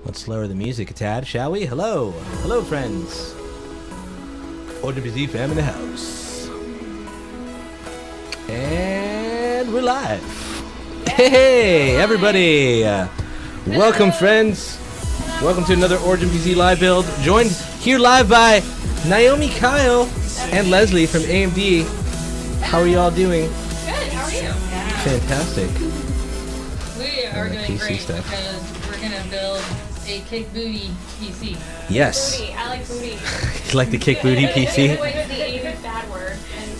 Let's lower the music a tad, shall we? Hello. Hello, friends. OWZ fam in the house. And we're live. Hey, everybody. Welcome, friends. Welcome to another Origin PC live build. Joined here live by Naomi, Kyle, and Leslie from AMD. How are you all doing? Good, how are you? Fantastic. We are doing PC great stuff. because we're going to build a kick booty PC. Yes. Booty. I like booty. You like the kick booty PC? It's like the bad word, and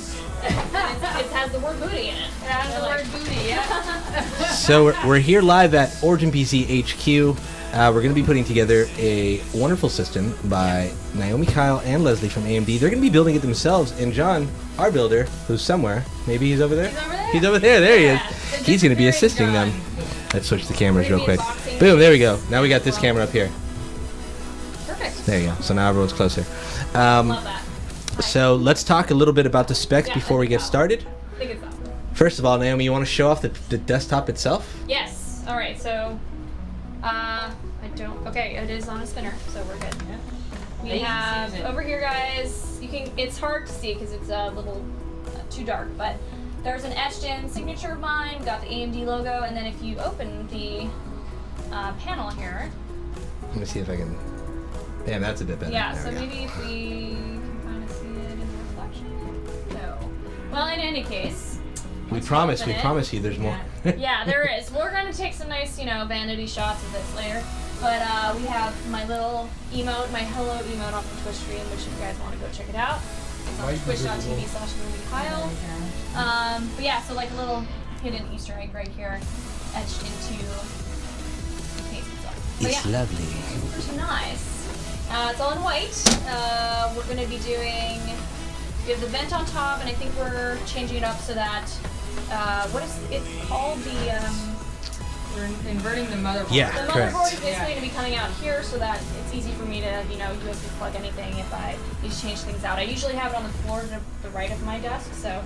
it has the word booty in it. It has the word booty, yeah. So we're here live at Origin PC HQ. We're going to be putting together a wonderful system by Naomi, Kyle, and Leslie from AMD. They're going to be building it themselves. And John, our builder, who's somewhere, maybe he's over there? He's over there? He's over there. There he is. Yeah. He's going to be assisting them. Let's switch the cameras real quick. Boom, there we go. Now we got this camera up here. Perfect. There you go. So now everyone's closer. Love that. So let's talk a little bit about the specs before we get started. I think it's up. First of all, Naomi, you want to show off the desktop itself? Yes. All right. So, I don't. Okay, it is on a spinner, so we're good. We have over here, guys. You can. It's hard to see because it's a little too dark, but there's an etched-in signature of mine. We got the AMD logo, and then if you open the panel here. Let me see if I can. Damn, that's a bit better. Yeah. There So we go. maybe if we can kind of see it in the reflection. No. Well, in any case. We promise you there's more. Yeah, there is. We're going to take some nice, vanity shots of this later. But we have my little emote, my hello emote on the Twitch stream, which if you guys want to go check it out. It's on twitch.tv/movieKyle. But yeah, so like a little hidden Easter egg right here, etched into the case itself. But It's yeah, lovely. pretty nice. It's all in white. We're going to be doing, we have the vent on top, and I think we're changing it up so that, what is it called? We're inverting the motherboard. Yeah. The Correct. motherboard is basically going to be coming out here so that it's easy for me to, USB plug anything if I need to change things out. I usually have it on the floor to the right of my desk, so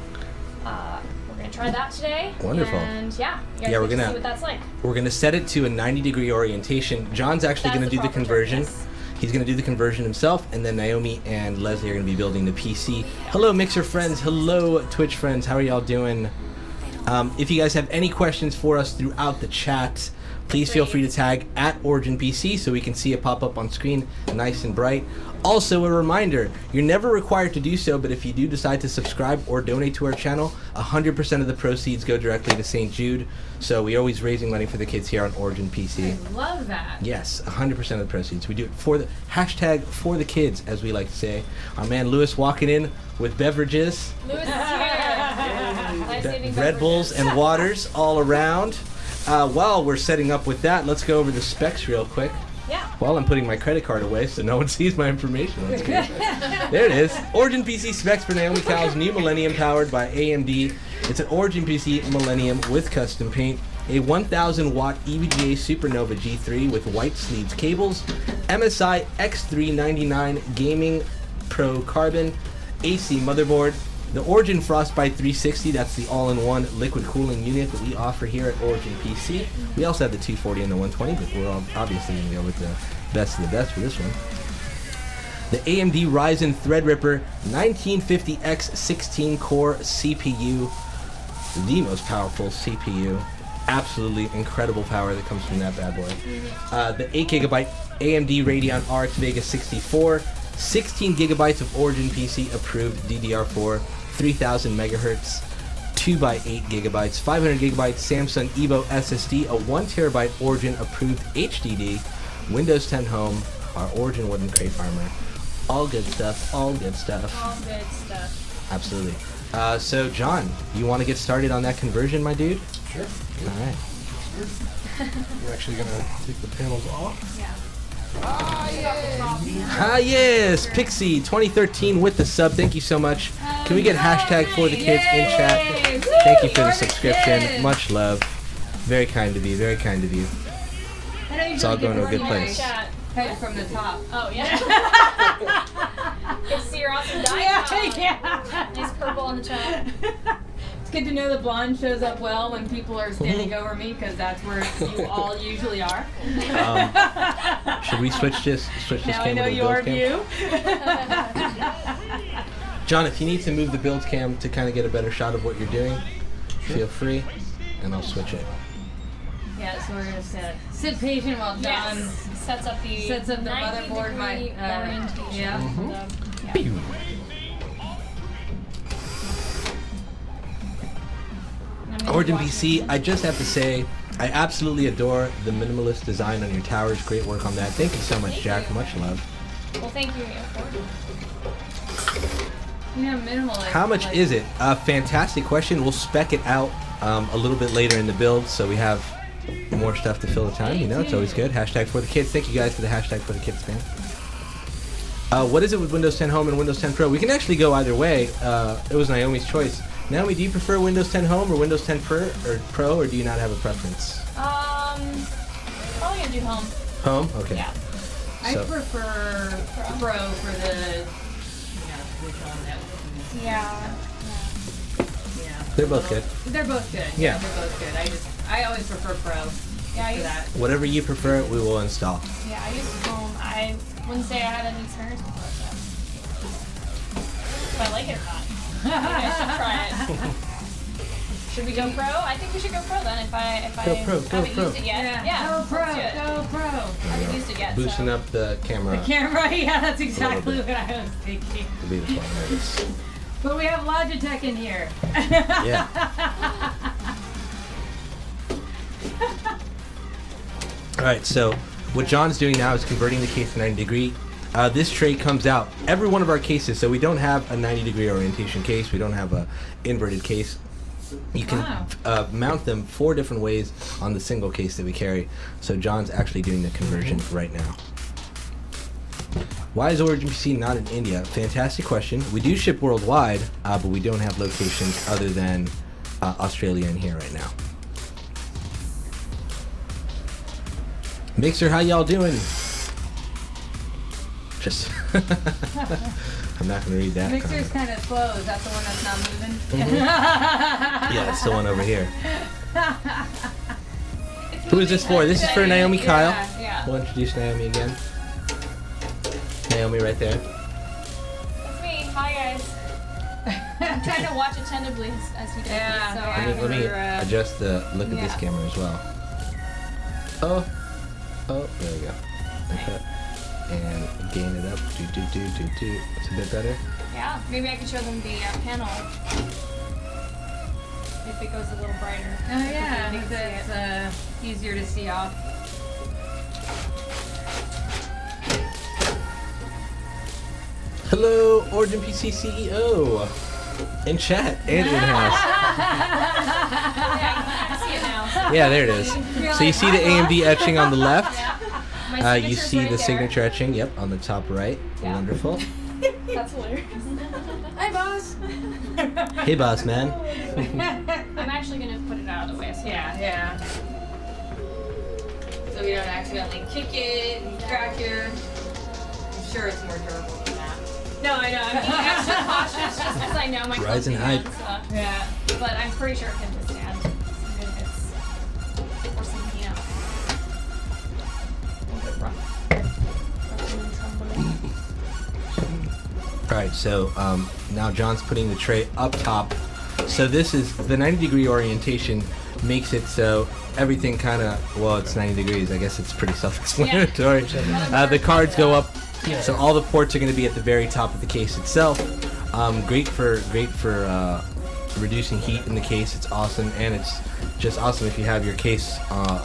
we're going to try that today. Wonderful. And yeah, you guys Yeah, we're get to gonna- see what that's like. We're going to set it to a 90-degree orientation. John's actually That's going to the do the proper term, conversion. yes. He's going to do the conversion himself, and then Naomi and Leslie are going to be building the PC. Hello, Mixer friends. Hello, Twitch friends. How are y'all doing? If you guys have any questions for us throughout the chat, please feel free to tag at Origin PC so we can see it pop up on screen nice and bright. Also, a reminder, you're never required to do so, but if you do decide to subscribe or donate to our channel, 100% of the proceeds go directly to St. Jude. So we're always raising money for the kids here on Origin PC. I love that. Yes, 100% of the proceeds. We do it for the hashtag for the kids, as we like to say. Our man Lewis walking in with beverages, Lewis is here. Life-saving Red Bulls beverages. and waters all around. While we're setting up with that, let's go over the specs real quick. Yeah. While I'm putting my credit card away so no one sees my information. That's good. There it is. Origin PC specs for Naomi Kyle's new Millennium powered by AMD. It's an Origin PC Millennium with custom paint, a 1000 watt EVGA Supernova G3 with white sleeves cables, MSI X399 Gaming Pro Carbon, AC motherboard, the Origin Frostbite 360, that's the all-in-one liquid cooling unit that we offer here at Origin PC. We also have the 240 and the 120, but we're obviously going to go with the best of the best for this one. The AMD Ryzen Threadripper 1950X 16-core CPU, the most powerful CPU. Absolutely incredible power that comes from that bad boy. The 8GB AMD Radeon RX Vega 64, 16 gigabytes of Origin PC approved DDR4, 3000 megahertz, 2x8 gigabytes, 500 gigabytes Samsung Evo SSD, a 1 terabyte Origin approved HDD, Windows 10 Home, our Origin wooden crate armor. All good stuff, all good stuff. All good stuff. Absolutely. So John, you want to get started on that conversion, my dude? Sure. All right. We're actually going to take the panels off. Yeah. Ah yes, Pixie 2013 with the sub. Thank you so much. Can we get hashtag for the kids in chat? Thank you for the subscription. Much love. Very kind of you. Very kind of you. It's all going to a good place. Chat. Head from the top. Oh, yeah. Get to see your awesome dye. Yeah. Nice purple on the top. good to know the blonde shows up well when people are standing over me, because that's where you all usually are. Should we switch this Now I camera know to the your build cam? view. John, if you need to move the build cam to kind of get a better shot of what you're doing, feel free, and I'll switch it. Yeah, so we're gonna sit patient while John sets up the 90 motherboard. degree orientation. Yeah. Pew. Origin PC, I just have to say, I absolutely adore the minimalist design on your towers. Great work on that. Thank you so much, Jack. Much love. Well, thank you. Yeah, minimalist. How much is it? Fantastic question. We'll spec it out a little bit later in the build, so we have more stuff to fill the time. You know, it's always good. Hashtag for the kids. Thank you guys for the hashtag for the kids, man. What is it with Windows 10 Home and Windows 10 Pro? We can actually go either way. It was Naomi's choice. Naomi, do you prefer Windows 10 Home or Windows 10 Pro, or do you not have a preference? Probably gonna do home. Home? Okay. Yeah. I prefer Pro for the, switch on that. Yeah. Yeah. They're both good. They're both good. Yeah. They're both good. I always prefer Pro. Yeah, I for that. Whatever you prefer, we will install. Yeah, I use home. I wouldn't say I had any experience with it, but if I like it or not. I should try it. Should we go pro? I think we should go pro then. If I haven't used it yet. Yeah. Go Pro. Let's do it. Go Pro. I haven't used it yet. Boosting so. up the camera. The camera, yeah, that's exactly bit. what I was thinking. To be the fun. There it is. But we have Logitech in here. Yeah. All right, so what John's doing now is converting the case to 90 degree. This tray comes out every one of our cases, so we don't have a 90 degree orientation case. We don't have a inverted case. You can mount them 4 different ways on the single case that we carry. So John's actually doing the conversion right now. Why is Origin PC not in India? Fantastic question. We do ship worldwide, but we don't have locations other than Australia and here right now. Mixer, how y'all doing? Just, I'm not gonna read that. Mixer's kind of slow. Is that the one that's not moving? Yeah, it's the one over here. Who is this for? This is for Naomi Kyle. Yeah. We'll introduce Naomi again. Naomi right there. That's me. Hi guys. I'm trying to watch attentively as he does Yeah, this. So yeah. Let me adjust the look at this Yeah. camera as well. Oh, there we go. Like that. And gain it up. Do. It's a bit better. Yeah, maybe I could show them the panel. If it goes a little brighter. Oh yeah, They can see it. it's easier to see off. Hello, Origin PC CEO. In chat and in house. Yeah, I see it now. Yeah, there it is. So you see the AMD etching on the left. My You signature's see right the there. signature etching, yep, on the top right. Yeah. Wonderful. That's hilarious. Hi, boss. Hey, boss man. I'm actually gonna put it out of the way. So Yeah. So we don't accidentally kick it and crack it. I'm sure it's more durable than that. No, I know. I'm being extra cautious just because I know my Rising clumsy hype. hands, Yeah. but I'm pretty sure it can withstand some good hits or some, a little bit rough. All right, so now John's putting the tray up top. So this is the 90 degree orientation makes it so everything kind of, well, it's 90 degrees. I guess it's pretty self-explanatory. The cards go up, so all the ports are going to be at the very top of the case itself. Great for reducing heat in the case. It's awesome, and it's just awesome if you have your case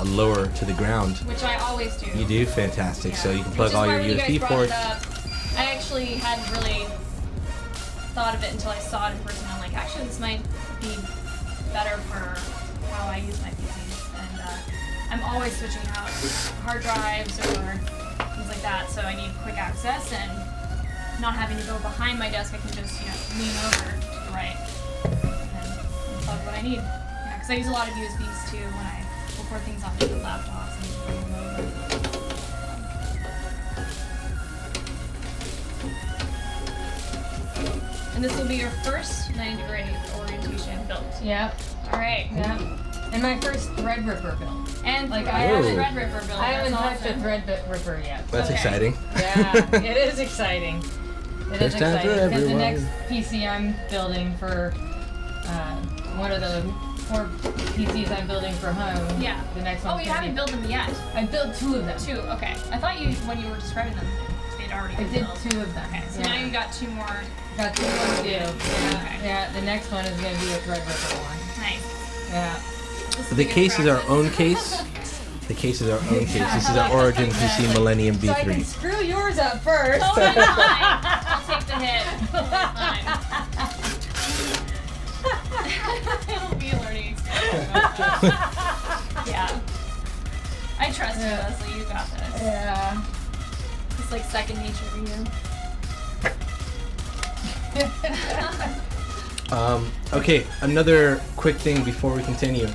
lower to the ground. Which I always do. You do? Fantastic. So you can plug Which is all why your when you guys USB brought ports. it up, I actually hadn't really thought of it until I saw it in person. I'm like, actually, this might be better for how I use my PCs. And I'm always switching out hard drives or things like that, so I need quick access and not having to go behind my desk. I can just, lean over to the right and plug what I need. Yeah, because I use a lot of USBs too when I record things on different laptops and bring them over. And this will be your first 90 degree orientation built. Yep. All right. Yep. And my first Threadripper build. And Like, I I have a haven't- Threadripper build. I haven't That's touched a awesome. Threadripper yet. That's Okay. exciting. Yeah, it is exciting. It is First time for exciting because the everyone. next PC I'm building for one of the 4 PCs I'm building for home. Yeah. The next Oh, one. you haven't built them yet. I built 2 of them. 2. Okay. I thought you, when you were describing them, they'd already I been did built. 2 of them. Okay. So yeah. now you got 2 more. Got 2 more to do. Yeah. Okay. Yeah. The next one is gonna be a Threadripper one. Nice. Yeah. This will The be good case is our practice. own case. The case is our own case. This is our Origin PC Millennium So I can V3. screw yours up first. Oh, that's fine. I'll take the hit. Fine. It'll be a learning experience. Yeah. I trust you, Yeah. Leslie. You got this. Yeah. It's like second nature to you. Okay, another quick thing before we continue.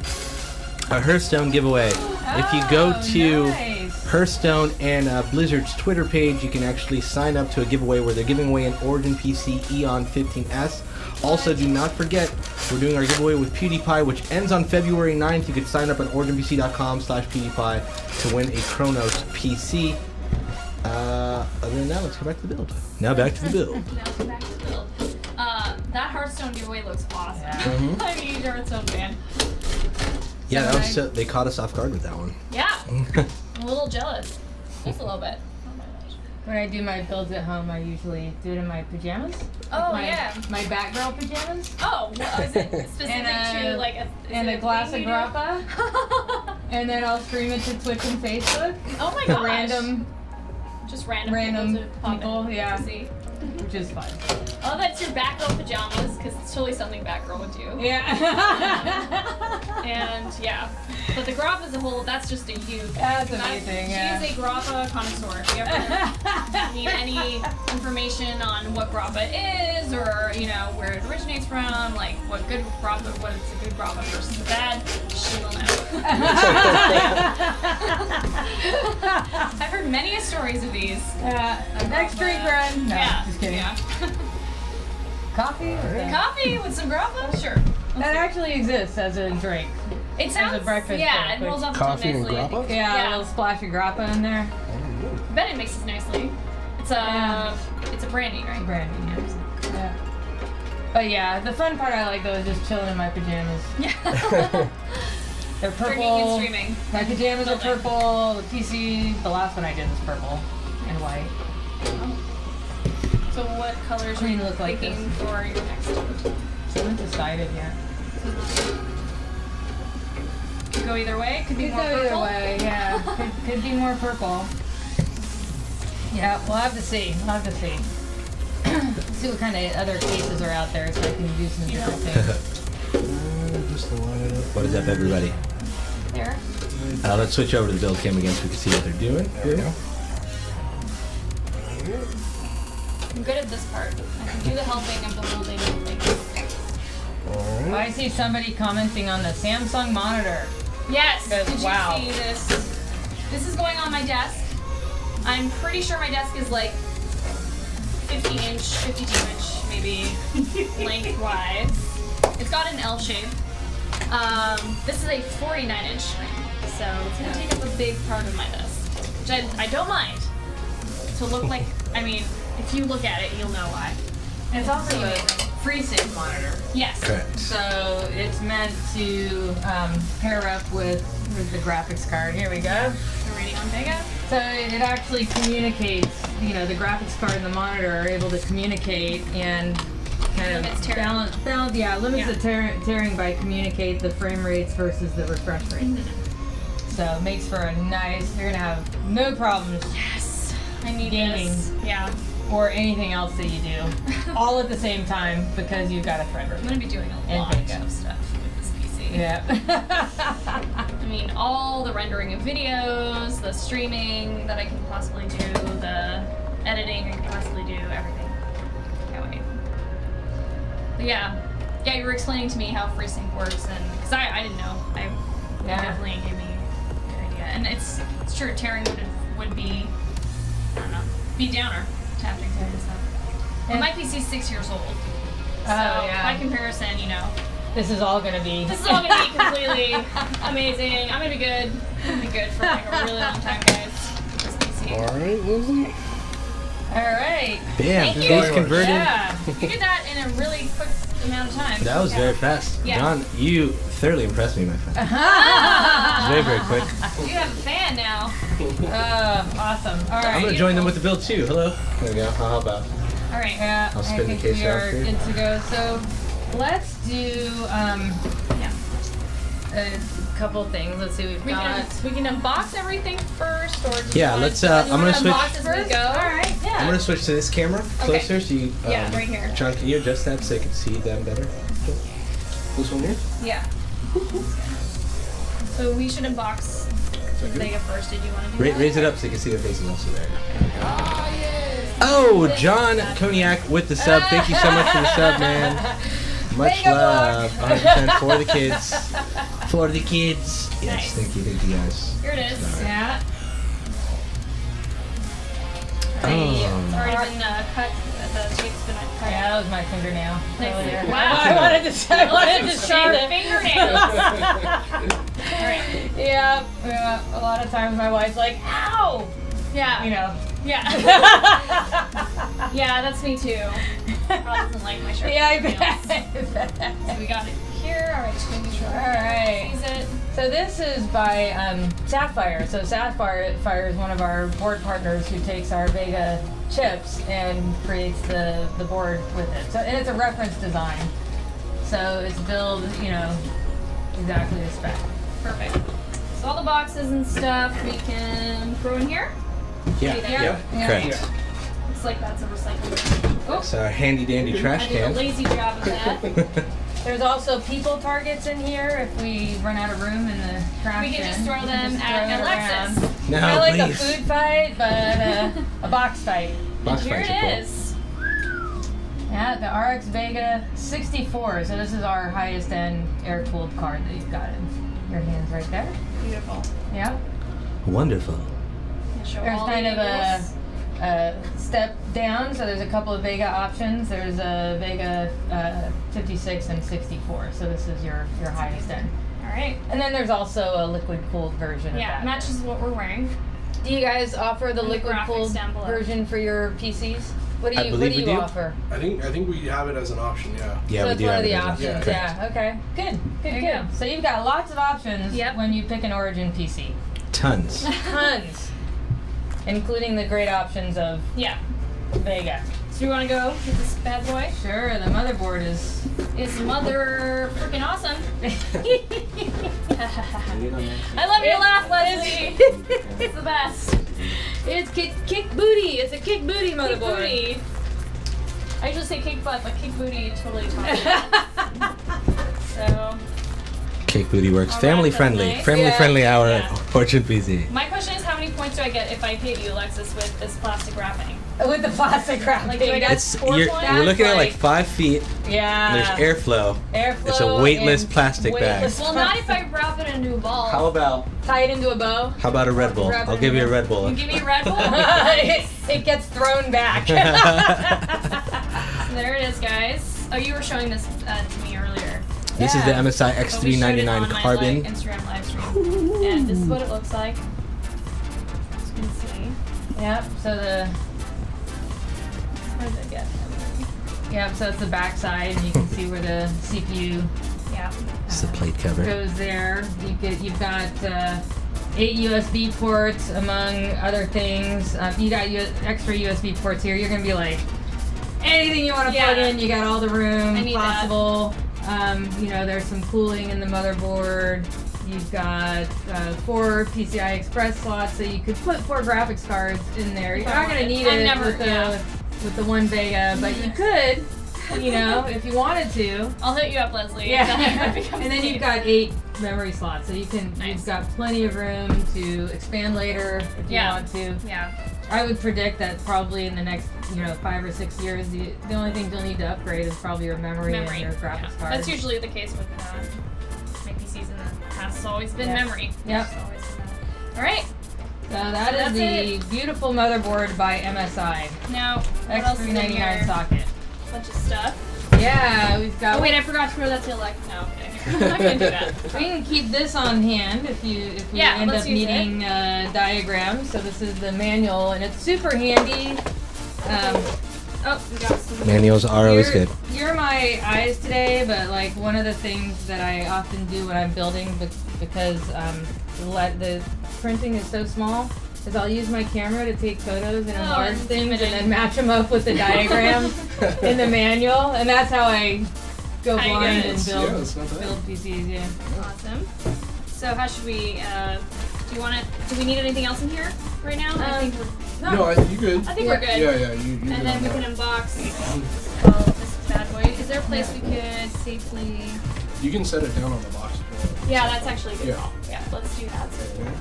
A Hearthstone giveaway. If you go to nice. Hearthstone and Blizzard's Twitter page, you can actually sign up to a giveaway where they're giving away an Origin PC Eon 15S. Also, do not forget, we're doing our giveaway with PewDiePie, which ends on February 9th. You can sign up at originpc.com/PewDiePie to win a Chronos PC. Other than that, let's go back to the build. Now back to the build. Now we're back to the build. That Hearthstone giveaway looks awesome. Yeah. Mhm. I'm a huge Hearthstone fan. Yeah, that was So they caught us off guard with that one. Yeah. I'm a little jealous. Just a little bit. Oh my gosh. When I do my builds at home, I usually do it in my pajamas. Oh, my, yeah. My Batgirl pajamas. Oh, well, is it specific And, to like a And a glass of grappa. grappa? And then I'll stream it to Twitch and Facebook. Oh my To gosh. Just Random random people to pop people, in yeah. to see. which is fun. Oh, that's your Batgirl pajamas, because it's totally something Batgirl would do. Yeah. And yeah, but the grappa as a whole, that's just a you. That's amazing, yeah. She is a grappa connoisseur. If you ever need any information on what grappa is, or you know where it originates from, like what good grappa, what is a good grappa versus a bad, she will know. I've heard many stories of these. Next drink run. No, yeah, just kidding. yeah. Coffee? Coffee with some grappa, sure. That actually exists as a drink. It sounds, breakfast yeah, drink, it rolls off Coffee and nicely. grappa? Yeah, Yeah. a little splash of grappa in there. I bet it mixes nicely. It's a Yeah. it's a brandy, right? Brandy. Yeah. But yeah, the fun part I like though is just chilling in my pajamas. Yeah. They're Drinking and purple. streaming. My pajamas are Lovely. purple. The PC, the last one I did was purple and white. So what colors are Green you look like thinking for your next one? I haven't decided yet. Could go either way. Could be Could more go purple. either way, yeah. could be more purple. Yeah, we'll have to see. We'll have to see. See what kind of other cases are out there so I can do some different things. Just to line it up. What is up, everybody? There. Let's switch over to the build cam again so we can see what they're doing. There we go. I'm good at this part. I can do the helping of the holding and things. Oh, I see somebody commenting on the Samsung monitor. Yes. Because, Did you wow. see this? This is going on my desk. I'm pretty sure my desk is like 50-inch, 52-inch, maybe lengthwise. It's got an L shape. This is a 49-inch screen, so it's gonna take up a big part of my desk, which I don't mind. To look like, I mean, if you look at it, you'll know why. And it's also a amazing. FreeSync monitor. Yes. Correct. So it's meant to pair up with the graphics card. Here we go. We're reading on Vega. So it actually communicates, you know, the graphics card and the monitor are able to communicate and kind Limits of tearing. balance, limits the tearing by communicate the frame rates versus the refresh rate. So it makes for a nice, you're gonna have no problems Yes. I need Gaming. this. Yeah. or anything else that you do, all at the same time because you've got a I'm Threadripper. gonna be doing a And lot Vega. of stuff with this PC. Yeah. I mean, all the rendering of videos, the streaming that I can possibly do, the editing I can possibly do, everything. Can't wait. But yeah, you were explaining to me how FreeSync works, and because I didn't know, it Yeah. definitely gave me a good idea. And it's true, tearing would be, I don't know, be a downer to have to experience stuff. Well, And- my PC's 6 years old, so yeah. by comparison, you know, this is all gonna be. This is all gonna be completely amazing. I'm gonna be good. I'm gonna be good for like a really long time, guys. This PC. All right, Leslie. All right. Bam, Thank you. face converted. Yeah. You did that in a really quick amount of time. That was Yeah. very fast. Yeah. John, you thoroughly impressed me, my friend. Ah, Very, very quick. you have a fan now. Awesome. All right. I'm going to join them with the build too. Hello. There we go. I'll help out. All right. Yeah, I'll spin I the think case we out are for you. good to go. So let's do Yeah. a couple things. Let's see. We've got. We can unbox everything first, or do you Yeah, want let's, to, I'm gonna switch- unbox as we go. All right. Yeah. I'm going to switch to this camera closer so you. Yeah, right here. John, can you adjust that so you can see them better? This one here? Yeah. So we should unbox the Vega first. Did you want to do that? Raise it up so you can see the faces also there. Oh, John Cognac with the sub. Thank you so much for the sub, man. Much Vega love. 100% for the kids. For the kids. Yes, Nice. thank you guys. Here it is. Yeah. Oh. It's already been cut. The tape's been cut. Yeah, that was my fingernail. earlier. Wow. I wanted to see Sharp the fingernails. All right. Yeah, a lot of times my wife's like, ow! Yeah. You know. Yeah. Yeah, that's me too. Probably doesn't like my sharp Yeah, I fingernails. bet. So we got it here. All right, just making sure. All right. Sees it. So this is by Sapphire. So Sapphire is one of our board partners who takes our Vega chips and creates the board with it. So and it's a reference design. So it's built, exactly to spec. Perfect. So all the boxes and stuff we can throw in here. Yeah, Yeah. Yeah. correct. Looks like that's a recyclable. Oh, It's a handy dandy trash I did a can. lazy job of that. There's also people targets in here if we run out of room in the trash We can bin. just throw We them just at throw it Alexis. around. No, Not like a please. food fight, but a box fight. Box Here fights are it cool. is. Yeah, the RX Vega 64. So this is our highest end air-cooled card that you've got in your hands right there. Beautiful. Yep. Wonderful. Show There's all kind the of angles. a step down, so there's a couple of Vega options. There's a Vega 56 and 64, so this is your highest end. All right. And then there's also a liquid-cooled version Yeah, of that. matches what we're wearing. Do you guys offer the And the liquid-cooled graphics down below. version for your PCs? What do I you believe we do. offer? I think we have it as an option. Yeah. Yeah, So we it's do one have of the it as a- options. Correct. Yeah. Okay. Good. There you Good. go. So you've got lots of options Yep. when you pick an Origin PC. Tons. Tons, including the great options of Yeah. Vega. So you want to go with this bad boy? Sure. The motherboard is. It's mother freaking awesome. I love your laugh, Leslie. It's the best. It's kick booty. It's a kick booty Kick motherboard. booty. I usually say kick butt, but kick booty totally taught So Cake Booty works. All right, Family that's friendly. nice. Family Yeah. friendly hour Yeah. at Origin PC. my question is, how many points do I get if I hit you, Alexis, with this plastic wrapping? With the plastic wrap. Like, do I get It's 4 you're, points? we're looking at like Like- 5 feet. Yeah. There's airflow. Airflow. It's a weightless and plastic bag. weightless Well, not if I wrap it into a ball. How about tie it into a bow. a Red Bull? Wrap it I'll give in you a a- Red Bull. You give me a Red Bull? It gets thrown back. There it is, guys. Oh, you were showing this to me earlier. This is the Yeah. MSI But we showed it X399 on my, Carbon. like, Instagram live stream. And this is what it looks like. As you can see. Yep. So Where did it get? so it's the back side, and you can see where the CPU Yeah. It's the plate cover. goes there. You've got 8 USB ports, among other things. You got extra USB ports here. You're gonna be like, anything you want to plug Yeah. in, you got all the room I need that. possible. There's some cooling in the motherboard. You've got 4 PCI Express slots, so you could put 4 graphics cards in there. You're not gonna need I'm it never- with the yeah. with the one Vega, but you could, if you wanted to. I'll hit you up, Leslie. Yeah, That becomes and then you've neat. got 8 memory slots, so you've Nice. got plenty of room to expand later if you Yeah. want to. Yeah. I would predict that probably in the next 5 or 6 years, the only thing you'll need to upgrade is probably your memory and your graphics Yeah. card. That's usually the case with my PCs in the past. It's always been Yeah. memory. Yep. It's always been that. All right. So that So is that's the beautiful motherboard by MSI. Now, what else is in X399 here? socket. Bunch of stuff. Yep. Yeah, we've got. Oh wait, I forgot to throw that to like. No, okay. I'm not gonna do that. We can keep this on hand if we Yeah, end let's up use needing diagrams. So this is the manual, and it's super handy. Oh, we got some. Manuals are always good. You're my eyes today, but like one of the things that I often do when I'm building, because the printing is so small, is I'll use my camera to take photos and enlarge and things zoom it and then in. match them up with the diagrams in the manual, and that's how I go How you blind do it. and build Yeah, that's not bad. PCs. Yeah. Awesome. So how should we? Do we need anything else in here right now? I think we're. No, you good. I think we're good. Yeah, you And good then on we that. can unbox this bad boy. Is there a place we could safely? You can set it down on the box if you want. Yeah, that's actually a good Yeah. call. Yeah, let's do that. So Okay.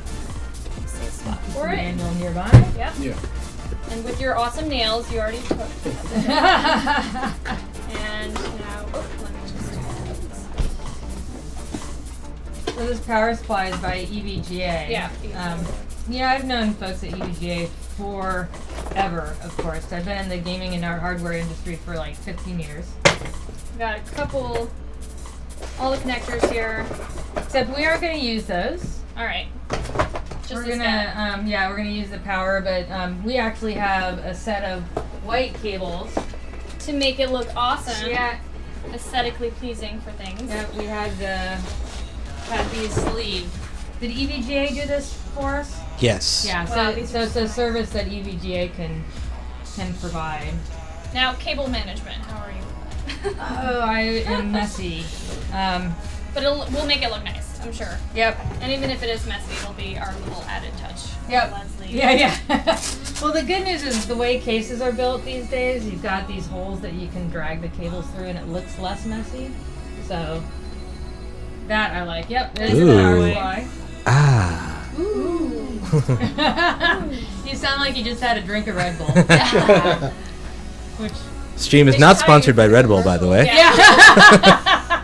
safe spot for it. Manual nearby. Yep. Yeah. And with your awesome nails, you already put. And now, let me just. So this power supply is by EVGA. Yeah. Yeah, I've known folks at EVGA forever, of course. I've been in the gaming and our hardware industry for like 15 years. We got a couple. All the connectors here. Except we aren't going to use those. All right. Just We're this gonna, guy. we're gonna use the power, but we actually have a set of white cables. To make it look awesome. Yeah, Aesthetically pleasing for things. yeah, we had these sleeves. Did EVGA do this for us? Yes. Yeah, Wow, so, these so are it's a service that EVGA can provide. Now, cable management. How are you? Oh, I am messy. But we'll make it look nice, I'm sure. Yep. And even if it is messy, it'll be our little added touch. Yep. Leslie. Yeah. Well, the good news is the way cases are built these days, you've got these holes that you can drag the cables through, and it looks less messy. So that I like. Yep. There's the power Ooh. supply. Ah. Ooh. You sound like you just had a drink of Red Bull. Which. Stream is They not should hire sponsored you by for Red Bull, by the way. Yeah.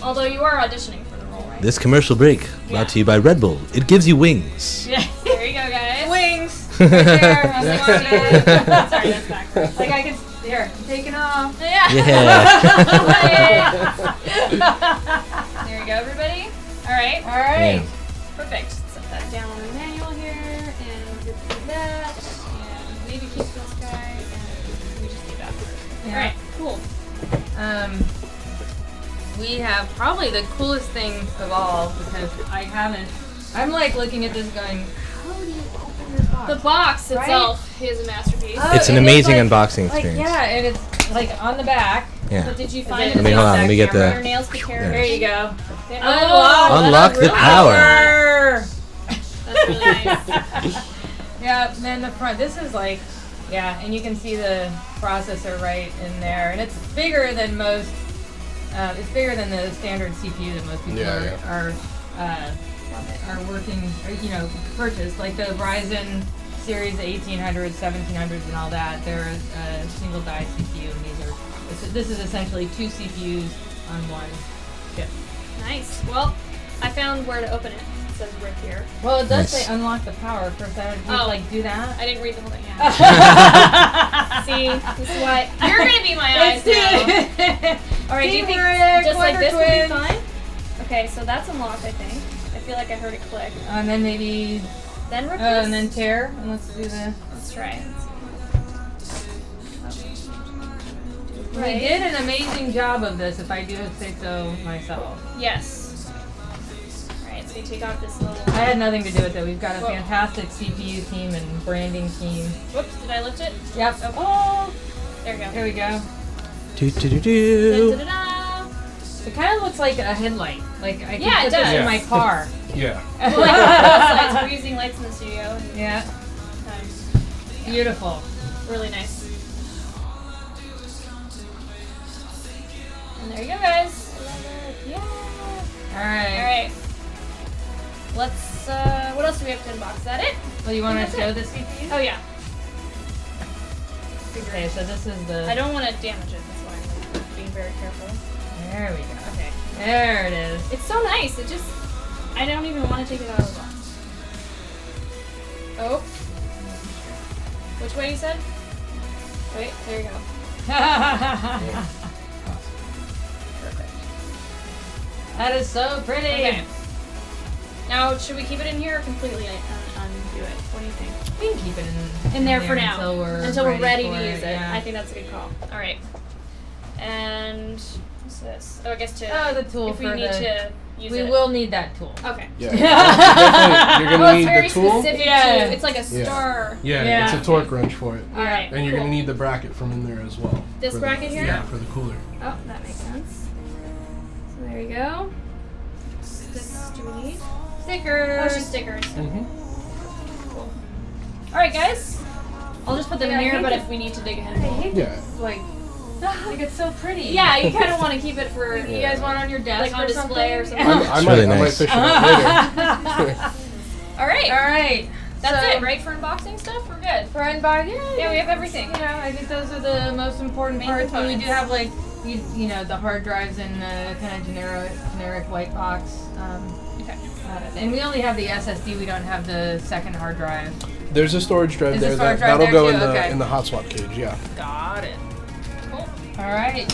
Although you are auditioning for the role, right? This commercial break brought to you by Red Bull. It gives you wings. Yeah. There you go, guys. Wings. Right there. On the Sorry, market. that's backwards. Like I can. Here, I'm taking off. Yeah. Yeah. There you go, everybody. All right. All right. Yeah. Perfect. Set that down on the manual here, and we're good for that. And maybe keep this guy, and we just do that. Yeah. All right. Cool. We have probably the coolest thing of all, because I'm like looking at this going, how do you open this box? The box Right? itself is a masterpiece. Oh, It's an and amazing like- unboxing Like, experience. yeah, and it's like on the back. Yeah. But did you Is find it- it? Let me hold on. Let me get Your the. nails could carry. There you go. They Unlock the power. That's really nice. Yeah, and then the front. This is like, yeah, and you can see the processor right in there, and it's bigger than most. It's bigger than the standard CPU that most people are working, or, purchase. Like the Ryzen series 1800s, 1700s, and all that. They're a single die CPU, and this is essentially two CPUs on one chip. Nice. Well, I found where to open it. It says right here. Well, it does Nice. say unlock the power. First, I would Oh. do that. I didn't read the whole thing. Yeah. See, this is why you're gonna be my eyes now. All right. Do you think just like this would be fine? Okay, so that's unlocked. I think. I feel like I heard it click. And then maybe, Then rip and this. then tear, and let's do the. Let's try it. We did an amazing job of this, if I do say so myself. Yes. Alright, so you take off this little. I had nothing to do with it. We've got a Whoa. fantastic CPU team and branding team. Whoops, did I lift it? Yep. Oh, There we go. there we go. Do do do do. Da-da-da. It kind of looks like a headlight. Like I can Yeah, it put this does. in my car. Yeah. Well, like lights. We're using lights in the studio. And, Yeah. Beautiful. really nice. And there you go, guys. Yeah. All right. Alright. Let's, what else do we have to unbox? Is that it? Well, you want to That's show it. the CPU? Oh, yeah. Okay, so this is the. I don't want to damage it, that's why I'm being very careful. There we go. Okay. There it is. It's so nice. It just, I don't even want to take it out of the box. Oh. Which way you said? Wait, there you go. That is so pretty. Okay. Now, should we keep it in here or completely undo it? What do you think? We can keep it In there for now. Until we're ready for to use it. Yeah. I think that's a good call. All right. And what's this? Oh, I guess to. Oh, the tool if we for need the- to use We it. will need that tool. Okay. Yeah. Definitely, you're Well, gonna it's very need the tool. specific Yeah. to. It's like a star. Yeah, Yeah. it's a torque wrench for it. All right. And you're cool. gonna need the bracket from in there as well. This for bracket the, here? Yeah, for the cooler. Oh, that makes sense. So there you go. Sticks do we need? Stickers. Oh, it's just stickers. Mm-hmm. Cool. All right, guys. I'll just put them Yeah, I in here, hate but to- if we need to dig ahead. I hate Yeah. this, like it's so pretty. Yeah, you kind of want to keep it for You guys want on your desk like on or display or something? something. I It's might, really I might nice. fish it up later. All right. All right. That's So, it, right? For unboxing stuff, we're good. For unboxing, Yeah, we have everything. You know, I think those are the most important Main parts. But we do components. have like you know the hard drives in the kind of generic white box. Okay. And we only have the SSD. We don't have the second hard drive. There's a storage drive Is there the storage that, drive that'll there go too? in the Okay. in the hot swap cage. Yeah. Got it. Cool. All right.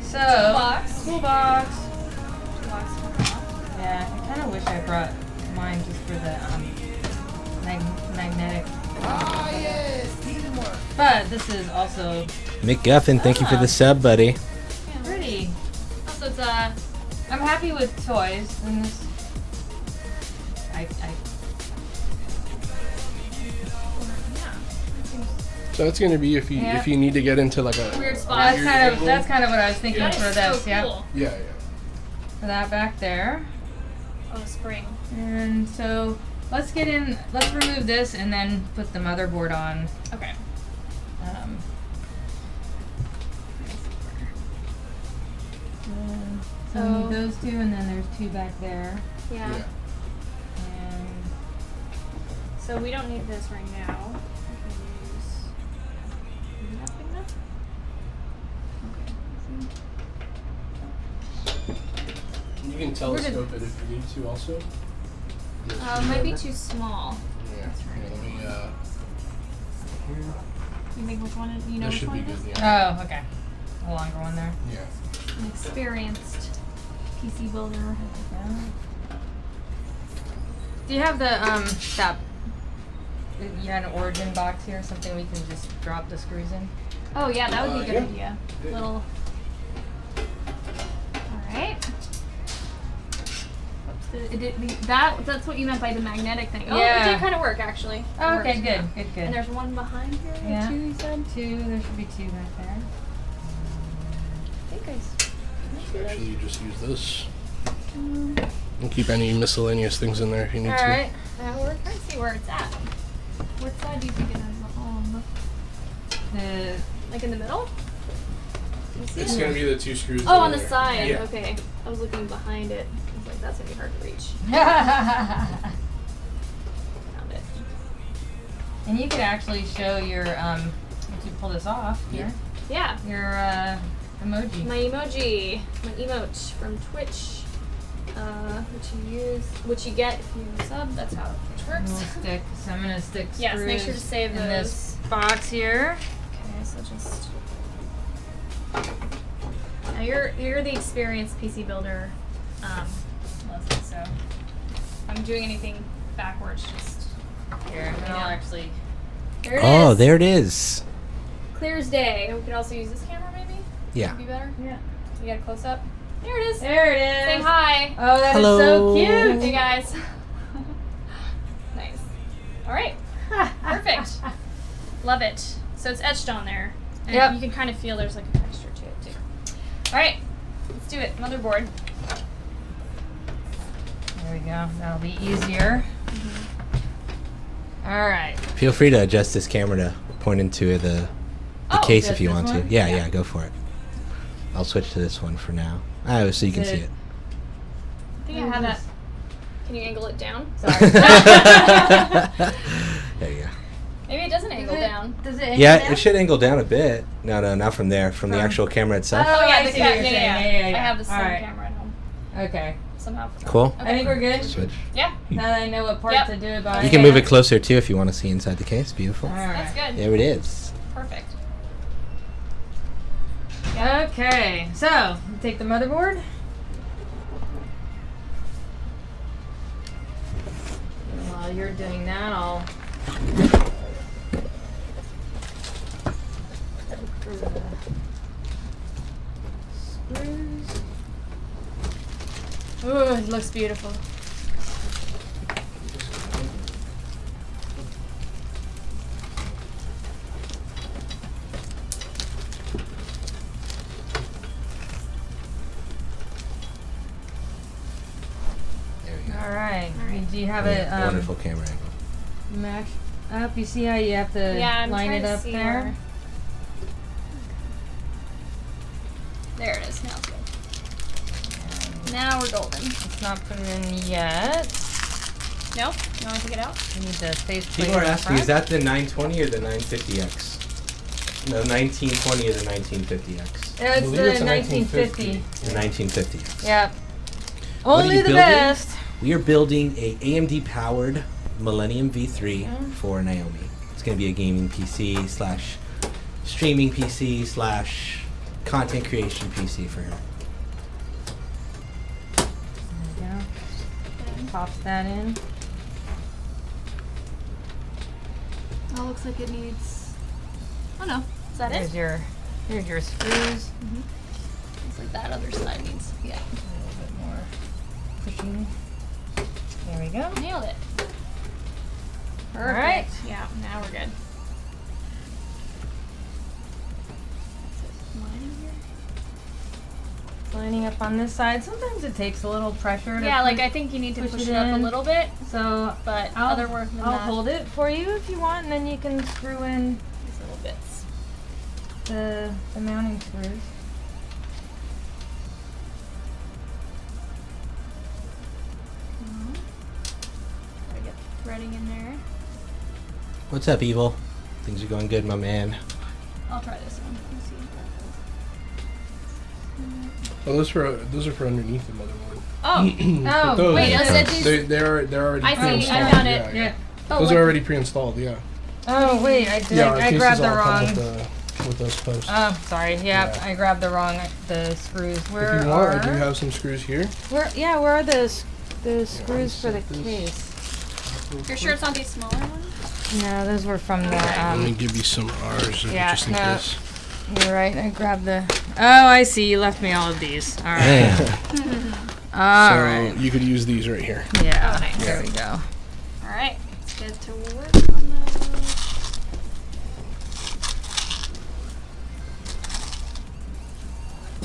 So Toolbox. Toolbox. Toolbox. Yeah, I kind of wish I brought mine just for the magnetic. Ah yes, but this is also McGuffin, thank you for the sub, buddy. pretty. Also, it's I'm happy with toys in this. So that's gonna be if you need to get into like a weird spot. That's kind of what I was thinking That for is this. so Yeah, cool. yeah. for that back there. Oh, spring. And so let's remove this and then put the motherboard on. Okay. So we need those two, and then there's two back there. Yeah. Yeah. And So we don't need this right now. We can use. Is that big enough? Okay. You can telescope it if you need to also. It might be too small. Yeah. Here, let me here. You think which one? You know This which should one be it good. is? Yeah. oh, okay, a longer one there. Yeah. An experienced PC builder. Do you have the that? You had an origin box here, something we can just drop the screws in. Oh yeah, that would be a good Yeah. idea. Yeah. Little. All right. That's what you meant by the magnetic thing. Oh, Yeah. it did kind of work actually. It Oh, okay, works, good, yeah. good. And there's one behind here. or Yeah. Two, you said. Two. There should be two back there. I think Actually, you just use this. And keep any miscellaneous things in there if you need All to. right. we're trying to see where it's at. What side do you think it has the home? The Like in the middle? Do you see It's it? gonna be the two screws. that Oh, are on the there. side. Yeah. Okay. I was looking behind it. I was like, that's gonna be hard to reach. Found it. And you could actually show your once you pull this off here, Yeah. your emoji. My emoji, my emote from Twitch, which you get if you sub. That's how Twitch works. Little stick. So I'm gonna stick screws Yes, make sure to save in those. this box here. Okay, so just. Now you're the experienced PC builder, Leslie. So if I'm doing anything backwards, just Here, and I'll actually. there it is. Oh, there it is. Clear as day. We could also use this camera, maybe. Yeah. Would be better. Yeah. You got a close up. There it is. There it is. Say hi. Oh, that is Hello. so cute. Hey guys. Nice. All right. Perfect. Love it. So it's etched on there. And Yep. you can kind of feel there's like a texture to it too. All right. Let's do it. Motherboard. There we go. That'll be easier. All right. Feel free to adjust this camera to point into the case just if you this want to. one? Yeah, yeah, go for it. I'll switch to this one for now. Oh, so you can Is see it- it. I think I have that. Can you angle it down? Sorry. There you go. Maybe it doesn't angle down. Does it? Yeah, down? it should angle down a bit. No, not from there. From the actual camera itself. Oh, I the see what you're yeah, saying. Yeah. I have the same All right. camera at home. Okay. Somehow. Cool. I think we're good. Switch. Yeah. Now that I know what part Yep. to do about it. You can move it closer too if you want to see inside the case. Beautiful. All That's right. good. There it is. Perfect. Okay. So, take the motherboard. while you're doing that, I'll look for the screws. Ooh, it looks beautiful. There we go. All right. Alright. Do you have Yeah, it wonderful camera angle. match up? You see how you have to Yeah, I'm line trying it to up see there? where- There it is. Now it's good. Now we're golden. It's not put in yet. No? You want to take it out? We need the face plate. People are in the asking, is front. that the 920 or the 950X? No, 1920 or the 1950X? Yeah, it's believe the it's a 1950. The 1950X. Yep. What are Only you the building? best. We are building a AMD powered Millennium V3 for Naomi. It's going to be a gaming PC slash streaming PC slash content creation PC for her. There you go. Pops that in. Oh, looks like it needs. Oh no. Is that Here's it? your screws. Looks like that other side needs. Yeah. A little bit more pushing. There we go. Nailed it. Perfect. Alright. Yeah, now we're good. It's lining up on this side. Sometimes it takes a little pressure to Yeah, like push- I think you need to push push it it up a in. little bit, So but I'll other work than I'll that. hold it for you if you want, and then you can screw in These little bits. the mounting screws. Gotta get threading in there. What's up, Evil? Things are going good, my man. I'll try this one. Let's see. Oh, those are for underneath the motherboard. Oh, Oh, Those- wait, I said these. They're already I see, pre-installed. I found it. yeah. Oh, Those look. are already pre-installed. Yeah. Oh wait, I did. Yeah. Our I cases grabbed the all come wrong. with those posts. Oh, sorry. Yep, Yeah. I grabbed the wrong screws. Where if you want, are? I do have some screws here. Where are the screws for the set this. case? You're sure it's not these smaller ones? No, those were from the. Let me give you some ours yeah, just in no. case. You're right. I grabbed the. Oh, I see. You left me all of these. All right. Damn. All So right. you could use these right here. Yeah. Oh, nice. There we go. All right, let's get to work on those.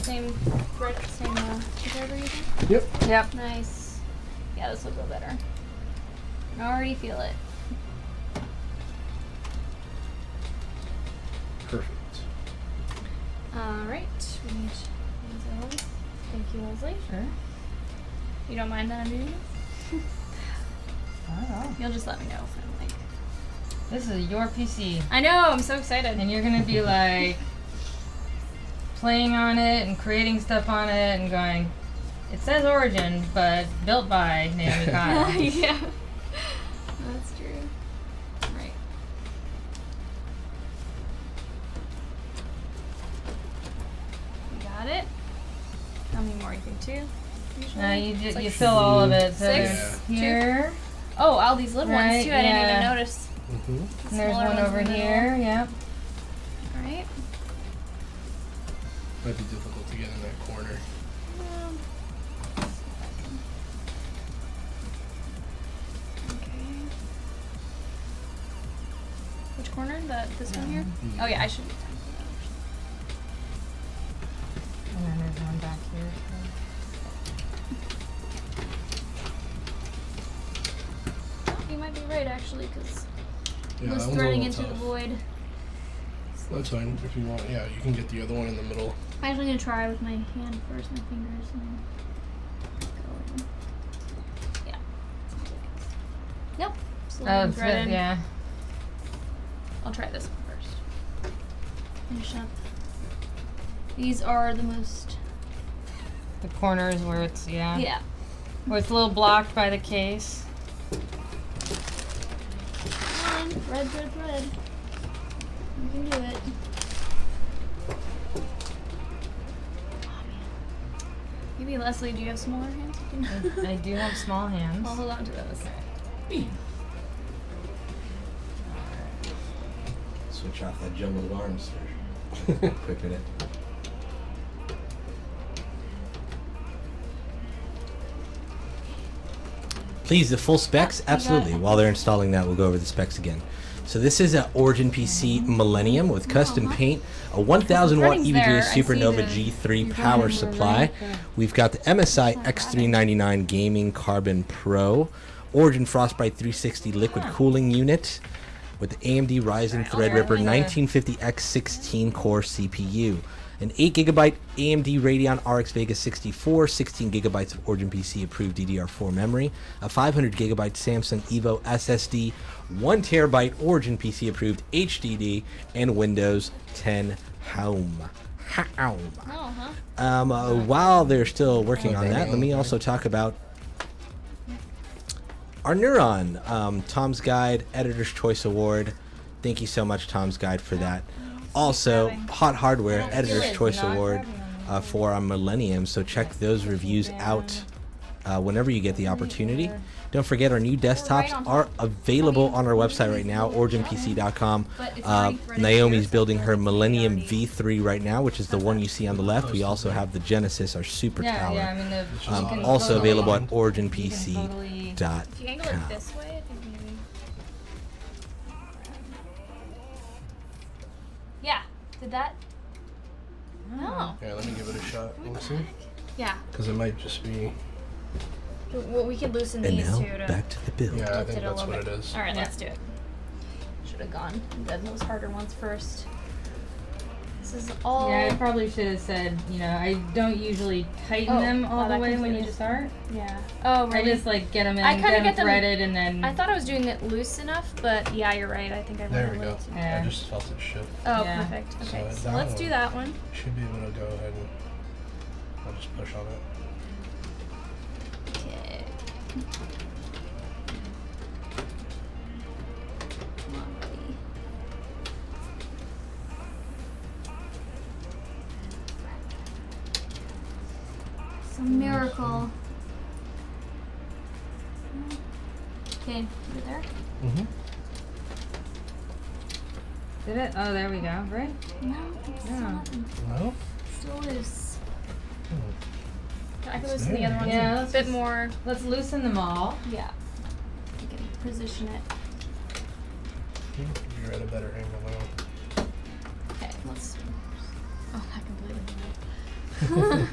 Same thread, same whichever you think. Yep. Yep. Nice. Yeah, this will go better. I already feel it. Perfect. All right, we need these. Thank you, Leslie. Sure. You don't mind that I'm doing this? Not at all. You'll just let me know if I'm like. This is your PC, I know. I'm so excited. and you're gonna be like playing on it and creating stuff on it and going. It says Origin, but built by Naomi Kyle. Yeah, that's true. Right. You got it. How many more you think? Two? Usually? You It's like fill all of it. So six, there's two. here, Oh, all these little Right, ones too. I didn't even yeah. notice. Mm-hmm. and there's Smaller one ones over in the middle. here. Yep. All right. Might be difficult to get in that corner. Okay. Which corner? This one here? Oh yeah, I should be time for that. And then there's one back here. Oh, you might be right actually, because Yeah, it was that one's a threading little into the tough. void. That's fine if you want. Yeah, you can get the other one in the middle. I'm actually gonna try with my hand first, my fingers, and then go in. Yeah. Nope. Still Oh, not it's threaded. yeah. I'll try this one first. Finish up. These are the most. The corners where it's Yeah. where it's a little blocked by the case. Come on, thread, thread, thread. You can do it. Oh, man. Maybe Leslie, do you have smaller hands? You can. I do have small hands. I'll hold on to those. switch off that jumble of arms for a quick minute. Please, the full specs? Absolutely. While they're installing that, we'll go over the specs again. So this is an Origin PC Millennium with custom paint, a 1000 watt running's EVGA there. I see Supernova the G3 power supply. We've got the MSI X399 Gaming Carbon Pro, Origin Frostbite 360 liquid cooling unit with the AMD Ryzen Threadripper 1950X16 core CPU. An 8GB AMD Radeon RX Vega 64, 16GB of Origin PC approved DDR4 memory, a 500GB Samsung Evo SSD, 1TB Origin PC approved HDD, and Windows 10 Home. While they're still working on that, let me also talk about our Neuron, Tom's Guide, Editor's Choice Award. Thank you so much, Tom's Guide, for that. Also, Hot Hardware, Editor's Choice Award for our Millennium, so check those reviews out whenever you get the opportunity. Don't forget, our new desktops are available on our website right now, originpc.com. Naomi's building her Millennium V3 right now, which is the one you see on the left. We also have the Genesis, our super tower, also available at originpc.com. If you angle it this way, I think maybe. Yeah. Did that? No. Yeah, let me give it a shot. Let me see. Yeah. Because it might just be. Well, we could loosen And these now, two to back to the build. Yeah, I lift think it a that's little what bit. it is. All right, let's do it. Should have gone and done those harder ones first. This is all. Yeah, I probably should have said, I don't usually tighten them all the that way when completely you just- start. Yeah. Oh, I really? just like get them in, I kinda get them get them- threaded, and then. I thought I was doing it loose enough, but yeah, you're right. I think I There went we a go. little too. Yeah. I just felt it shift. Oh, Yeah. perfect. Okay, So so that let's do one- that one. Should be able to go ahead and I'll just push on it. Okay. Come on, buddy. It's a miracle. Okay, you're there? Mm-hmm. Did it? Oh, there we go. Right? No, it's still Yeah. nothing. No? Still loose. Hmm. I can loosen the other ones Yeah, a let's bit just- more. Let's loosen them all. Yeah. You can position it. You're at a better angle now. Okay, let's. Oh, that completely went.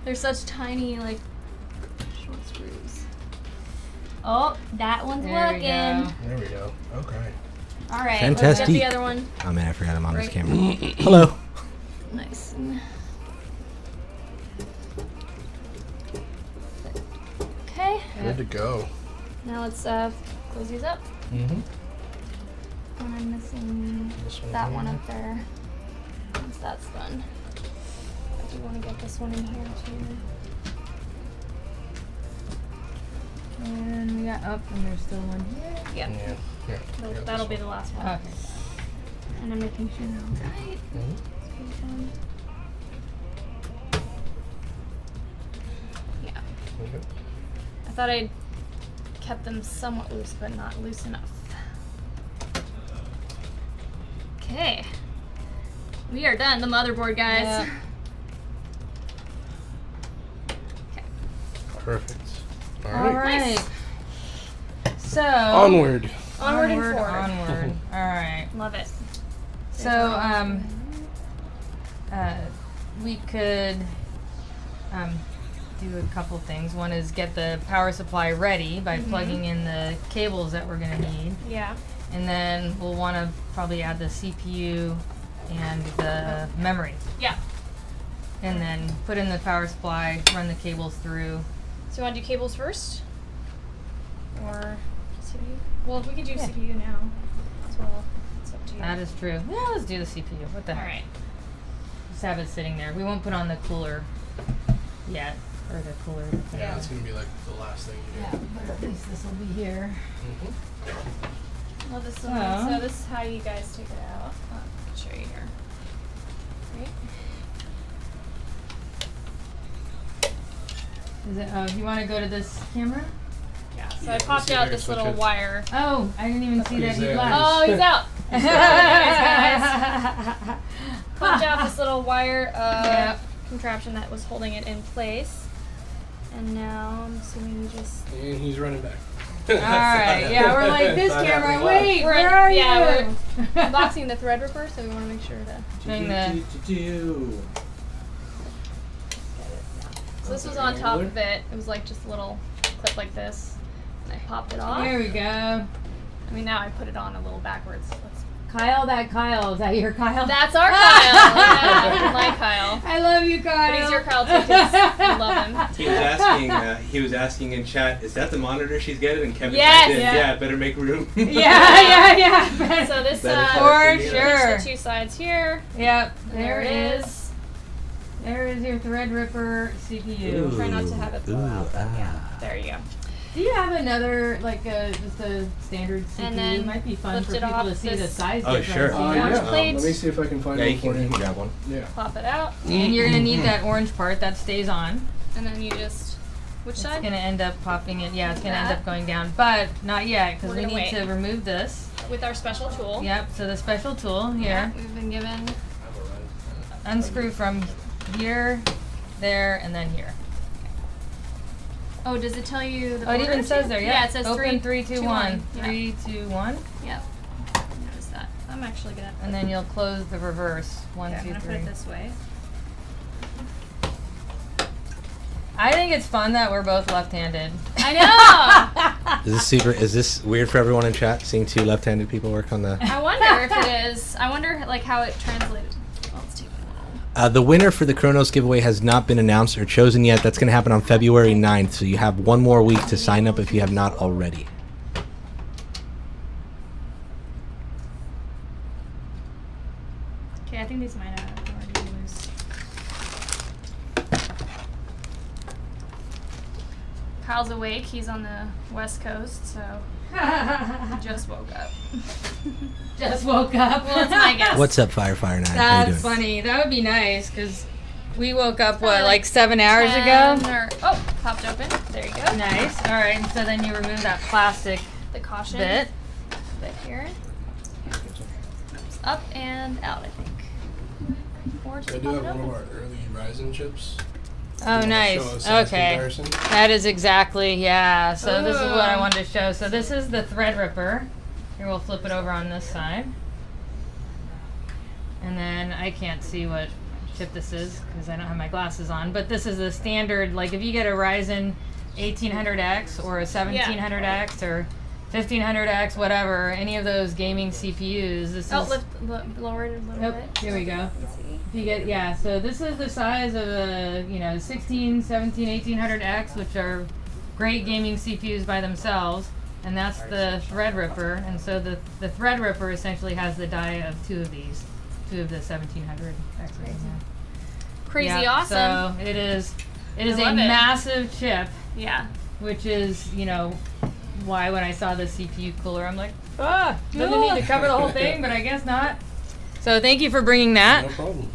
They're such tiny, like, short screws. Oh, that one's There we working. go. There we go. Okay. All right, let's Fantastic. get the other one. Oh man, I forgot I'm on this Right. camera. Hello. Nice. Okay, Good to go. now let's close these up. Mm-hmm. And I'm missing This one that here. one up there. Once that's done. I do want to get this one in here too. And we got up, and there's still one here. Yep. Yeah. Here. That'll, Here, that'll this be the last one. Okay. And I'm making sure they're all tight. one. Squeeze them. Yeah. Mhm. Okay. I thought I'd kept them somewhat loose, but not loose enough. Okay. We are done. The motherboard, guys. Yeah. Okay. Perfect. All All right. right. Nice. So. Onward. Onward and forward. Onward. All right. Love it. So, we could do a couple things. One is get the power supply ready by plugging in the cables that we're gonna need, Yeah. and then we'll want to probably add the CPU and the memory, Yeah. and then put in the power supply, run the cables through. So you want to do cables first? Or CPU? Well, we could do Yeah. CPU now as well. It's up to you. That is true. Yeah, let's do the CPU. What the heck? Alright. Just have it sitting there. We won't put on the cooler yet, or the cooler. Yeah, it's gonna be like the last thing you do. But at least this will be here. Mm-hmm. Well, this So- one. So this is how you guys take it out. I'll show you here. Right? Is it? You want to go to this camera? Yeah. So I popped out this little wire. Oh, I didn't even see that he there. left. Oh, he's out. Guys. Popped out this little wire contraption that was holding it in place. And now I'm assuming you just... And he's running back. Alright, yeah, we're like, this camera, wait, We're where are yeah, you? we're unboxing the Threadripper, so we want to make sure to... Doing the... So this was on top of it. It was like just a little clip like this. And I popped it off. There we go. I mean, now I put it on a little backwards. So Kyle, is that your Kyle? that's our Kyle. Yeah, my Kyle. I love you, Kyle. But he's your Kyle too, 'cause we love him. He was asking in chat, is that the monitor she's getting? And Kevin Yes! typed in, Yeah. yeah, better make room. Yeah. So this For there's sure. the two sides here. Yep, There it is. There is your Threadripper CPU. Try not to have it blow out, but yeah. There you go. Do you have another, like, just a standard CPU? And then It might be fun lift for it people off to see the this- size Oh, difference. sure. you Orange know? plate. Let me see if I can find Yeah, one you for can grab one. Yeah. Pop it out. And you're going to need that orange part that stays on. And then you just... Which It's side? going to end up popping it. Yeah, it's going to end That. up going down. But not yet, because We're we gonna need wait. to remove this. With our special tool. Yep, so the special tool Yeah, here. we've been given... Unscrew from here, there, and then here. Oh, does it tell you the Oh, it order? even says there, yeah. Yeah, it says Open 3, 3, 2, 1. Yeah. 3, 2, 1. Yep. Notice that. I'm actually gonna. And then you'll close the reverse. 1, Okay, I'm 2, gonna 3. put it this way. I think it's fun that we're both left-handed. I know. Is this weird for everyone in chat, seeing two left-handed people work on the... I wonder if it is. I wonder like how it translated. Well, let's take it a The winner for the Chronos giveaway has not been announced or chosen yet. That's going to happen on February 9th, so you have one more week to sign up if you have not already. Okay, I think these might have already loose. Kyle's awake. He's on the West Coast, so he just woke up. Just woke up. Well, that's my guess. What's up, Firefire 9? How you That's doing? funny. That would be nice, because we woke up, Probably what, like like 7 hours 10 ago? Or, oh, popped open. There you go. Nice. All right, so then you remove that plastic The caution bit. here. Oops, up and out, I think. Or just I do pop have it one of open. our early Ryzen chips. Oh, Show a nice. size Okay. comparison. That is exactly, yeah. So this is what I Ooh. wanted to show. So this is the Threadripper. Here, we'll flip it over on this side. And then I can't see what chip this is because I don't have my glasses on. But this is the standard, like if you get a Ryzen 1800X or a 1700X or 1500X, whatever, any of those gaming CPUs, this Oh, is... lower it a little Nope, bit. here we go. Let's see. If you get, yeah, so this is the size of a, 16, 17, 1800X, which are great gaming CPUs by themselves, and that's the Threadripper, and so the Threadripper essentially has the die of two of these, two of the 1700X. Crazy Yeah, awesome. So it is a love it. massive chip, Yeah. which is, why when I saw the CPU cooler, I'm like, doesn't need to cover the whole thing, but I guess not. So thank you for bringing that. No problem.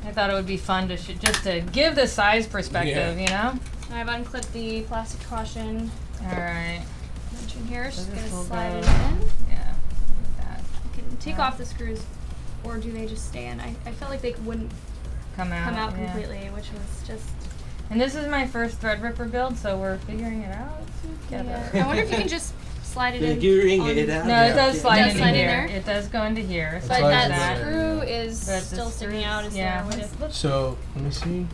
I thought it would be fun to just to give the size perspective, I've unclipped the plastic caution All right. mention here. So Just this gonna will slide go- it in. Yeah. Like that. You can take Yeah. off the screws, or do they just stay in? I felt like they wouldn't Come out. come out yeah. completely, which was just. And this is my first Threadripper build, so we're figuring it out together. Yeah. I wonder if you can just slide it in. Figuring on- it out. No, it does slide, It does into slide in here. there? It does go into here. It's But like that that. screw is But the still sticking out. Is yeah. there? What is? So let me see,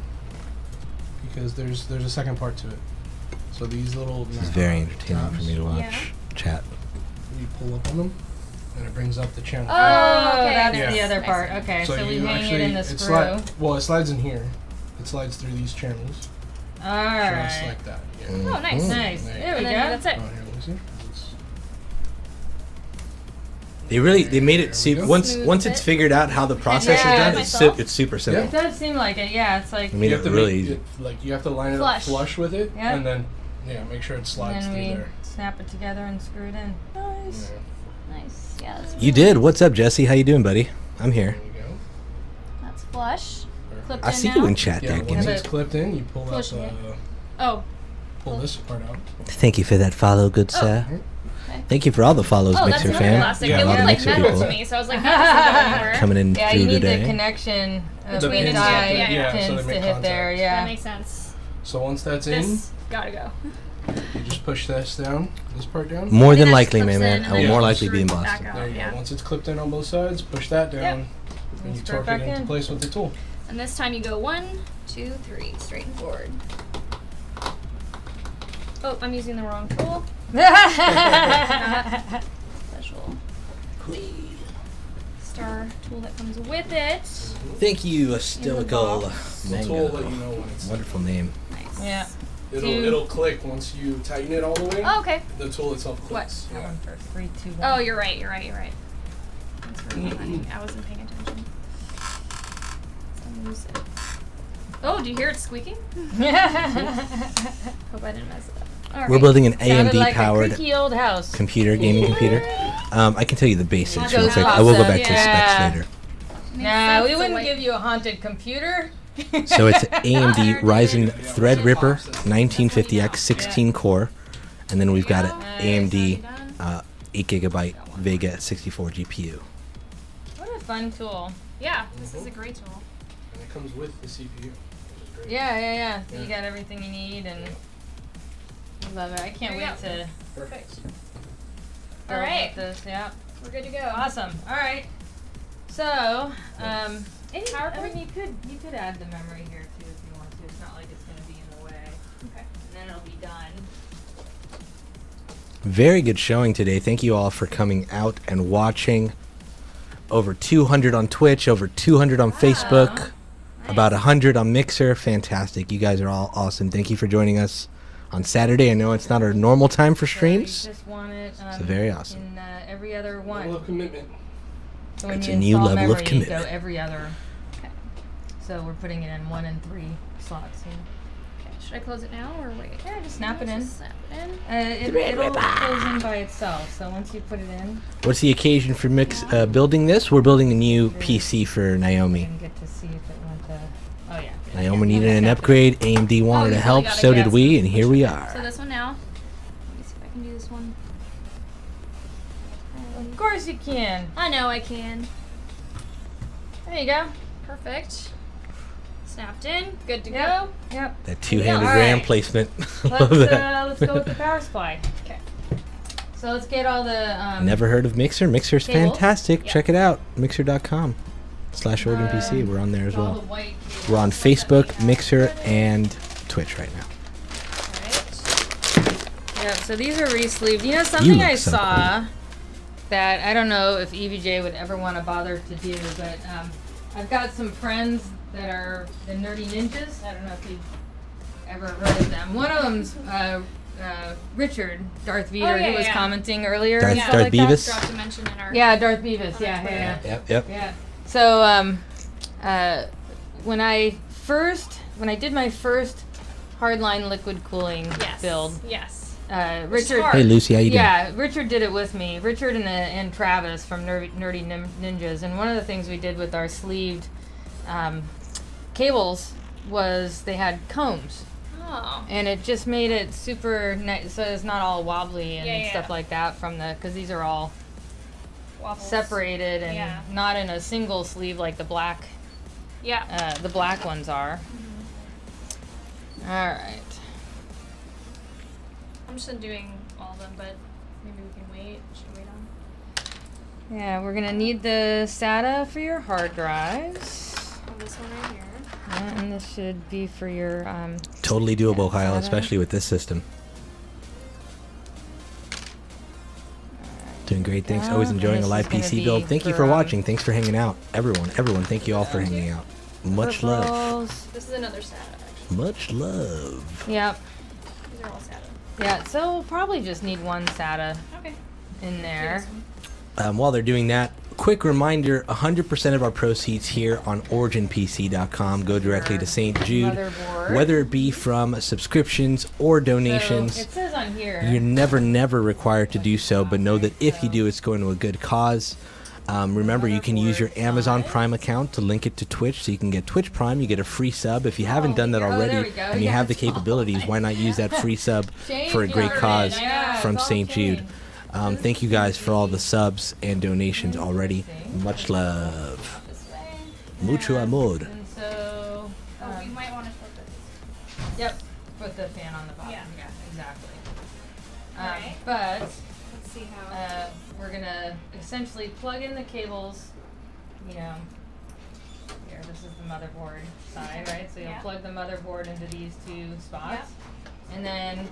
because there's a second part to it. So these little This is very entertaining for me to watch. Yeah. Chat. You pull up on them, and it brings up the channel. Oh, okay. that's Yeah. the other Nice. part. Okay, so we you hang actually, it in the it screw. it slides in here. It slides through these channels. All Just right. like that. Yeah. Oh, nice. Mhm. Nice. There you There we And go. then that's it. Oh, here, let me see. They made it There we go. once Smooth it's it. figured out how the process Yeah, is done. myself. It's super simple. It does seem like it. Yeah, it's like. I mean, You it have to really make easy. it, like you have to line it Flush. up flush with it, Yep. and then make sure it And slides then through we there. snap it together and screw it in. Nice. Yeah. Nice. Yeah. That's You did. What's up, Jesse? How you doing, buddy? I'm here. There you go. That's flush. Clipped I in see now. you in chat Yeah, there, once Gimme. but- it's clipped in, you pull out Push the it. Oh. pull this part out. Thank you for that follow, good sir. Thank you for all the follows, Oh, that's Mixer another fam. plastic. Yeah, It a lot looked of like Mixer metal people to me, so I was like, that doesn't go anywhere. Coming in Yeah, through you need today. the connection Between between the the two, side yeah, yeah. So pins they to make hit there. contact. Yeah. That makes sense. So once that's in, This gotta go. you just push this down, this part down. More I think than that likely, clips my in man. and I then will you more just likely be in screw it back Boston. out, There you yeah. go. Once it's clipped in on both sides, push that down, and you Screw it torque back it into in. place with the tool. And this time you go 1, 2, 3, straight and forward. Oh, I'm using the wrong tool. Special star tool that comes with it. Thank you, a stoical The tool will let you know when it's. Wonderful name. Nice. Yeah. It'll click once you tighten it all the way. Oh, okay. The tool itself What? clicks. That Yeah. one first. 3, 2, 1. Oh, you're right. That's really funny. I wasn't paying attention. So loose it. Oh, do you hear it squeaking? Hope I didn't mess it up. All We're right. building an Sounded AMD like a powered creaky old house. gaming computer. I can tell you the basics real Goes quick. I will go awesome, back to the yeah. specs later. Nah, we It's a wouldn't white- give you a haunted computer. So it's AMD Ryzen Threadripper 1950X 16 core, and then we've got an AMD 8GB Vega 64 GPU. What a fun tool. Yeah, this is a great tool. And it comes with the CPU. Which is great. Yeah. So you got everything you need, and I love it. I can't There you wait go. to. Perfect. go All right. with this. Yeah. We're good to go. Awesome. All right. So, Power I cord? mean, you could add the memory here too if you want to. It's not like it's going to be in the way, Okay. and then it'll be done. Very good showing today. Thank you all for coming out and watching. Over 200 on Twitch, over 200 on Facebook, about 100 on Mixer. Fantastic. You guys are all awesome. Thank you for joining us on Saturday. I know it's not our normal time for streams. So you just want it. So very awesome. In every other one. Level of commitment. So when It's you a new install level of memory, you commitment. go every other. Okay. So we're putting it in 1 and 3 slots here. Okay. Should I close it now or wait? Yeah, just snap it in. Just snap it in. It'll close in by itself. So once you put it in, What's the occasion for building this? We're building a new PC for you Naomi. can get to see if it went to. Oh yeah. Naomi needed an upgrade. AMD wanted you to really help. gotta So did guess. we, and here we are. So this one now. Let me see if I can do this one. Of course you can. I know I can. There you go. Perfect. Snapped in. Good to Yep. go. Yep. That two-handed Yeah, RAM alright. placement. Love Let's that. let's go with the power supply. Okay. So let's get all the. Never heard of Mixer? Mixer's Cables? fantastic. Yep. Check it out. Mixer.com/OrganPC. We're on there as all well. the white cables. We're on Facebook, Mixer, and Twitch right now. Alright. Yeah, so these are re-sleeved. You know, something look I so saw that I don't know if EVJ would ever want to bother to do, but I've got some friends that are the Nerdy Ninjas. I don't know if you've ever heard of them. One of them's Richard, Darth Vader, yeah, who was yeah. commenting earlier. Darth- and stuff Darth like that. Beavis? Forgot to mention in our. Yeah, Darth Beavis. Yeah. Yep. Yeah. So when I did my first hardline liquid cooling Yes. build, Yes. Richard. hard. Hey, Lucy, how you doing? Yeah, Richard did it with me. Richard and Travis from Nerdy Ninjas. And one of the things we did with our sleeved cables was they had combs. Oh. And it just made it super nice, so it's not all wobbly and Yeah. stuff like that because these are all Waffles. separated and Yeah. not in a single sleeve like the black Yeah. ones are. Mm-hmm. All right. I'm just undoing all of them, but maybe we can wait. Should we wait on? Yeah, we're gonna need the SATA for your hard drives. Oh, this one right here. Yeah, and this should be for your Totally doable, Kyle, SATA. especially with this system. Doing great. Thanks. Always And enjoying this a live is gonna PC be build. Thank you for for, watching. Thanks for hanging out. Everyone, thank you all for hanging out. Much love. purples. This is another SATA, actually. Much love. Yep. These are all SATA. Yeah, so we'll probably just need one SATA Okay. in there. While they're doing that, quick reminder, 100% of our proceeds here on OriginPC.com go directly to St. Jude, Motherboard. whether it be from subscriptions or donations. So it says on here. You're never required to do so, but know that if you do, it's going to a good cause. Remember, you can use your Amazon Prime account to link it to Twitch, so you can get Twitch Prime. You get a free sub. If you haven't done that there already, we go. and you have the capabilities, why not use that free sub for a great cause from St. Jude? Thank you guys for all the subs and donations already. Much love. Mucho amor. And so, We might want to flip this. yep, put the fan on the bottom. Yeah. Exactly. Alright. But Let's see how. we're gonna essentially plug in the cables. You know, here, this is the motherboard side, right? So you'll Yeah. plug the motherboard into these two spots. And then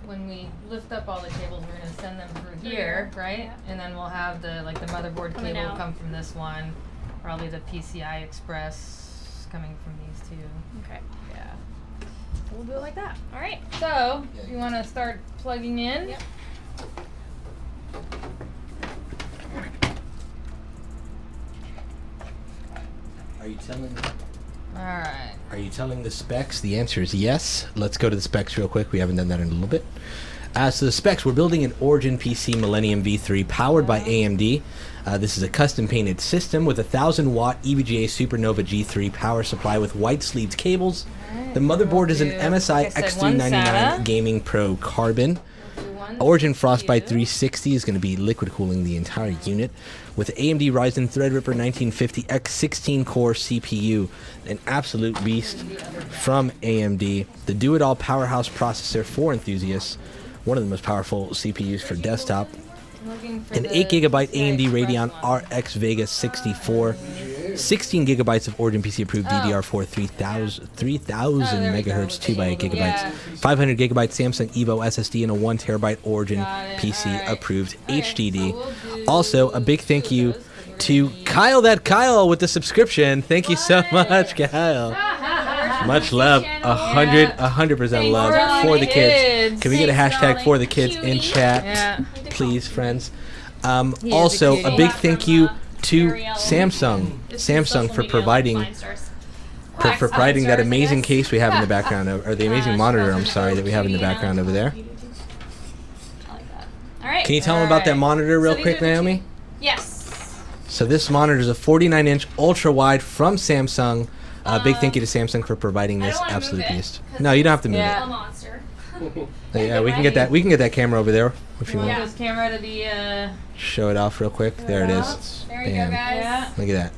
when we lift up all the cables, we're gonna send them through here, right? Yeah. And then we'll have the motherboard Coming cable out. come from this one, probably the PCI Express coming from these two. Okay. Yeah. So we'll do it like that. All right. So you want to start plugging in? Yep. Are you telling? All right. Are you telling the specs? The answer is yes. Let's go to the specs real quick. We haven't done that in a little bit. So the specs, we're building an Origin PC Millennium V3 powered by AMD. This is a custom painted system with a 1000-watt EVGA Supernova G3 power supply with white sleeved cables. The motherboard is an MSI like I said, one X399 SATA. Gaming Pro Carbon. We'll do one Origin Frostbite CPU. 360 is going to be liquid cooling the entire unit with AMD Ryzen Threadripper 1950X 16-core CPU, an absolute beast from AMD. The do-it-all powerhouse processor for enthusiasts, one of the most powerful CPUs for desktop. Looking for An the 8GB PCI AMD Express Radeon one. RX Vega 64, 16 gigabytes of Origin PC approved DDR4 3000 there we go, megahertz with 2 by 8 the- gigabytes, yeah. 500 gigabyte Samsung Evo SSD, and a 1 terabyte Origin Got it, PC alright. approved Okay, HDD. so we'll do Also, a big thank two you of those, 'cause we're to gonna need- Kyle, that Kyle, with the subscription. Thank you so much, Kyle. Much love, 100% Thanks love for all for the the kids. kids. Can we get a Thanks, hashtag darling. for the kids in Cutie. chat, Yeah. please, friends? He is a Also, a cutie. big thank you to Ariel. Samsung This is social for media, providing like 5 stars. for providing that stars, I amazing guess. case we have in the background, or the amazing monitor, I'm sorry, that we have in the background over there. I like that. All right. Can you tell them about that Alright. monitor real So these quick, are the two- Naomi? Yes. So this monitor is a 49-inch ultra wide from Samsung. Big thank you to Samsung for providing I this don't wanna absolute move it, beast. 'cause No, you don't have to move Yeah. A monster. it. Yeah, we can get that. We can get that camera over there if you You want. want this camera to be Show it off real quick. There it is. There you Bam. go, guys. yeah. Look at that.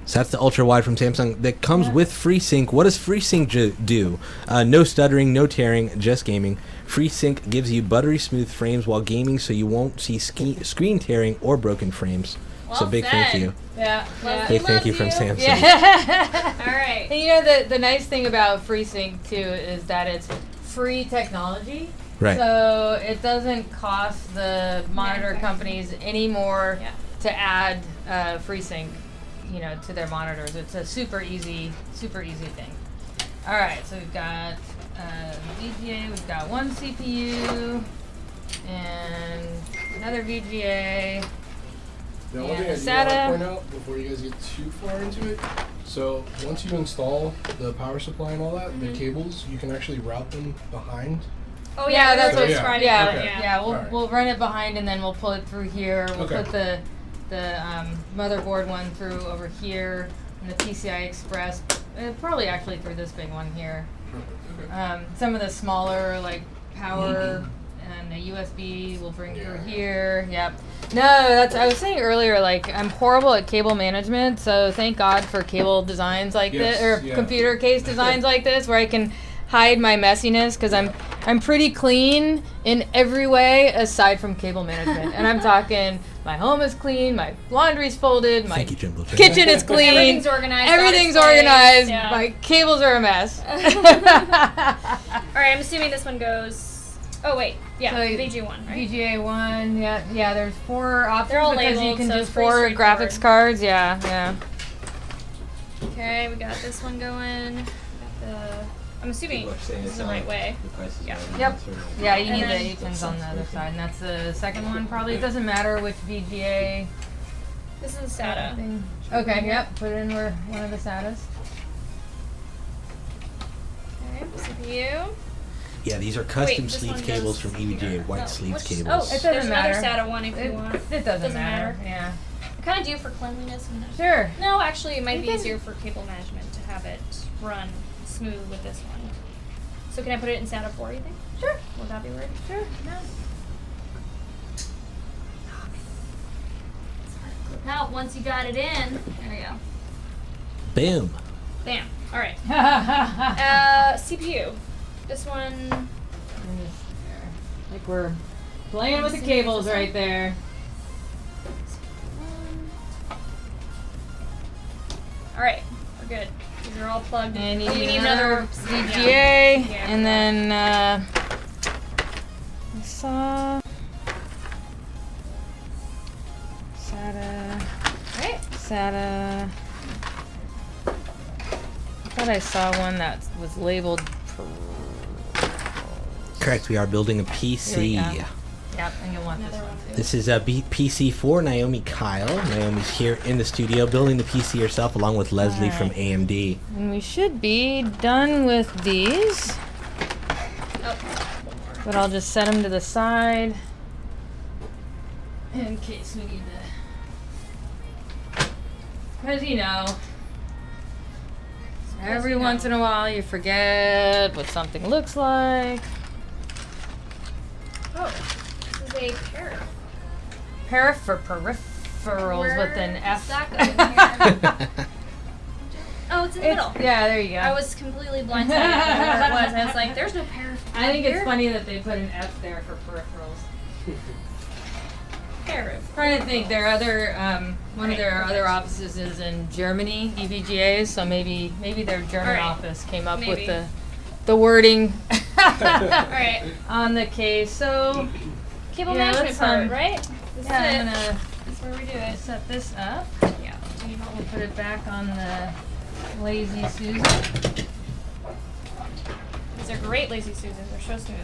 So that's the ultra wide from Samsung that comes with FreeSync. What does FreeSync do? No stuttering, no tearing, just gaming. FreeSync gives you buttery smooth frames while gaming, so you won't see screen tearing or broken frames. So Well big thank said. you. Yeah. Love Big you, thank you love from you. Samsung. Yeah. All right. And you know the nice thing about FreeSync too is that it's free technology. Right. So it doesn't cost the monitor Manufacturing. companies any more Yeah. to add FreeSync, you know, to their monitors. It's a super easy thing. All right, so we've got VGA. We've got one CPU and another VGA. Now, Yeah, one thing I the do want to SATA. point out before you guys get too far into it, so once you install the power supply and all that, the cables, you can actually route them behind. Oh Yeah, we that's were what. just riding Yeah, on it, yeah. We'll Alright. we'll run it behind and then we'll pull it through here. We'll Okay. put the motherboard one through over here and the PCI Express. Probably actually through this big one here. Okay. Some of the smaller like power and the USB we'll bring through here. Yep. No, I was saying earlier, like I'm horrible at cable management, so thank God for cable designs like Yes, this or yeah. computer case designs like this where I can hide my messiness because I'm pretty clean in every way aside from cable management. And I'm talking my home is clean, my laundry's folded, my Thank you, Jimbo. kitchen is clean. Everything's organized. Everything's got its place, organized. yeah. My cables are a mess. All right, I'm assuming this one goes. Oh wait, yeah, So VG1, right? VGA 1, yeah. There's 4 options They're all because you labeled, can so do it's pretty 4 straightforward. graphics cards. Yeah. Okay, we got this one going. We got the. I'm assuming this is the right way. Yeah. Yep. Yeah, you And need then- the 8 pins on the other side, and that's the second one. Probably it doesn't matter which VGA This is SATA. thing. Okay, yep. Put it in where one of the SATAs. Okay, CPU. Yeah, these are custom Wait, this sleeved one cables goes from EVGA, here. white No, sleeved which- cables. Oh, It there's doesn't another matter. SATA one if you want. It doesn't matter. Yeah. kind of due for cleanliness. And Sure. no, actually, it might be easier for cable management to have it run smooth with this one. So can I put it in SATA 4, you think? Sure. Would that be weird? Sure. No. Now, once you got it in, there we go. Boom. Bam. All right. CPU. This one. Like we're playing with the cables right there. All right. We're good. These are all plugged in. And you Oh, need another VGA, Yeah. and then I saw SATA. Right. SATA. I thought I saw one that was labeled. Correct. We are building a Here PC. we go. Yep, and you'll want this Another one one. too. This is a PC for Naomi Kyle. Naomi's here in the studio building the PC herself along with Leslie from Alright. AMD. And we should be done with these, Oh. but I'll just set them to the side in case we need to. Because, you know, every once in a while you forget what something looks like. Oh. This is a pair. Peripherals for peripherals with an F. That go in here? Oh, it's in the middle. Yeah, there you go. I was completely blindsided by where it was. I was like, there's no pair. I think here. it's funny that they put an F there for peripherals. Pair. Trying to think, their other one of their other offices is in Germany, EVGAs. So maybe their German Alright. office came up Maybe. with the wording All right. on the case. So Cable Yeah, management let's, part, right? This yeah, I'm is it. gonna This is where we do it. set this up. Yeah. We'll put it back on the Lazy Susan. These are great Lazy Susans. They're so smooth.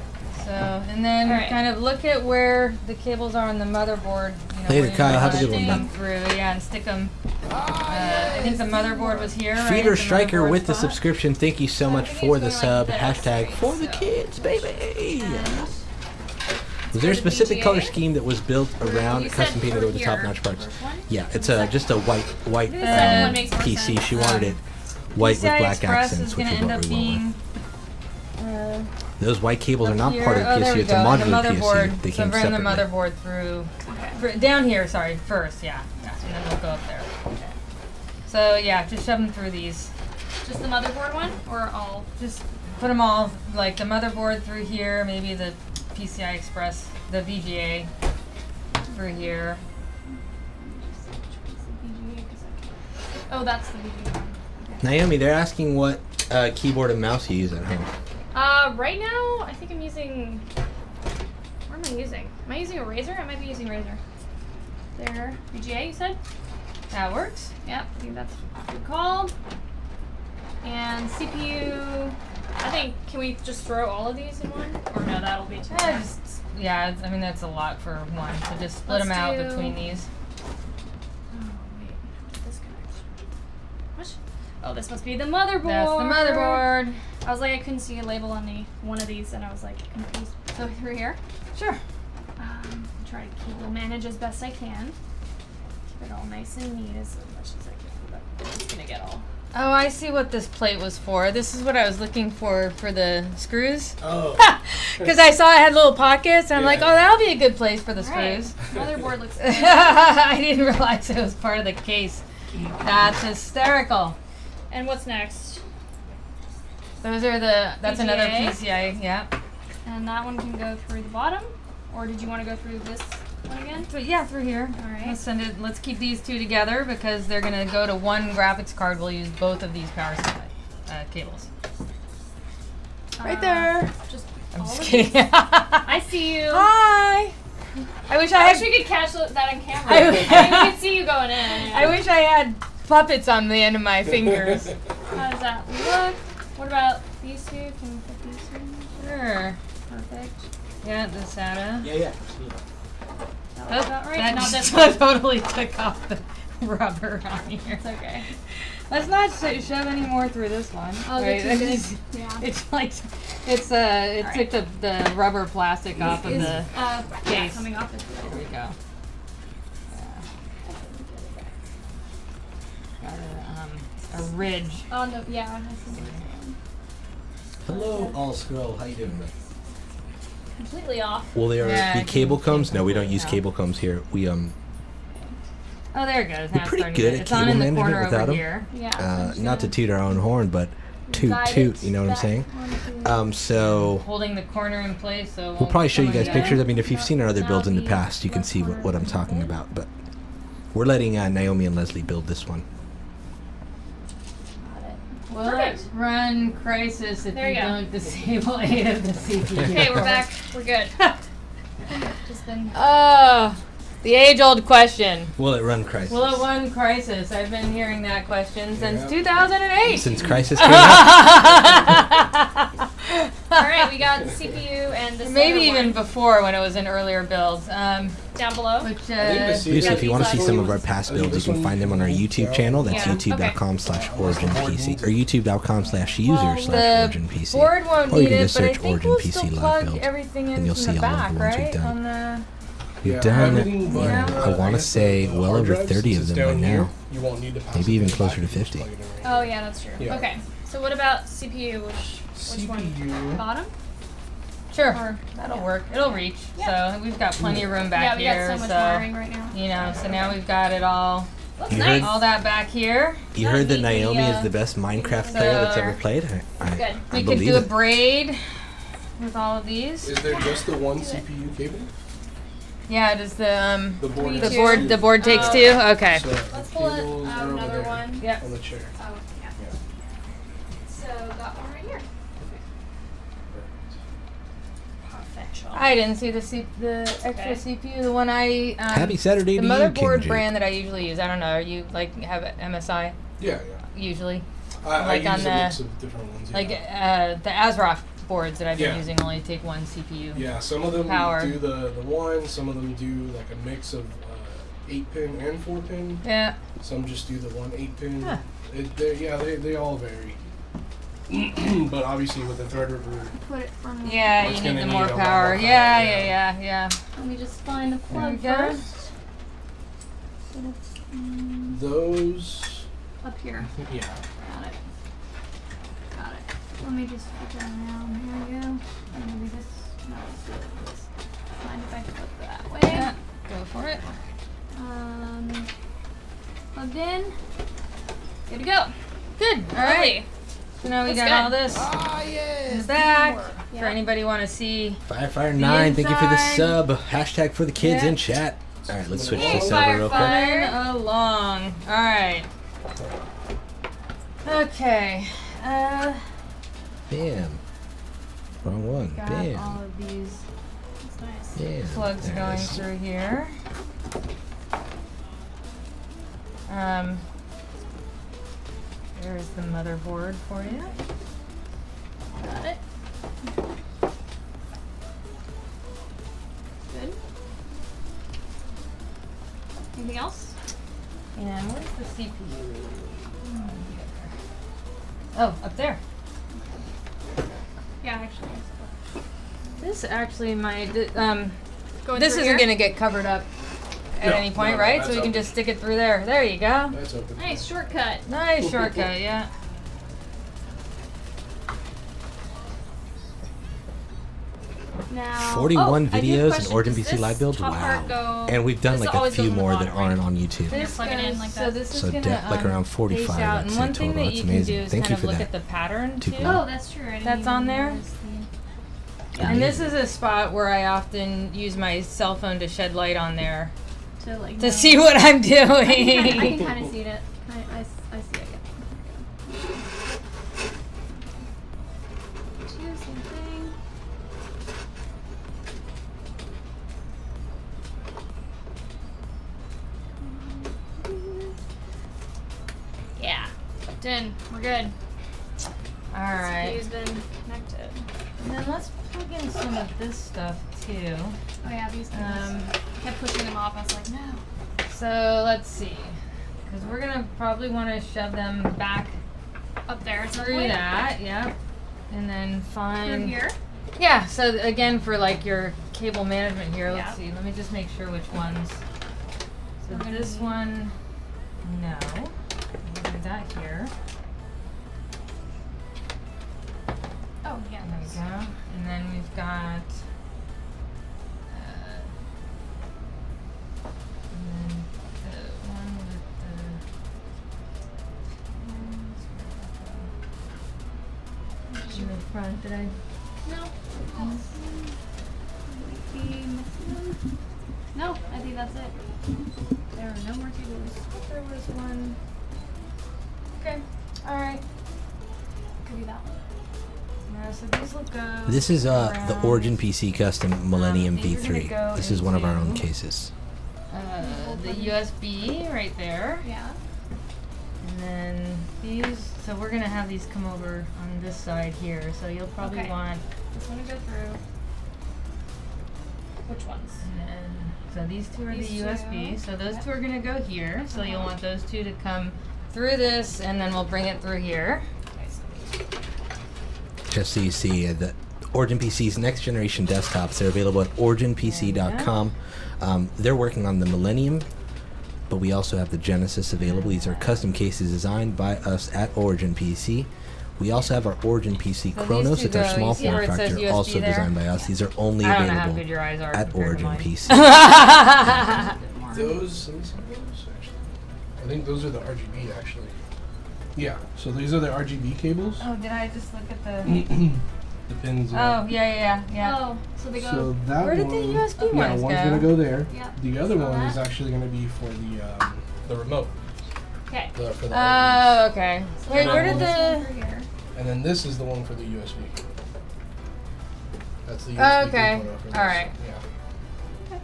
So and then Alright. kind of look at where the cables are on the motherboard. You know, Later, where Kyle, you're have a good one, running man. through, yeah, and stick them. I think the motherboard was here. Right? Feeder The Striker motherboard with the spot. subscription. Thank you so much I think for it's the going sub. like this, Hashtag right? for the So- kids, baby. And Was there a for the specific VGA? color scheme that was built around You said custom painted for over the here. top-notch parts? First one? Yeah, it's The just a white Maybe the second one makes more PC. sense. She wanted it white with PCI black Express accents, is which gonna is end what up we went being. with. Those white cables are Up not here. part of the Oh, there PSU. we It's a go. And modular the PSU. motherboard. They So came bring the separately. motherboard through. Okay. Down here, sorry, first, yeah. And then we'll go up there. So yeah, just shove them through these. Just the motherboard one, or all? Just put them all, like the motherboard through here, maybe the PCI Express, the VGA through here. Oh, that's the VGA one. Naomi, they're asking what keyboard and mouse you use at home. Right now, I think I'm using. What am I using? Am I using a Razer? I might be using Razer. There. VGA, you said? That works. Yep, I think that's what it's called. And CPU. I think, can we just throw all of these in one? Or no, that'll be too much. Yeah, I mean that's a lot for one. So just split Let's them out do- between these. Oh, wait. This connection. What? Oh, this must be the motherboard. That's the motherboard. I was like, I couldn't see a label on the one of these, and I was like confused. So through here. Sure. Try to cable manage as best I can. Keep it all nice and neat as much as I can, but it's gonna get all. Oh, I see what this plate was for. This is what I was looking for the screws. Oh. Because I saw it had little pockets, and I'm like, Yeah. oh, that'll be a good place for the Right. screws. Motherboard looks good. I didn't realize it was part of the case. That's hysterical. And what's next? Those are that's another VGA. PCI, yeah. And that one can go through the bottom, or did you want to go through this one again? But yeah, through here. All right. Let's send it. Let's keep these two together because they're gonna go to one graphics card. We'll use both of these power supply cables. Right there. Just I'm all just of kidding. these. I see you. Hi. I wish I I wish had. we could catch that on camera. I- I mean, we could see you going in. I wish I had puppets on the end of my fingers. How does that look? What about these two? Can we put these two? Sure. Perfect. Yeah, the SATA. Yeah. That looks about right. That Not just this one. totally took off the rubber on here. It's okay. Let's not shove any more through this one. Oh, Right, they're too it's- big. Yeah. It's like it Alright. took the rubber plastic off of the. Yeah, case. coming off is There we go. a ridge. Oh no, yeah. I think Hello, All Scroll. How you doing? completely off. Will there Yeah, be I cable can combs? No, we don't completely use out. cable combs here. We Oh, there it goes. We're Now it's pretty starting good to, at it's on cable in the management corner without over 'em. here. Yeah. so I'm just not to gonna toot our own horn, but toot guide toot. it You know what I'm back saying? onto- So Holding the corner in place, so we'll probably show you guys someone pictures. I mean, if you've seen our other builds in the Now the past, you can left see corner what I'm is talking good. about. But we're letting Naomi and Leslie build this one. Got it. Will it run Crisis if There you you go. don't disable 8 of the CPU? Okay, we're back. We're good. Just been. Oh, the age-old question. Will it run Crisis? Will it run Crisis? I've been hearing that question since Yeah. 2008. Since Crisis came out? All right, we got the CPU and the Maybe center even one before when it was in earlier builds. down below. Which I think the Lucy, if you want to see some of our past I think builds, you this can one find them on our you YouTube can channel. That's Yeah. youtube.com/originpc or youtube.com/user/originpc. the board won't Or you need can it, just but I search think Origin we'll PC still live plug build, everything in and you'll from see the all of back, the ones we've right? done. On the We've Yeah, done, everything but, Yeah. I want to guess say, the well hard over drive, 30 since of it's them by down here, now. You won't need to pass Maybe it even back, closer to you just 50. plug it in right Oh here. yeah, that's true. Yeah. Okay. So what about CPU? Which one? CPU. Bottom? Sure, Or that'll work. It'll reach. Yeah. So we've got plenty of room back yeah, we here. got so much so wiring right now. you know, so now we've got it all. Looks You nice. heard- All that back here. You heard that Not neatly, Naomi is the best Minecraft player that's ever played? I Good. I We could believe do a it. braid with all of these. Is there just the one CPU cable? Yeah, does the The board. Me has too. two. the board takes Oh. two? Okay. So Let's pull it cables are over another there one. Yep. on the chair. Oh, yeah. Yeah. So got one right here. Perfection. I didn't see the extra Okay. CPU, the one I Happy Saturday the to you, motherboard King brand that I usually use. I don't know. You like have MSI Yeah, usually? I Like on use the- a mix of different ones. Yeah. Like the ASRock boards that I've been Yeah. using only take one CPU. Yeah, some of them Power. do the one, some of them do like a mix of 8-pin and 4-pin. Yeah. Some just do the one 8-pin. Huh. They all vary. But obviously with the Threadripper, Put it from. Yeah, It's you gonna need the need more a lot power. more power, Yeah, yeah. yeah. Let me just find the There we plug go. first. Get it, those, up here. yeah. Got it. Got it. Let me just put that around. Here we go. Maybe this. No, let's do it this. Mind if I flip that way? Yeah. Go for it. Plugged in. Good to go. Good. All right. Lovely. So now we Looks got good. all this Ah, in yes! the back. Yeah. For anybody want to see. Firefire9, thank you for the inside. sub. Hashtag for the kids Yeah. in chat. All right, let's switch Hey, this over real quick. Firefire. Fun along. All right. Okay. Bam. Wrong one. Got Bam. all of these That's nice. Bam. plugs There it going is. through here. There's the motherboard for you. Got it. Good. Anything else? And where's the CPU? Oh, up there. Yeah, actually. This actually might. Going This through isn't here? going to get covered up at No, any point, no, right? that's So we can open. just stick it through there. There you go. That's open. Nice shortcut. Nice shortcut, yeah. Now 41 I did videos question, and Origin does PC this live builds. top part Wow. go- And we've done this like a always few goes in the more that bottom, aren't right? on YouTube. This plug it in goes- like so that. this is So gonna, like around face 45, out. I'd And say one thing total. that That's you can amazing. do is Thank kind you of for look that. at the pattern Too too. cool. Oh, that's true. I didn't That's even on there? notice the- And this is a spot where I often use my cell phone to shed light on there To like to know. see what I'm I can doing. kind of see it. I see it. Yeah. Two, same thing. Yeah. Done. We're good. All right. CPU's been connected. And then let's plug in some of this stuff too. Oh yeah, these things. Kept pushing them off. I was like, no. So let's see, because we're gonna probably want to shove them back Up there. It's through that, yep. And then Through find. here. Yeah. So again, for like your cable management here, let's Yeah. see. Let me just make sure which ones. So We're gonna this do- one, no. We'll do that here. in the front. Did I? No. No, I think that's it. There are no more tables. There was one. Okay. All right. Could be that one. Yeah, so these will go. This is the around, Origin PC Custom Millennium these are gonna V3. go This is one of our own into- cases. The USB right there. Yeah. And then these, so we're gonna have these come over on this side here. So you'll probably Okay. want, This one to go through. Which ones? and then, so these two are These the USB. two. So those Yep. two are gonna go here. So you'll Uh-huh. want those two to come through this, and then we'll bring it through here. Just so you see, the Origin PC's next generation desktops, they're available at originpc.com. They're working on the Millennium, but we also have the Genesis available. These are custom cases designed by us at Origin PC. We also have our Origin PC So these Chronos. two It's our go- small you see where form it says factor, USB also there? designed by us. These are only I don't know how available good your eyes are at compared to Origin mine. PC. Those, let me see those actually. I think those are the RGB actually. Yeah, so these are the RGB cables. Oh, did I just look at the? The pins. Oh, yeah. Oh, so they go. So that Where did one, the USB yeah, ones one's go? gonna go there. Yeah. The other Saw one is that. actually gonna be for the remote. Okay. For the Oh, okay. So Wait, then where we'll did this one the? through here. And then this is the one for the USB. That's the USB. Oh, okay. component for this. All right. Yeah. Okay.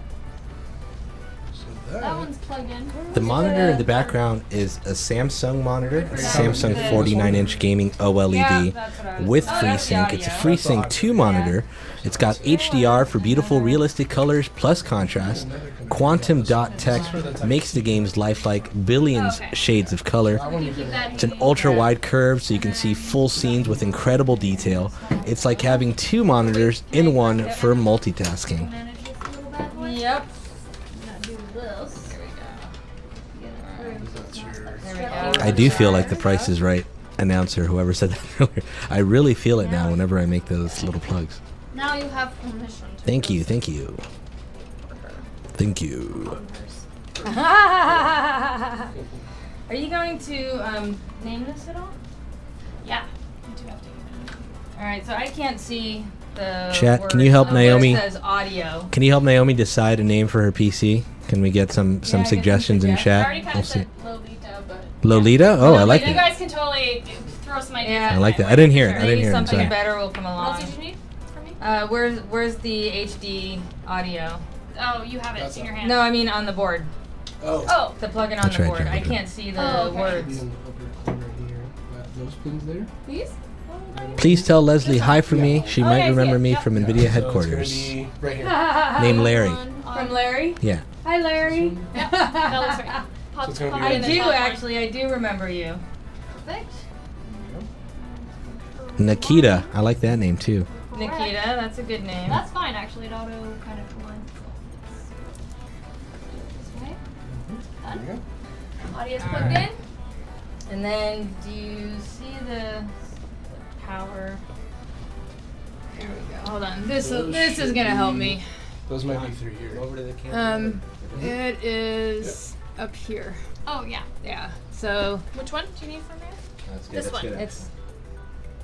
So That one's plugged in. The monitor in the background is a Samsung monitor, a Samsung Yeah. 49-inch gaming OLED Yeah, that's what I was- with oh, that's the FreeSync. It's a audio. FreeSync 2 monitor. It's got HDR for beautiful realistic colors plus contrast. Quantum dot tech makes the games lifelike, billions Okay. shades of color. that one you Keep can. that It's an handy. ultra wide curve so you can see full scenes with incredible detail. It's like having two monitors in one for multitasking. Manage this little bad boy. Yep. Not do this. There we go. That's your. There we go. I do feel like the price is right, announcer, whoever said that earlier. I really feel it now whenever I make those little plugs. Now you have permission to. Thank you, thank you. Thank you. Are you going to name this at all? Yeah. You do have to give it a All right, so I can't see the. Chat, can words. you help Oh, where Naomi? It says audio. Can you help Naomi decide a name for her PC? Can we get some Yeah, get some suggestions in I chat? already kind We'll of see. said Lolita, but. Lolita? Oh, I like You that. guys can totally throw some ideas. Yeah. I like my that. way. I didn't hear it. I Maybe didn't hear it. I'm something sorry. better will come What along. else did you need from me? Where's the HD audio? Oh, you have it. It's in your hand. No, I mean on the board. Oh. Oh. The plug-in on That's the right, board. Joe, I Joe. can't see the Oh, okay. Be words. in the upper corner here. Those pins there. These? Please tell Leslie hi from me. She might Okay, remember yes, me yep. from Yeah, NVIDIA so it's headquarters. gonna be right here. Named Larry. From Larry? Yeah. Hi, Larry. Yep, that looks right. So it's gonna be I right do actually. I do remember you. Perfect. Nikita. I like that name too. Nikita, that's a good name. That's fine, actually. It auto kind of aligns. This way. There you Done. go. Audio's All plugged right. in. And then, do you see the power? There we go. Hold on. This Those is should gonna help be- me. Those might be through here. Over to the camera. It is up here. Oh, yeah. Yeah. So Which one do you need from here? That's good. This That's one. good.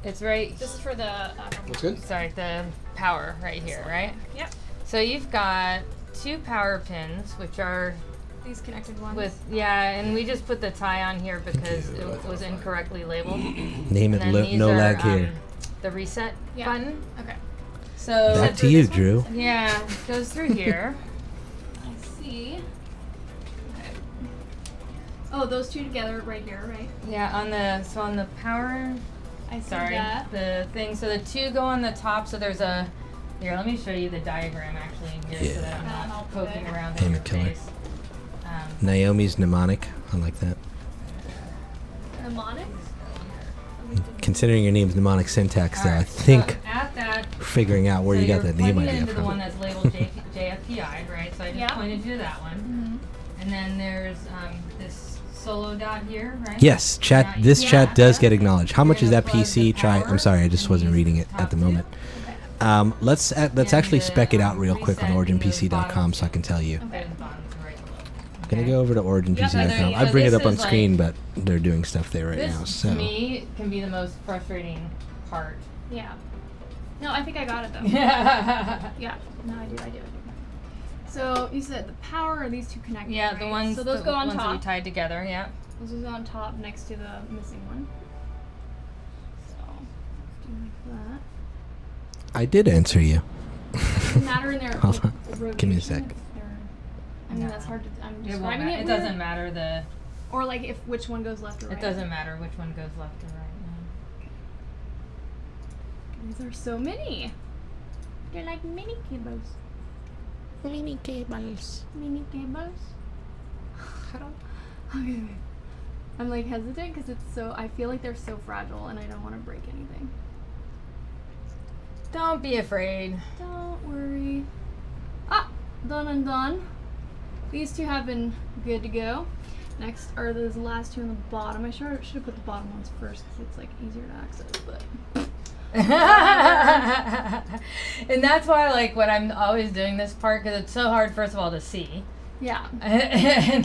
it's right. This is for the. Looks good. Sorry, the power right here, right? Yep. So you've got two power pins, which are These connected ones. with and we just put the tie on here because you. it was incorrectly labeled. Name And it then these no are, lag here. the reset Yeah. button. Okay. So Back to you, Drew. yeah, it goes through here. I see. Okay. Oh, those two together right here, right? Yeah, on the power. I see Sorry, that. the thing. So the two go on the top. So there's a. Here, let me show you the diagram actually here, so that I'm Yeah. not I'll poking put it. around Damn in your it, killer. face. Naomi's mnemonic. I like that. Mnemonic? Considering your name's mnemonic syntax, though, I Alright, think so at that. figuring out where so you got you're that name plugging it idea into the one from. that's labeled JFPI, right? So I just Yeah. pointed you to that one. And then there's this solo dot here, right? Yes, chat. Now, This yeah, chat does yeah. get acknowledged. How much is You're that gonna plug PC? the Try. power I'm sorry, I just and wasn't these reading it top at the two. moment. Let's And actually the, spec it out real quick on reset in the OriginPC.com bottom so I can tell you. Okay, the bottom's right below. I'm gonna Okay. go over to Yep, OriginPC.com. and there you I go. bring it This up on is screen, but they're doing stuff there right This now. So to me can be the most frustrating part Yeah. No, I think I got it though. Yeah. Yeah. No, I do. So you said the power are these two connected. Yeah, right? the ones. So those go on ones that top. you tied together. Yeah. Those go on top next to the missing one. So do like that. I did answer you. Doesn't matter in their Hold on. rotation. Give me a sec. I mean, that's hard to. I'm It, won't describing ma- it. it weird. doesn't matter Or like if which one goes left or right. It doesn't matter which one goes left or right. These are so many. They're like mini cables. Mini cables. Mini cables. Okay. I'm like hesitant because it's so. I feel like they're so fragile and I don't want to break anything. Don't be afraid. Don't worry. Ah, done and done. These two have been good to go. Next are those last two on the bottom. I should have put the bottom ones first because it's like easier to access, but. And that's why, like, when I'm always doing this part, because it's so hard, first of all, to see, Yeah. and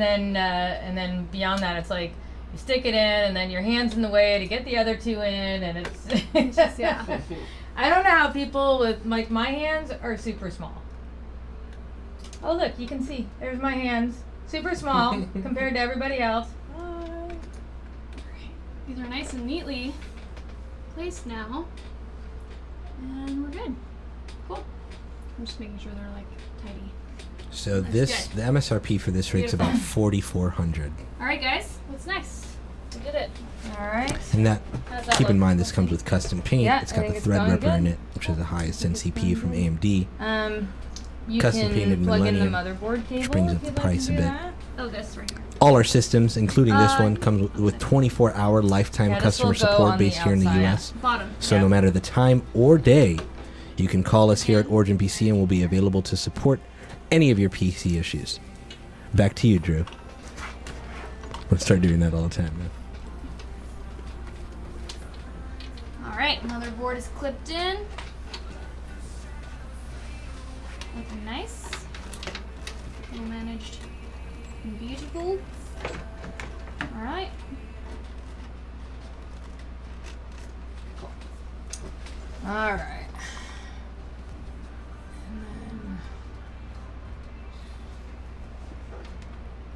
then beyond that, it's like you stick it in, and then your hand's in the way to get the other two in, and it's Just, yeah. I don't know how people with like my hands are super small. Oh look, you can see. There's my hands, super small compared to everybody else. These are nice and neatly placed now. And we're good. Cool. I'm just making sure they're like tidy. So That's the MSRP for this rig's about $4,400. Alright guys, what's next? We did it. All right. And that, How's that keep in look? mind, this comes with custom paint. Yeah, It's I got think the it's going Threadripper in good. it, which is the highest NCP from AMD. You Custom can painted plug in the Millennium, motherboard cable. which brings if up the you'd like price to a do bit. that. Oh, this right here. All our systems, including this one, Uh, comes with 24-hour lifetime Yeah, this customer will go support on the based here in the outside. U.S. Bottom. So Yeah. no matter the time or day, you can call us here at Origin PC and we'll be available to support any of your PC issues. Back to you, Drew. Let's start doing that all the time, man. Alright, motherboard is clipped in. Looking nice. Well managed and beautiful. Alright. All right.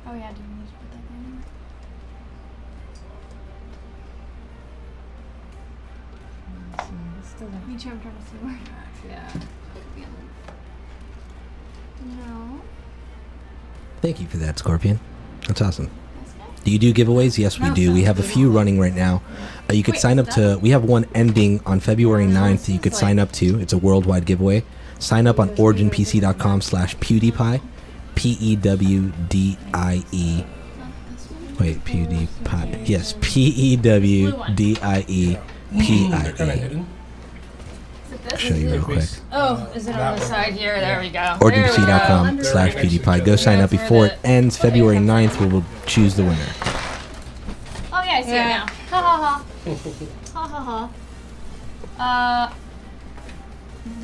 Oh yeah, do we need to put that in? This doesn't. Me too, I'm trying to see where. Yeah. No. Thank you for that, Scorpion. That's awesome. That's good. Do you do giveaways? Yes, we do. We have a few running right now. You could Wait, sign up is to, we have one ending on February 9th that you could sign up to. It's a worldwide giveaway. Sign up on originpc.com/PewDiePie. PEWDIE. Wait, PewDiePie. Yes, PEWDIEPIE. Kind of hidden. I'll show you real quick. Oh, is it on the side here? There we go. OriginPC.com/PewDiePie. Go sign up before it ends February 9th, where we'll choose the winner. Oh yeah, I see Yeah. it now. Ha ha ha. Ha ha ha.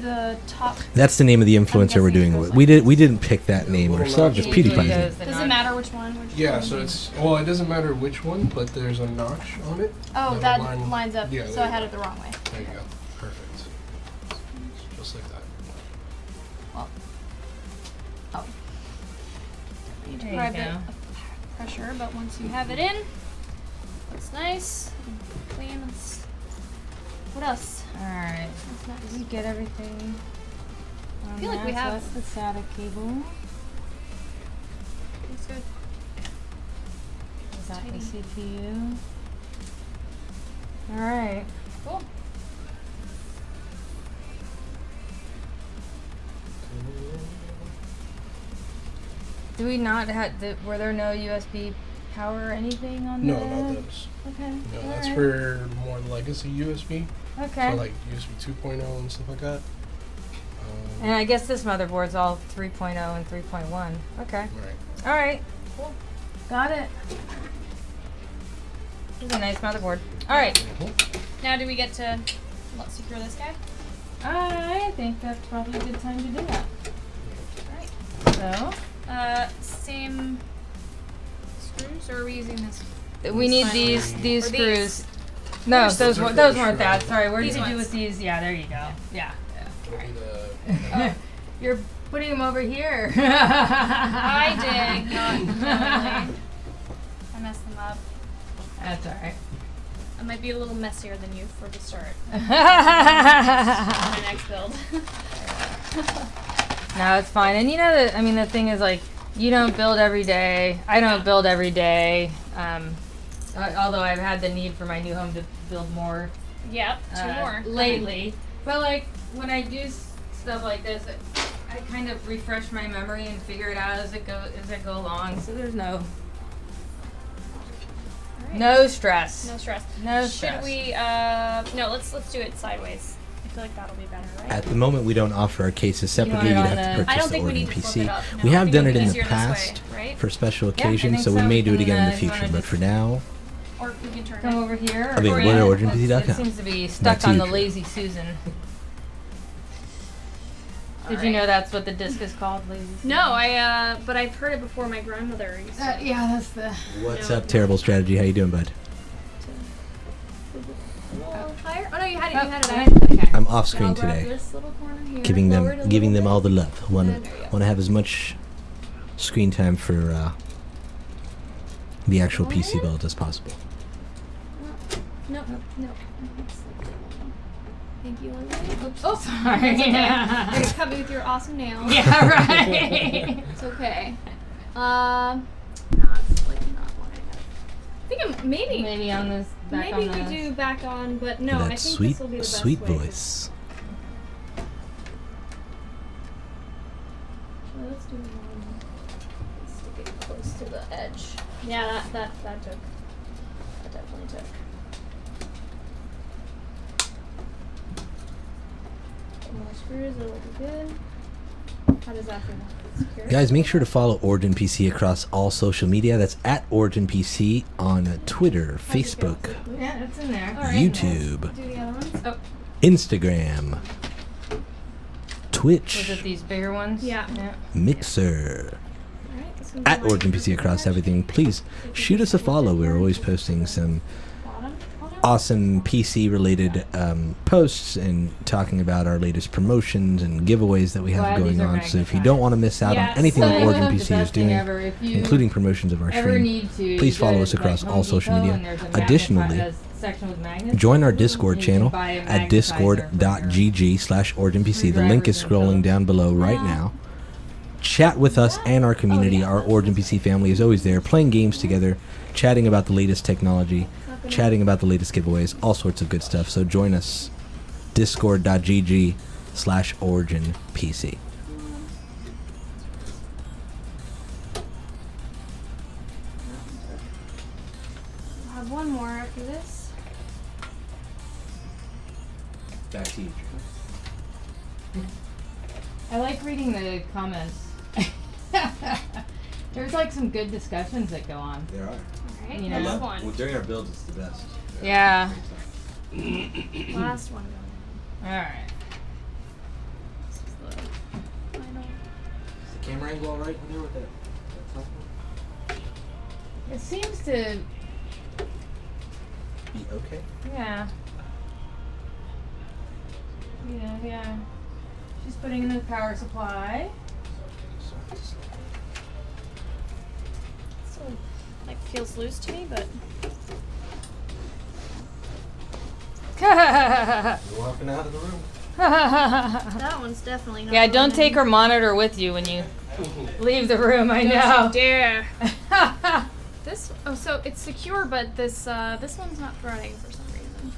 The top. That's the name of the influencer we're doing it with. We didn't pick that name ourselves, just PewDiePie's name. Does it matter which one? Yeah, so it's, well, it doesn't matter which one, but there's a notch on it. Oh, that'll that line- lines up. Yeah, So there I you had go. it the wrong way. There you go. Perfect. Just like that. Well. Oh. You need to There you apply a bit go. of pressure, but once you have it in, it's nice, clean. What else? All right. What's Did we next? get everything? I feel like we have. That's the SATA cable. Looks good. Is that the tidy. CPU? All right. Cool. Do we not have? Were there no USB power or anything on No, that? not those. Okay. No, all that's right. for more legacy USB. Okay. So like USB 2.0 and stuff like that. And I guess this motherboard's all 3.0 and 3.1. Okay. Right. All right. Cool. Got it. This is a nice motherboard. All right. Now, do we get to let's secure this guy? I think that's probably a good time to do that. Alright. So Same screws, or are we using this? we need Fine. these Or these. screws. No, those weren't that. Sorry, where did These you do ones. with these? Yeah, there you go. Yeah. It'll be the You're putting them over here. I did, not really. I messed them up. That's all right. I might be a little messier than you for the start. My next build. No, it's fine. And you know that, I mean, the thing is, like, you don't build every day. I don't build every day. Although I've had the need for my new home to build more Yep, two more. lately. But, like, when I do stuff like this, I kind of refresh my memory and figure it out as I go along. So there's no stress. No stress. No Should stress. we? No. Let's do it sideways. I feel like that'll be better, right? At the moment, we don't offer our cases separately. You You'd want it have on to I purchase don't the think we Origin need to flip PC. it up. No, We I have think done it'd it be in the easier this way, past right? for special I occasions, think so we so. may do it again in the You future. wanna But just for now, Or we can turn Come it. over here. Available or- at yeah, originpc.com. It seems to be stuck to on you, the Drew. Lazy Susan. Did you Alright. know that's what the disc is called, Lazy Susan? No, but I've heard it before. My grandmother used to. Yeah, that's the. what's No. up? Terrible strategy. How you doing, bud? A little higher. Oh no, you had it. Oh, You had it. alright. Okay. I'm off So screen I'll grab today, this little corner here, giving lower it them a giving little them all bit. the love. Want And there you go. to have as much screen time for the actual PC build as possible. No. Thank you, Olivia. Oops. Oh, sorry. You're gonna cut me with your awesome nails. Yeah, right. It's okay. No, it's like not what I think maybe Maybe on this. Back maybe on we this. do back on, but no, I That think sweet, this will be the best sweet way, 'cause- voice. Well, let's do one. Let's stick it close to the edge. Yeah, that took. That definitely took. More screws, it'll be good. How does that feel? Secure? Guys, make sure to follow Origin PC across all social media. That's at Origin PC on Twitter, Facebook, Yeah, it's in there. All right. YouTube, Do the other ones. Oh, Instagram, Was Twitch, it these bigger ones? Yeah. Mixer. alright. This one's At mine. Origin PC across everything. Please shoot us a follow. We're always posting some Bottom. Oh, no. awesome PC related posts and talking about our latest promotions and giveaways that we have Glad going these are on. So if you magnetized. don't want to miss out Yes. on anything that So Origin The PC best is thing doing, ever, if you including promotions of our ever stream, need to please follow go us to, across like, all Home social Depot media. and there's a Additionally, a section with magnets join our and Discord you can channel buy a at magnetizer discord.gg/OriginPC. The link is scrolling down below right now. Chat with us and our community. Our Origin PC family is always there, playing games together, chatting about the latest technology, chatting about the latest giveaways, all sorts of good stuff. So join us. Discord.gg/OriginPC. I'll have one more after this. Back to you. I like reading the comments. There's like some good discussions that go on. There are. Alright, You know. last one. during our builds, it's the best. Yeah. Last one. All right. This is the final. Is the camera angle all right in there with that? It seems to, Be okay. yeah. Yeah. She's putting in the power supply. Still, like, feels loose to me, but Yeah, You're walking out of the room. that one's definitely not. don't running. take her monitor with you when you leave the room. I Don't know. you dare. This. Oh, so it's secure, but this one's not running for some reason.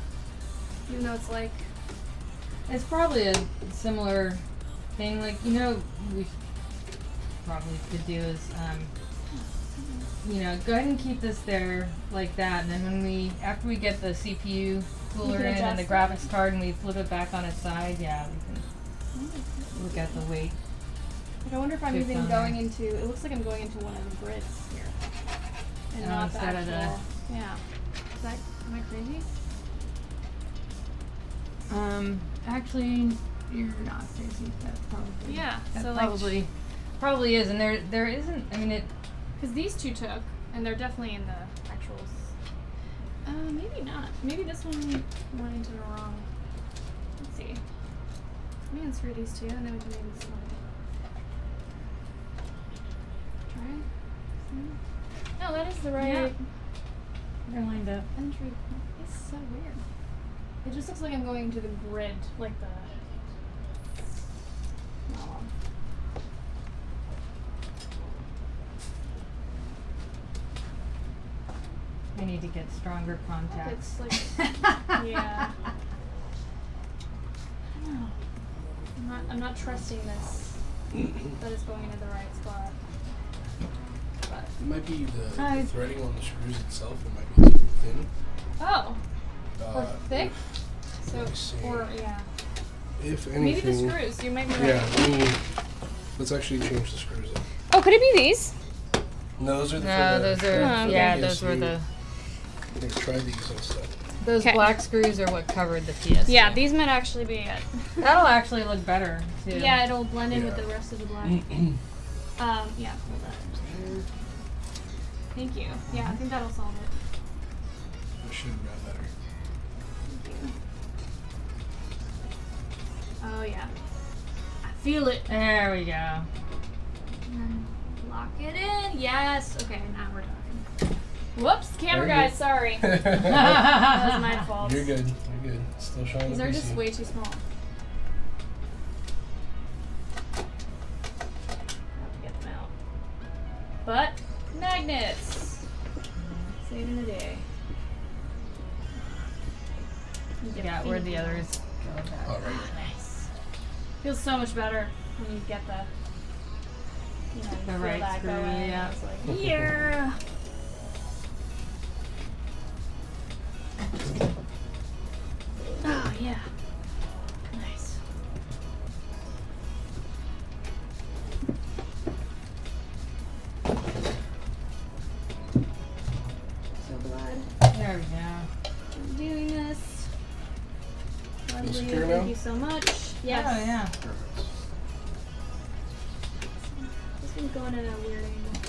Even though it's like. It's probably a similar thing. Like, you know, we probably could do is, go ahead and keep this there like that, and then after we get the CPU cooler can in and the adjust graphics card, and we flip it back on its side, we can look at the weight. Like, I wonder if I'm Shift even on going there. into. It looks like I'm going into one of the grids here, and Oh, not the instead of actual. Yeah. Is that? Am I crazy? Actually, you're not crazy. That probably. Yeah. That So probably is, and there isn't. I mean, it. because these two took, and they're definitely in the actuals. Maybe not. Maybe this one went into the wrong. Let's see. Let me unscrew these two, and then we can maybe slide. Try it. No, that is the right Yeah. They're lined up. entry point. It's so weird. It just looks like I'm going to the grid, like the. Oh. I need to get stronger contacts. It's like, yeah. I don't know. I'm not trusting this. That it's going into the right spot. But It might be the Hi. threading on the screws itself. It might be too thin. oh, or thick. let me So see. or yeah. If Maybe the anything. screws. You might be right. Yeah, I mean, let's actually change the screws up. Oh, could it be these? No, those are the. No, for the, those are Oh, okay. yeah, PSU. those were the Here, try these instead. those 'Kay. black screws are what covered the PS. Yeah, these might actually be it. That'll actually look better too. Yeah, it'll blend in with Yeah. the rest of the black. Yeah, hold that. Thank you. Yeah, I think that'll solve it. It should run better. Thank you. Oh yeah. I feel it. There we go. And then lock it in. Yes. Okay, now we're talking. Whoops, camera Very guys, good. sorry. That was my fault. You're good. You're good. Still showing These the are PC. just way too small. Get them out. But magnets. Saving the day. Yeah, where the others go back. All right. Nice. Feels so much better when you get the. You know, you The feel right that screw, going. yeah. It's like, yeah. Oh yeah. Nice. So glad There we go. I'm doing this. Lovely. secure Thank now? you so much. Yes. Oh yeah. Perfect. This one's going in a weird angle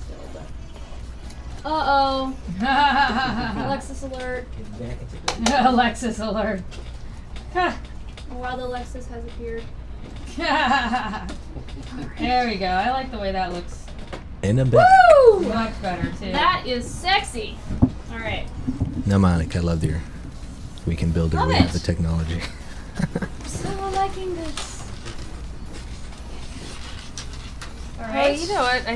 still, but. Uh-oh. Alexis alert. Alexis alert. Wild Alexis has appeared. There we go. I like the way that looks. And I'm back. Woo! Much better too. That is sexy. All right. Mnemonic, I love your. We can build our Love way it. with the technology. I'm so liking this. All Oh, right. you know what?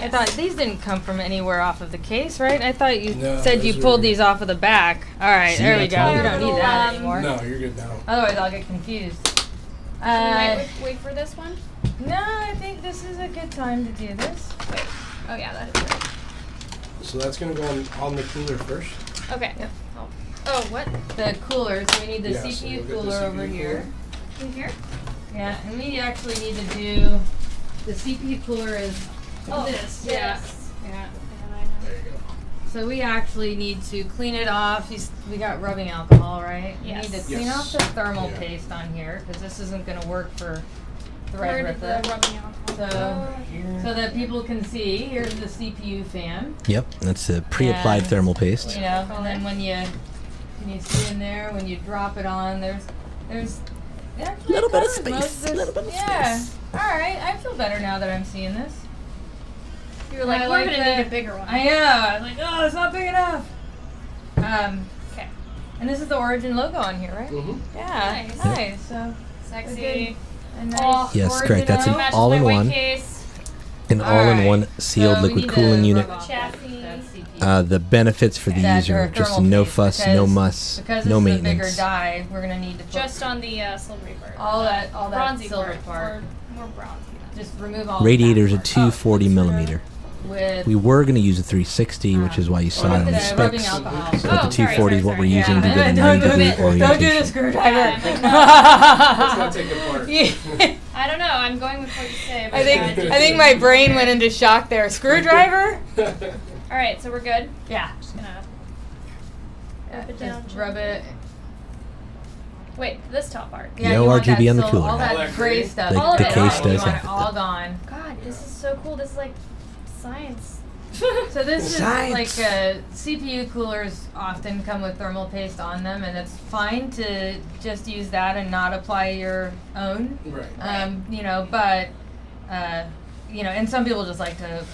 I thought these didn't come from anywhere off of the case, right? I thought you No, said you those pulled are- these off of the back. All right, See, there we I go. told We you. don't need that Um, anymore. No, you're good now. Otherwise, I'll get confused. Should we wait for this one? No, I think this is a good time to do this. Wait. Oh yeah, that is good. So that's gonna go on the cooler first. Okay. Yep. Oh, what? The cooler, so we need the Yeah, so CPU we'll get the cooler over CPU here. In here? Yeah, and we actually need to do the CPU cooler is this. Yeah. Yes. Yeah. Yeah, I know. There you go. So we actually need to clean it off. We got rubbing alcohol, right? Yes. We need to clean Yes. off the thermal Yeah. paste on here because this isn't going to work for the Where red did ripper. the rubbing alcohol So that people can see, here's the CPU fan. Yep, that's the pre-applied And, thermal paste. You know, and then when you see in there, when you drop it on, there's actually Little bit of covers most space, this- little bit of yeah. space. All right, I feel better now that I'm seeing this. You were like, I we're like gonna the- need a bigger one. I know. I was like, oh, it's not big enough. Okay. And this is the Origin logo on here, right? Mm-hmm. Yeah. Nice. Nice. So Sexy. a nice Oh. Yes, Origin correct. That's an logo. Matches all-in-one. my weight case. An All all-in-one right. sealed So we liquid need to cooling unit. rub off Chassis. that CPU. The benefits for That these are or just thermal no paste, fuss, no because- muss, Because no this is a bigger maintenance. die, we're gonna need to put Just on the silvery part. all that bronzy silver part. part. Or more bronzy. Just remove all Radiators the are back part. 240 millimeter. With We were going to use a 360, which is why you saw it on the the rubbing specs. alcohol. But the Oh, sorry, 240 is what sorry, we're sorry. using to Yeah. get a Don't 9 do degree it. Don't do the orientation. screwdriver. Let's not take it apart. I don't know. I'm going with what you say. But I think my brain went into shock there. Screwdriver? All right, so we're good. Yeah. Just gonna rub it down. Just rub it. Wait, this top part. Yeah, No you want RGB that on the sil- cooler. All All that that gray gray? stuff. The- all the of it case gone. does You want have it it. all gone. God, this is so cool. This is like science. So this Science. is like CPU coolers often come with thermal paste on them, and it's fine to just use that and not apply your own. Right. You know, but you know, and some people just like to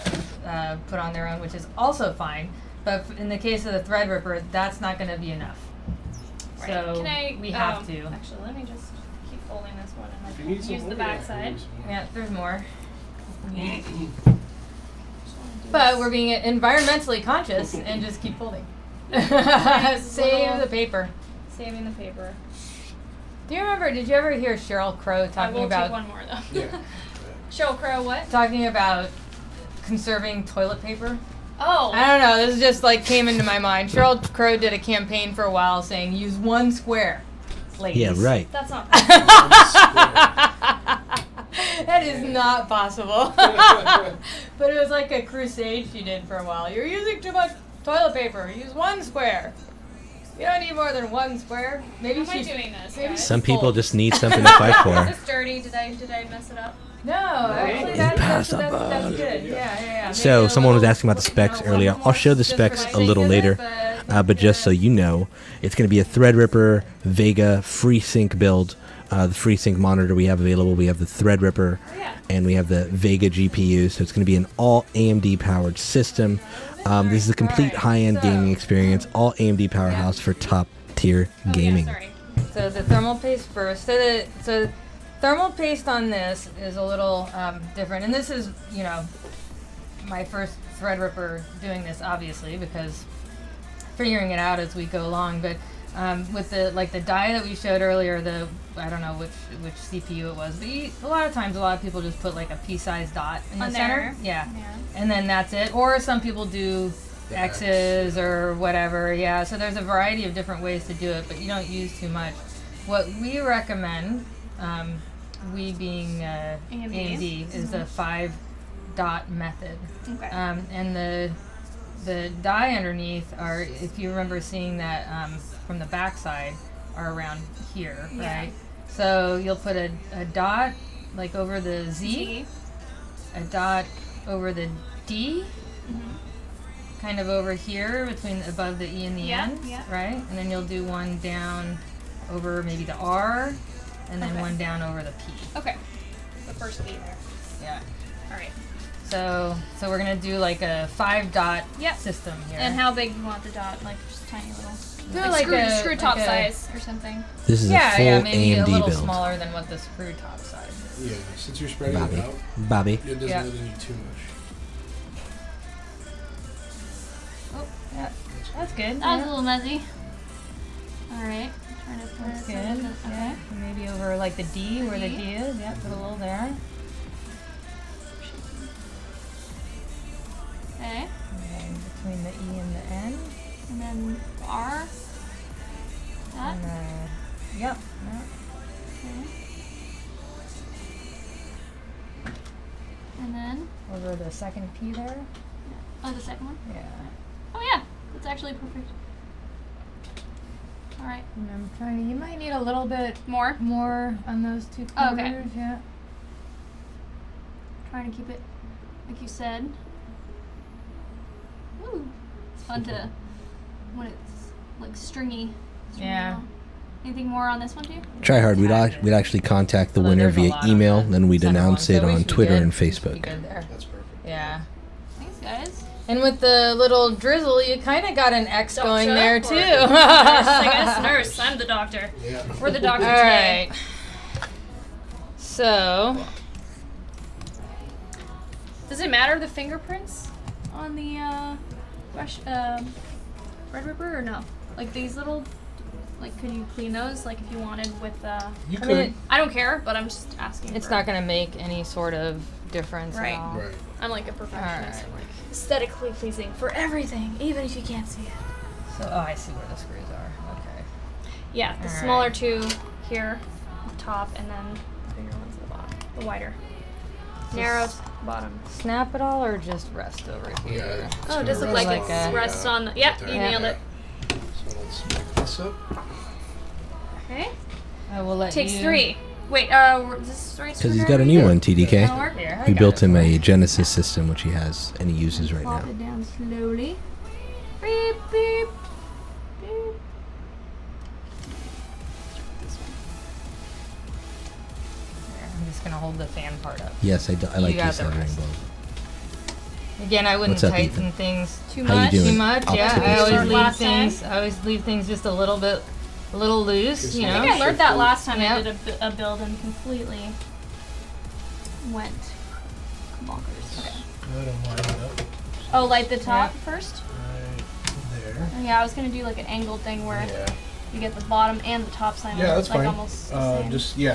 put on their own, which is also fine. But in the case of the Threadripper, that's not going to be enough. Right. So Can I, we have to. Actually, let me just keep folding this one and If you I need can some use the more, back yeah, side. use more. Yeah, there's more. But we're being environmentally conscious and just keep folding. Save the paper. Saving the paper. Do you remember? Did you ever hear Sheryl Crow I talking will about take one more though. Yeah. Sheryl Crow, what? talking about conserving toilet paper? Oh. I don't know. This just like came into my mind. Sheryl Crow did a campaign for a while saying use one square, ladies. Yeah, right. That's not. That is not possible. But it was like a crusade she did for a while. You're using too much toilet paper. Use one square. You don't need more than one square. Maybe How am I she's doing this? maybe guys? Some people full. just need something to fight Is for. this dirty? Did I mess it up? No, actually that's good. Yeah. So Maybe a someone was little- asking about the specs one earlier. more I'll show the just for specs the a little sake of it, later, but just so you know, it's going to be a Threadripper Vega FreeSync build. The FreeSync monitor we have available. We have the Threadripper, and we have the Vega GPU. So it's going to be an all AMD powered system. This is a complete high-end gaming experience. All AMD powerhouse for top tier gaming. Sorry. So the thermal paste first. So thermal paste on this is a little different, and this is, you know, my first Threadripper doing this, obviously, because figuring it out as we go along. But with the die that we showed earlier, I don't know which CPU it was, but a lot of people just put like a pea-sized dot in the On center. there. Yeah, Yeah. and then that's it. Or some people do X's or whatever. Yeah, so there's a variety of different ways to do it, but you don't use too much. What we recommend, we being AMD, is the 5-dot method. Okay. And the die underneath are, if you remember seeing that from the back side, are around here, Yeah. right? So you'll put a dot like over the Z, a dot over the D, kind of over here between above the E and the Yeah, N, yeah. right? And then you'll do one down over maybe the R, and then Okay. one down over the P. Okay. The first B there. Yeah. All right. So we're gonna do like a 5-dot Yep. system here. And how big you want the dot? Like just tiny little. Do Like like screw, a- screw like top a- size or something. This is a full maybe a AMD little build. smaller than what the screw top size is. Yeah, since you're spreading Bobby. it out, Bobby. it doesn't Yeah. really need too much. Oh, yeah, that's good. That was yeah. a little messy. All right. Trying to put That's it good. so it doesn't- Yeah. And maybe over like the D, where the D. D is. Yeah, put a little there. Okay. And then between the E and the N. And then R. That. And yep. Yeah. Okay. And then Over the second P there. the second one. Yeah. Oh yeah, that's actually perfect. All right. And I'm trying to. You might need a little bit More. on those two Oh, corners. okay. Yeah. Trying to keep it like you said. Ooh, it's fun to when it's like stringy. Yeah. along. Anything more on this one too? Try hard. We'd actually contact the Although winner there's a via lot on email, the then we'd center announce one, it so we on should be Twitter good. and We should be Facebook. good there. That's perfect. Yeah. Thanks, guys. And with the little drizzle, you kind of got an X going Doctor there or- too. Nurse, I guess nurse. I'm the doctor. Yeah. We're the doctor All today. right. So, Does it matter the fingerprints on the Threadripper or no? Like these little, like could you clean those? Like if you wanted with You I could. mean, I don't care, but I'm just asking. it's for- not going to make any sort of difference Right. at all. Right. I'm like a perfectionist. Alright. I'm like aesthetically pleasing for everything, even if you can't see it. So, oh, I see where the screws are. Okay. Yeah, the Alright. smaller two here, the top, and then the bigger ones at the bottom. The wider. Narrow bottom. Snap it all or just rest over here? Yeah. it's Oh, it gonna does look rest like like it a- rests on the. Yep, right you there. nailed it. So let's make this up. Okay. I will let Takes you. 3. Wait, is this right? Because he's got a new one, TDK. That'll work? Here, I We got built it him for a you. Genesis system, which he has and he uses right Plop now. it down slowly. Beep, beep, beep. Here, I'm just gonna hold the fan part up. Yes, I like You got his the lettering rest. bulb. Again, I wouldn't What's up, tighten Ethan? things Too How you much? doing? too much. Up Yeah, to I this always one. leave Last things. time? I always leave things just a little loose. You I know. think I learned that last time I Yep. did a build and completely went bonkers. Okay. Good, I'm lining up Oh, light the top Yeah. first? right there. Oh, yeah, I was gonna do like an angled thing where Yeah. you get the bottom and the top side Yeah, that's like fine. almost the same.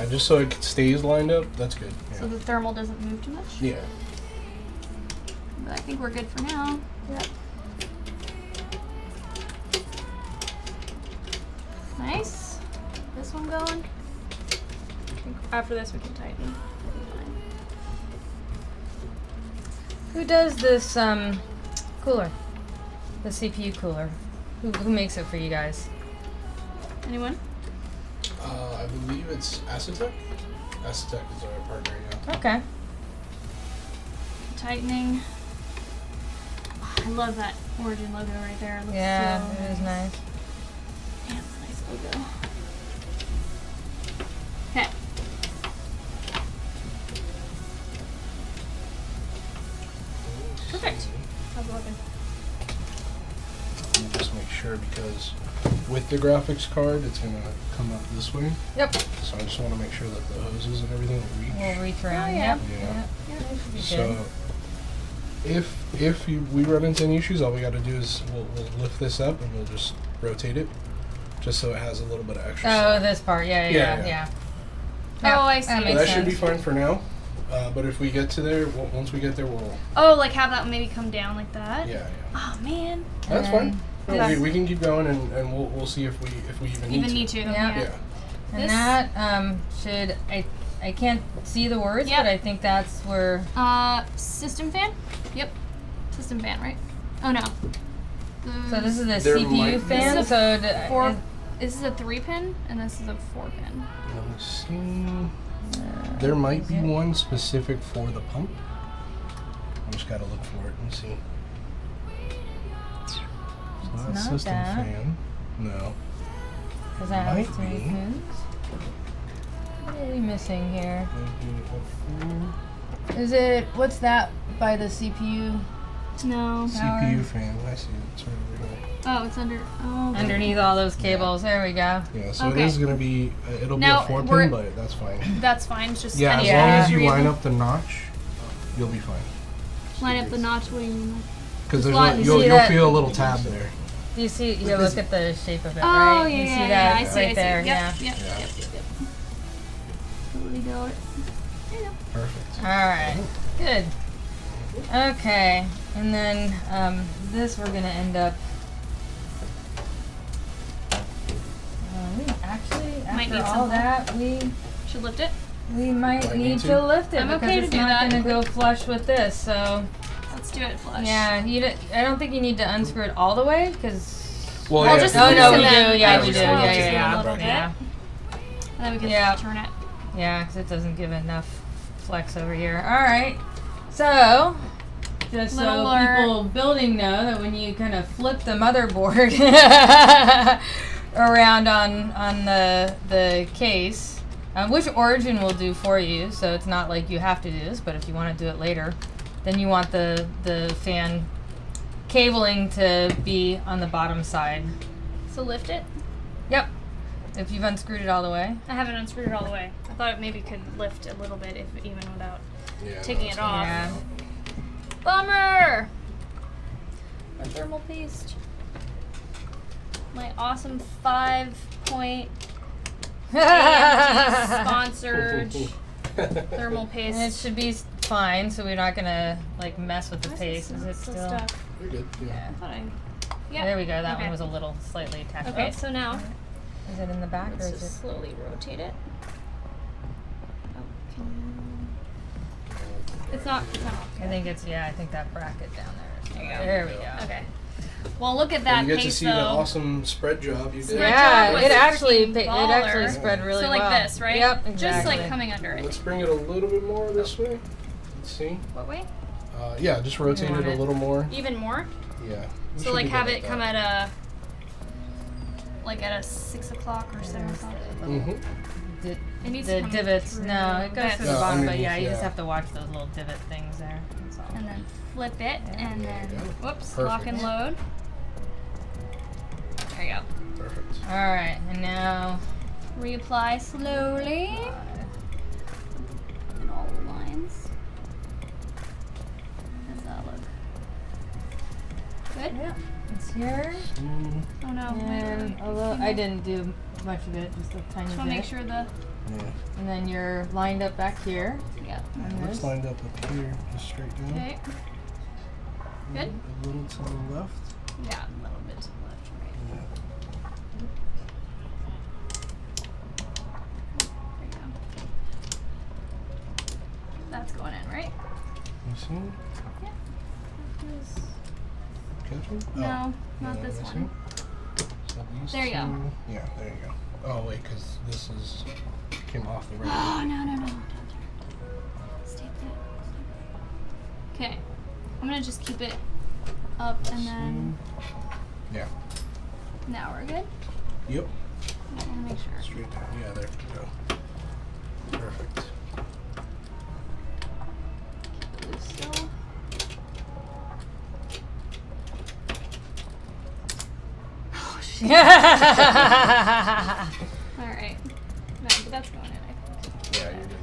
Just so it stays lined up. That's good. So the thermal doesn't move too much. Yeah. But I think we're good for now. Yep. Nice. This one going. I think after this we can tighten. We'll be fine. Who does this cooler? The CPU cooler. Who makes it for you guys? Anyone? I believe it's Acetec. Acetec is our partner. Yeah. Okay. Tightening. I love that Origin logo right there. It looks Yeah, so it is nice. Yeah, it's a nice logo. Okay. Perfect. How's it looking? Let me just make sure because with the graphics card, it's gonna come out this way. Yep. So I just want to make sure that the hoses and everything will reach. We'll reach around. Oh, yeah. Yep. Yeah. Yeah, that should be So good. if we run into any issues, all we got to do is we'll lift this up and we'll just rotate it, just so it has a little bit of extra. Oh, slack. this part. Yeah. Yeah. Oh, I see. That But makes that sense. should be fine for now. But if we get to there, once we get there, we'll. Oh, like have that maybe come down like that? Yeah. Oh man. That's And fine. then- No, Okay. we can keep going and we'll see if we even need to. Yeah. Yeah. And This- that should I can't see the words, Yep. but I think that's where. System fan? Yep. System fan, right? Oh no. So this is the There CPU might be- fan. This is So Four. This is a 3-pin and this is a 4-pin. Let me see. There might be one specific for the pump. I just gotta look for it and see. So that's not system that. fan. No. Because that has Might too many be. pins. What are we missing here? Maybe Is it what's that by the CPU? No. CPU fan. I see it. It's right over here. Oh, it's under. Oh. Underneath all those cables. There we go. Yeah, so Okay. it is gonna be. It'll Now, be a 4 we're- pin, but that's fine. That's fine. It's just Yeah, as any long as three you of line them. up the notch, you'll be fine. Line up the notch. What do you mean? Because there's Slot- a, you you'll see you'll that- feel a little tab there. Do you see? You look at the shape of it, Oh right? yeah, you yeah, see yeah. that I see. right I see. there? Yep, Yeah. Yep. Yeah. Yep. Yep. Totally got it. There you go. Perfect. All right. Good. Okay, and then this we're gonna end up. Actually, Might after need all some that, we Should lift it. might Might need need to to. lift it I'm because okay to it's do not that. gonna go flush with this. So Let's do it flush. yeah, I don't think you need to unscrew it all the way because. Well, I'll yeah, just Oh loosen no, we them. do. Yeah, I we just do. want Yeah, to yeah, do yeah. a little bit. Yeah. And then we can Yeah. turn it. Yeah, because it doesn't give enough flex over here. All right, so just Little so alert. people building know that when you kind of flip the motherboard around on the case, which Origin will do for you, so it's not like you have to do this, but if you want to do it later, then you want the fan cabling to be on the bottom side. So lift it. Yep. If you've unscrewed it all the way. I haven't unscrewed it all the way. I thought it maybe could lift a little bit if even without Yeah, taking that's it off. Yeah. Bummer. My thermal paste. My awesome 5-point AMD sponsored thermal And it paste. should be fine, so we're not gonna like mess with the Why paste. Is it so still? stuck? You're good. Yeah. Yeah. I thought I- Yeah. There we go. That Okay. one was a little slightly attached. Okay, Oh, so now is it in the back or let's is just it? slowly rotate it. Oh, can you... It's not. I think it's I think that bracket down there. There you go. There we go. Okay. Well, look at And that you get to pace see the though. awesome spread job you did. Spread Yeah, job was it actually freaking spread really so like well. this, right? Yep, exactly. Just like coming under it. Let's bring it a little bit more this way. Let's see. What way? Yeah, just rotate it a little more. Even more? Yeah. we So should like be have good it at come that. at a 6 o'clock or 7 o'clock. Mhm. It needs The to come divots. through No, it goes this. through the Yeah, bottom, but underneath, yeah, you just yeah. have to watch those little divot things there. That's all. And then flip it, and There then you go. whoops, Perfect. lock and load. There you go. Perfect. All right, and now. Reapply slowly in all the lines. How does that look? Good? Yeah, it's here. Oh no, And wait. although I didn't do much of it, just a tiny Just bit. want to make sure the. Yeah. And then you're lined up back here. Yeah. on Looks this. lined up here, just straight down. Okay. Good? A little to the left. Yeah, a little bit to the left, right. Yeah. There you go. That's going in, right? You see? Yeah. Catch me? No, Oh. not this this one. So these There you go. two- Yeah, there you go. Oh wait, because this is came off the Oh, regular. no. Stay put. Okay. I'm gonna just keep it up and then. Yeah. Now we're good? Yep. I wanna make sure. Straight down. Yeah, there we go. Perfect. Keep it still. Oh, shit. Alright. No, but that's going in, I think. Yeah, you're good.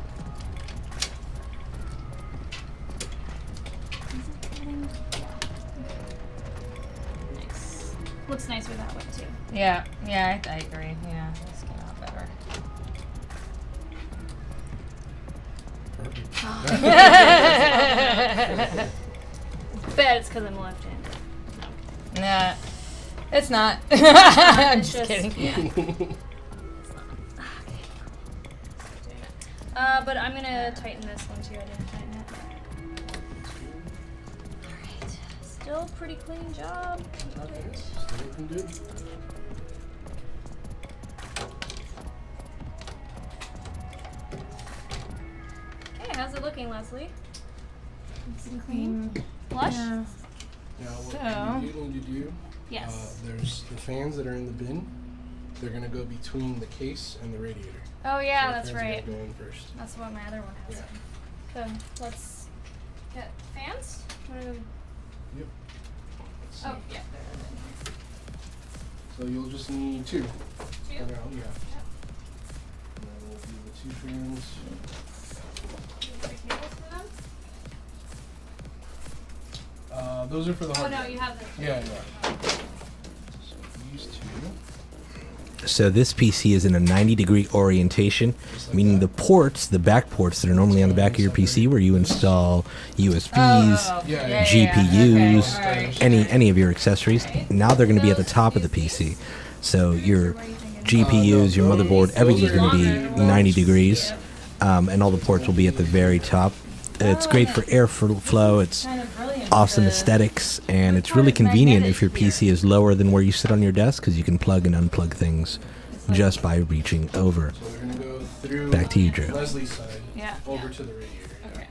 Is it fitting? Yeah. Nice. Looks nicer that way, too. Yeah, I agree. Yeah, this came out better. Perfect. Bet it's because I'm left-handed. Nah, it's not. I'm It's just kidding. Yeah. But I'm gonna tighten this one too. I didn't tighten it. Alright. Still pretty clean job. Love it. Still looking good. Okay, how's it looking, Leslie? Nice and clean. Flush? Yeah. Now what So- you do need to do, Yes. there's the fans that are in the bin. They're gonna go between the case and the radiator. Oh yeah, So the that's fans are gonna right. Go in first. That's what my other one has. Yeah. So let's get fans. Wanna go- Yep. Let's see. Oh yeah, there. So you'll just need two. Two. For now, yeah. And then we'll do the two fans. Cables for them? Those are for the Oh hard. no, you have them. Yeah. So these two. So this PC is in a 90-degree orientation, meaning the ports, the back ports that are normally on the back of your PC where you install USBs, GPUs, Okay. any of your accessories, now they're going to be at the top of the PC. So your GPUs, your motherboard, everything's going to be 90 degrees, and all the ports will be at the very top. It's great for airflow, it's Kind of brilliant. awesome because aesthetics, and it's really convenient if your PC is lower than where you sit on your desk because you can plug and unplug things just by reaching over. So they're gonna go through. Back to you, Drew. Leslie's side. Yeah. Over to the radiator. Okay.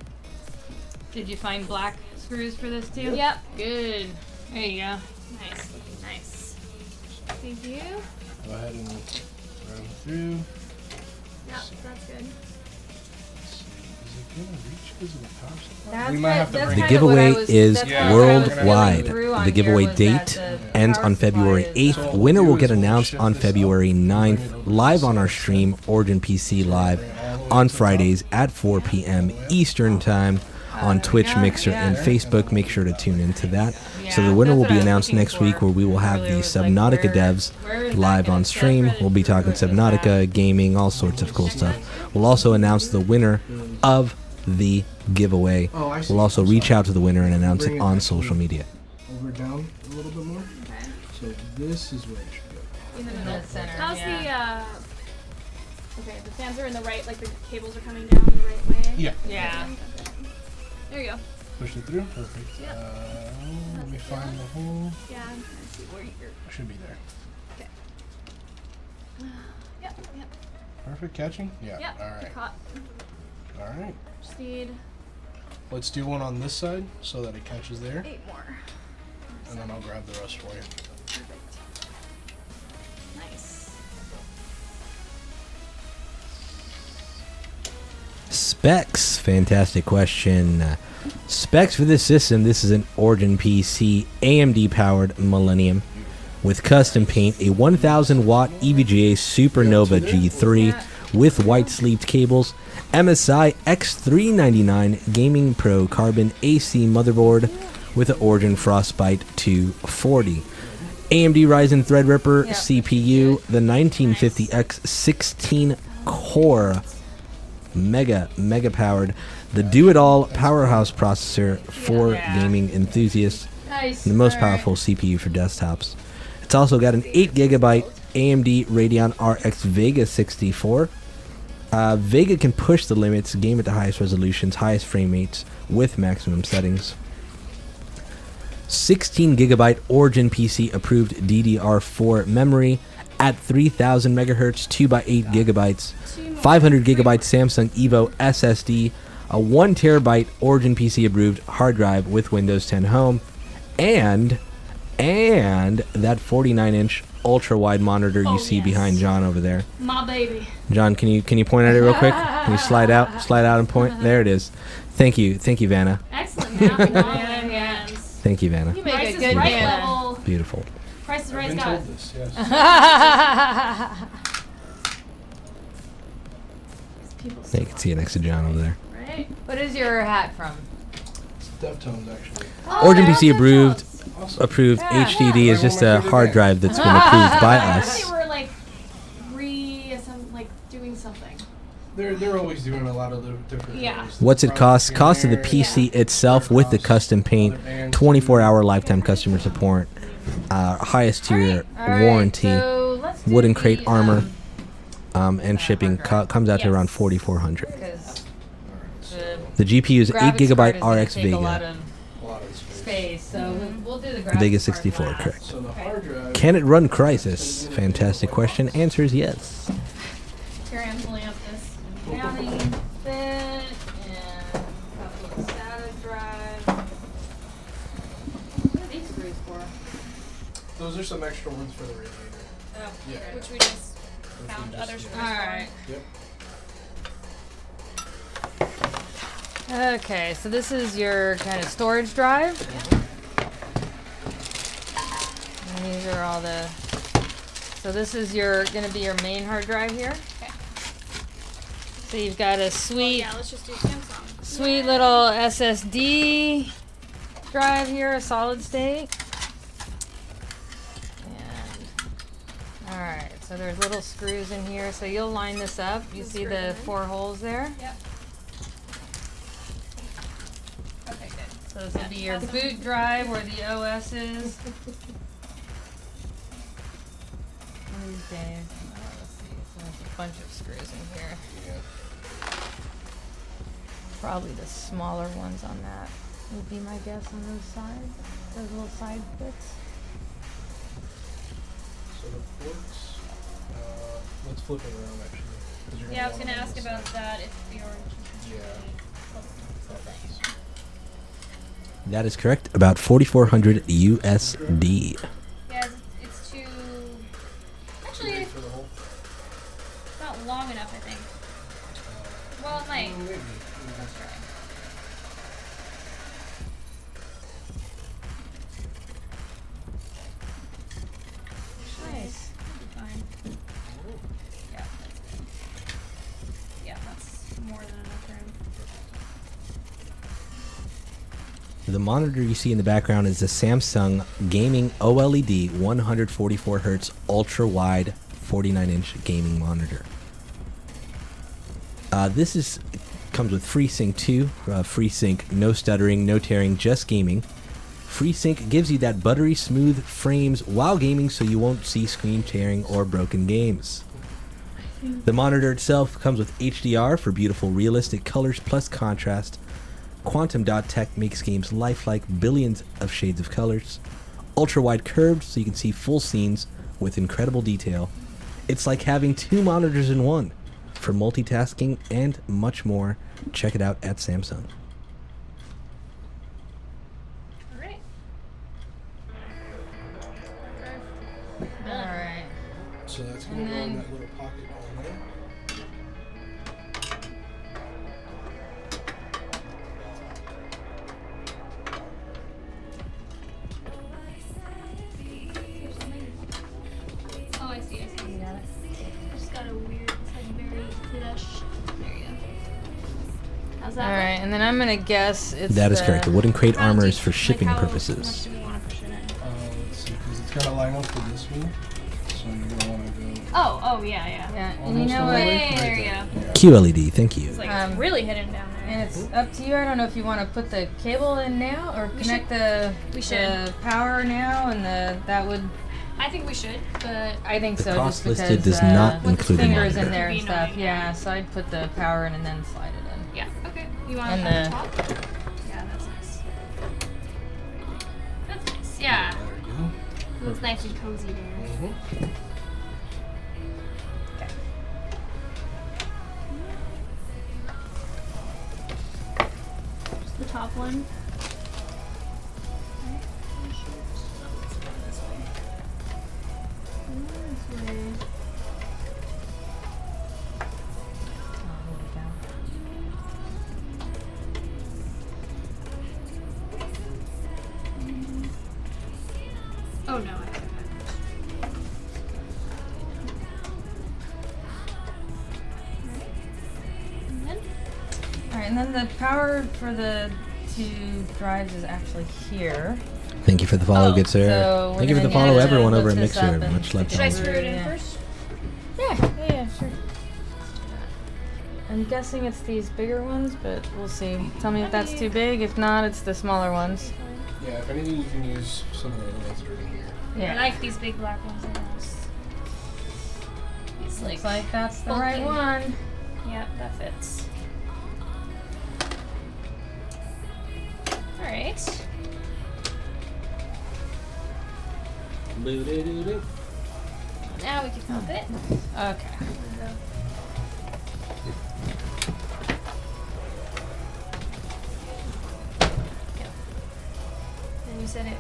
Did you find black screws for this too? Yep. Good. There you go. Nice. Nice. Thank you. Go ahead and run through. Yep, that's good. Let's see. Is it gonna reach because of the power supply? That's We might have to that's bring The kind it. of what I giveaway was- is that's kind of what I was worldwide. feeling through on The giveaway here was that date the ends power on February supply is- 8th. So what Winner we'll will do get is we'll announced shift on this up, February bring it 9th, over to live the on our side. stream, Origin PC Live, Bring it all the way on to the top. Fridays at 4 p.m. Eastern Time on Twitch, yeah, Mixer, yeah. and Facebook. Make sure to tune into that. So Yeah, the winner that's will what be I was announced looking next week, for. where we will have Earlier the was like, Subnautica where devs is that live gonna on set stream. ready We'll be for talking Christmas Subnautica, gaming, all sorts of cool stuff. We'll also announce the winner of the giveaway. Oh, I see. We'll also I'm reach sorry. out to the winner and announce Bring it it on back social media. Over down a little bit more. Okay. So this is where it should go. In the In middle. the center. How's yeah. okay, the fans are in the right, like the cables are coming down the right way? Yeah. Yeah. There you go. Pushed it through? Perfect. Yep. Let me find the hole. Yeah, I'm trying to see where you're. Should be there. Yep, yep. Perfect catching? Yeah. Yep. All right. Caught. All right. Just need Let's do one on this side so that it catches there, 8 more. and then I'll grab the rest for you. Perfect. Nice. Specs, fantastic question. Specs for this system, this is an Origin PC AMD powered Millennium with custom paint, a 1000 watt EVGA Supernova G3 with white sleeved cables, MSI X399 Gaming Pro Carbon AC motherboard with an Origin Frostbite 240. AMD Ryzen Threadripper CPU, the 1950X 16 core mega powered, the do-it-all powerhouse processor for gaming enthusiasts, Nice. the most All powerful CPU for desktops. It's also got an 8GB AMD Radeon RX Vega 64. Vega can push the limits, game at the highest resolutions, highest frame rates with maximum settings. 16GB Origin PC approved DDR4 memory at 3000 MHz, 2x8 GB, 500GB Samsung Evo SSD, a 1TB Origin PC approved hard drive with Windows 10 Home, and that 49-inch ultra wide monitor you see behind John over there. My baby. John, can you point at it real quick? Can you slide out and point? There it is. Thank you, Vanna. Excellent. Now hands. Thank you, Vanna. You make Price a is good right Vanna. level. Beautiful. Price is I've right been got. told this, yes. People Yeah, you can see it next to John over there. right? What is your hat from? It's Deftones, actually. Origin PC approved. Awesome. Approved. Yeah. HDD is just a hard drive that's been approved by I us. thought they were like doing something. They're always doing a lot of the different Yeah. things. What's it cost? Cost of the PC itself with the custom paint, 24-hour lifetime customer support, highest tier All right, warranty, so let's do wooden crate the, armor, and shipping comes out to around Yes. $4,400. Because The GPU is 8GB RX take a lot Vega. of A lot of space. space, so we'll do the graphics Vega part 64, last. correct. So the hard drive. Can it run Crysis? Fantastic question. Answer is yes. Here I am pulling up this mounting bit and a couple of SATA drive. What are these screws for? Those are some extra ones for the radiator. Oh, Yeah. which we just Which we found just other did. screws Alright. Yep. Okay, so this is your kind of storage drive. And these are all the. So this is going to be your main hard drive here. Okay. So you've got a sweet, Yeah, let's just do Samsung. sweet little SSD drive here, a solid state. And all right, so there's little screws in here. So you'll line this up. You Just see screw the them in. 4 holes there. Yep. Okay, good. So this will be your Awesome. boot drive where the OS is. These days. Let's see. So there's a bunch of screws in here. Yeah. Probably the smaller ones on that would be my guess on those sides. Those little side bits. So the ports. Let's flip it around actually. 'Cause you're Yeah, I was want gonna it on ask this about side. that if the orange. Yeah. That is correct. About 4,400 USD. Yeah, it's too. Actually, Ready it's for the hole? not long enough, I think. Well, it might. Maybe. Let's try. Nice. Fine. Yeah, that's good. Yeah, that's more than enough room. The monitor you see in the background is the Samsung Gaming OLED 144Hz ultra wide 49-inch gaming monitor. This comes with FreeSync 2, FreeSync no stuttering, no tearing, just gaming. FreeSync gives you that buttery smooth frames while gaming, so you won't see screen tearing or broken games. The monitor itself comes with HDR for beautiful realistic colors plus contrast. Quantum dot tech makes games lifelike, billions of shades of colors. Ultra wide curves so you can see full scenes with incredible detail. It's like having 2 monitors in one. For multitasking and much more, check it out at Samsung. Alright. Alright. So that's going to And go in then- that little pocket on there. Oh, I see. You got it? Just got a weird, it's like very flush. There you go. How's that? Alright, and then I'm gonna guess it's That is correct. The wooden crate How armor deep- is for shipping like how purposes. much do we want to push in it? Let's see, because it's got to line up with this one. So you're going to want to go Oh, yeah. Yeah, and you almost know all the what? way. Hey, there Right you there. go. Yeah. QLED, thank you. It's like Um, it's really hidden down there. And it's up to you. I don't know if you want to put the cable in now or We connect We the should. power now, and that would. I think we should, but I think The so. cost just listed because, does not with include the a fingers monitor. in there and It'd be stuff. annoying, Yeah, so I'd put the power in and then slide it in. yeah. Okay. You want And it on the- top? Yeah, that's nice. That's nice. Yeah. There you go. It's nice and cozy there. Mm-hmm. Just the top one. This way. Oh, here we go. Oh no, I have it. And then All right, and then the power for the 2 drives is actually here. Thank you for the follow, Oh, good sir. so we're Thank you for the gonna follow, need to everyone lift over at this Mixer. up and Much love should to I all. screw it in Yeah. first? Yeah, sure. I'm guessing it's these bigger ones, but we'll see. Tell me if that's too big. If not, it's the smaller ones. Yeah, if anything, you can use some of the other ones that are in here. Yeah. I like these big black ones. It's Looks like that's the right bulky. one. Yeah, that fits. Alright. Now we can flip it. Okay. And you said it.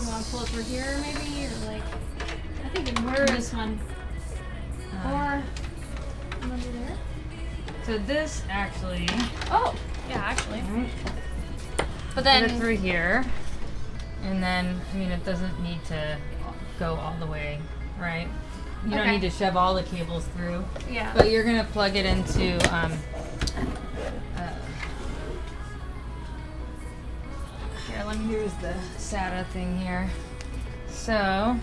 You want to pull it through here, maybe, or like? I think it more this one, or under there. So this actually, Oh, yeah, actually. right, But put it then through here, and then I mean it doesn't need to go all the way, right? You don't Okay. need to shove all the cables through, yeah. but you're gonna plug it into here. Let me. Here's the SATA thing here. So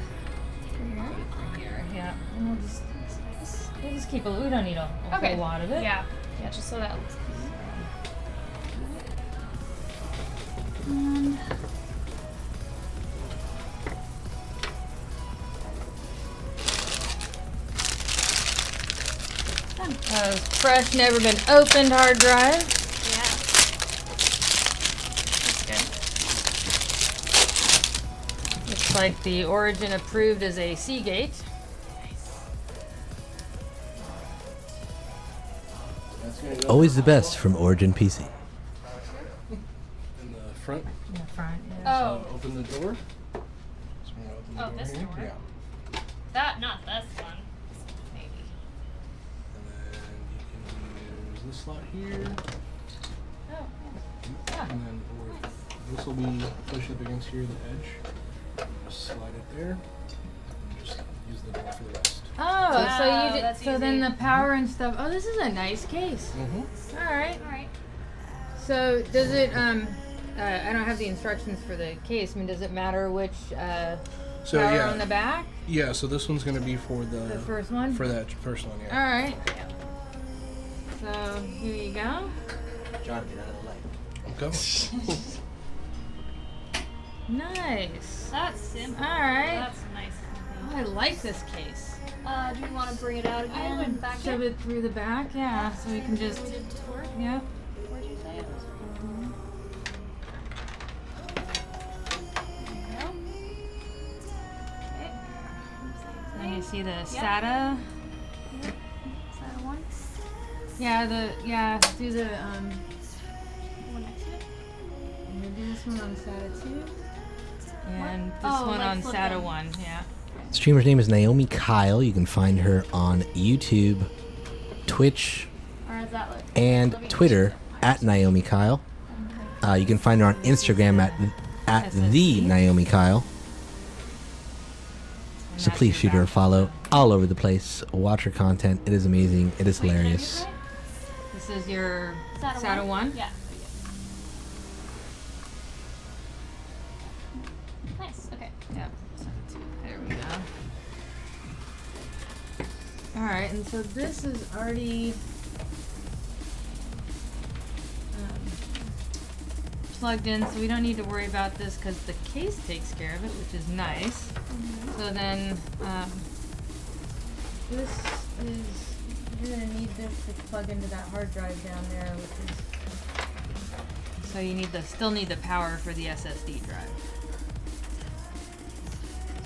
here, yeah, and we'll just keep we don't need a Okay. whole lot of it. Yeah, yeah, just so that looks. Fresh, never been opened hard drive. Yeah. That's good. Looks like the origin approved as a Seagate. That's gonna go Always the best from Origin PC. in the front. In the front, yeah. Oh, Open the door. So we're gonna open the Oh, door this here. door? Yeah. that, not this one. Maybe. And then you can use this slot here. Oh, And then this will be pushed up against here, the edge. Just slide it there. And just use the door for the rest. Oh, Wow, so you did. that's So then easy. the power and stuff. Oh, this is a nice case. Mm-hmm. All right. alright. So does it? I don't have the instructions for the case. I mean, does it matter which So power yeah, on the back? yeah. So this one's gonna be for The first one. for that first one. All Yeah. right. So here you go. John, you're out of light. Okay. Nice. That's simple. All right. That's nice. Oh, I like this case. Do you want to bring it out again? I would back shove in? it through the back, yeah, so we can just, Would it work? yeah. Where'd you say it you see the SATA? SATA 1? Do the One next to it? I'm gonna do this one on SATA 2. And this Oh, one like on flip SATA them. 1, yeah. The streamer's name is Naomi Kyle. You can find her on YouTube, Twitch, Or is that like... and Let me Twitter check at Naomi Kyle. You can find her on Instagram at the SSD. Naomi Kyle. And So that's please your shoot her a back. follow all over the place. Watch her content. It is amazing. It is Wait, can I hilarious. use it? This is your SATA SATA 1? Yeah. Nice, okay. Yep. SATA 2. There we go. Alright, and so this is already plugged in, so we don't need to worry about this because the case takes care of it, which is nice. So then, this is, you're gonna need this to plug into that hard drive down there, which is, so you need still need the power for the SSD drive.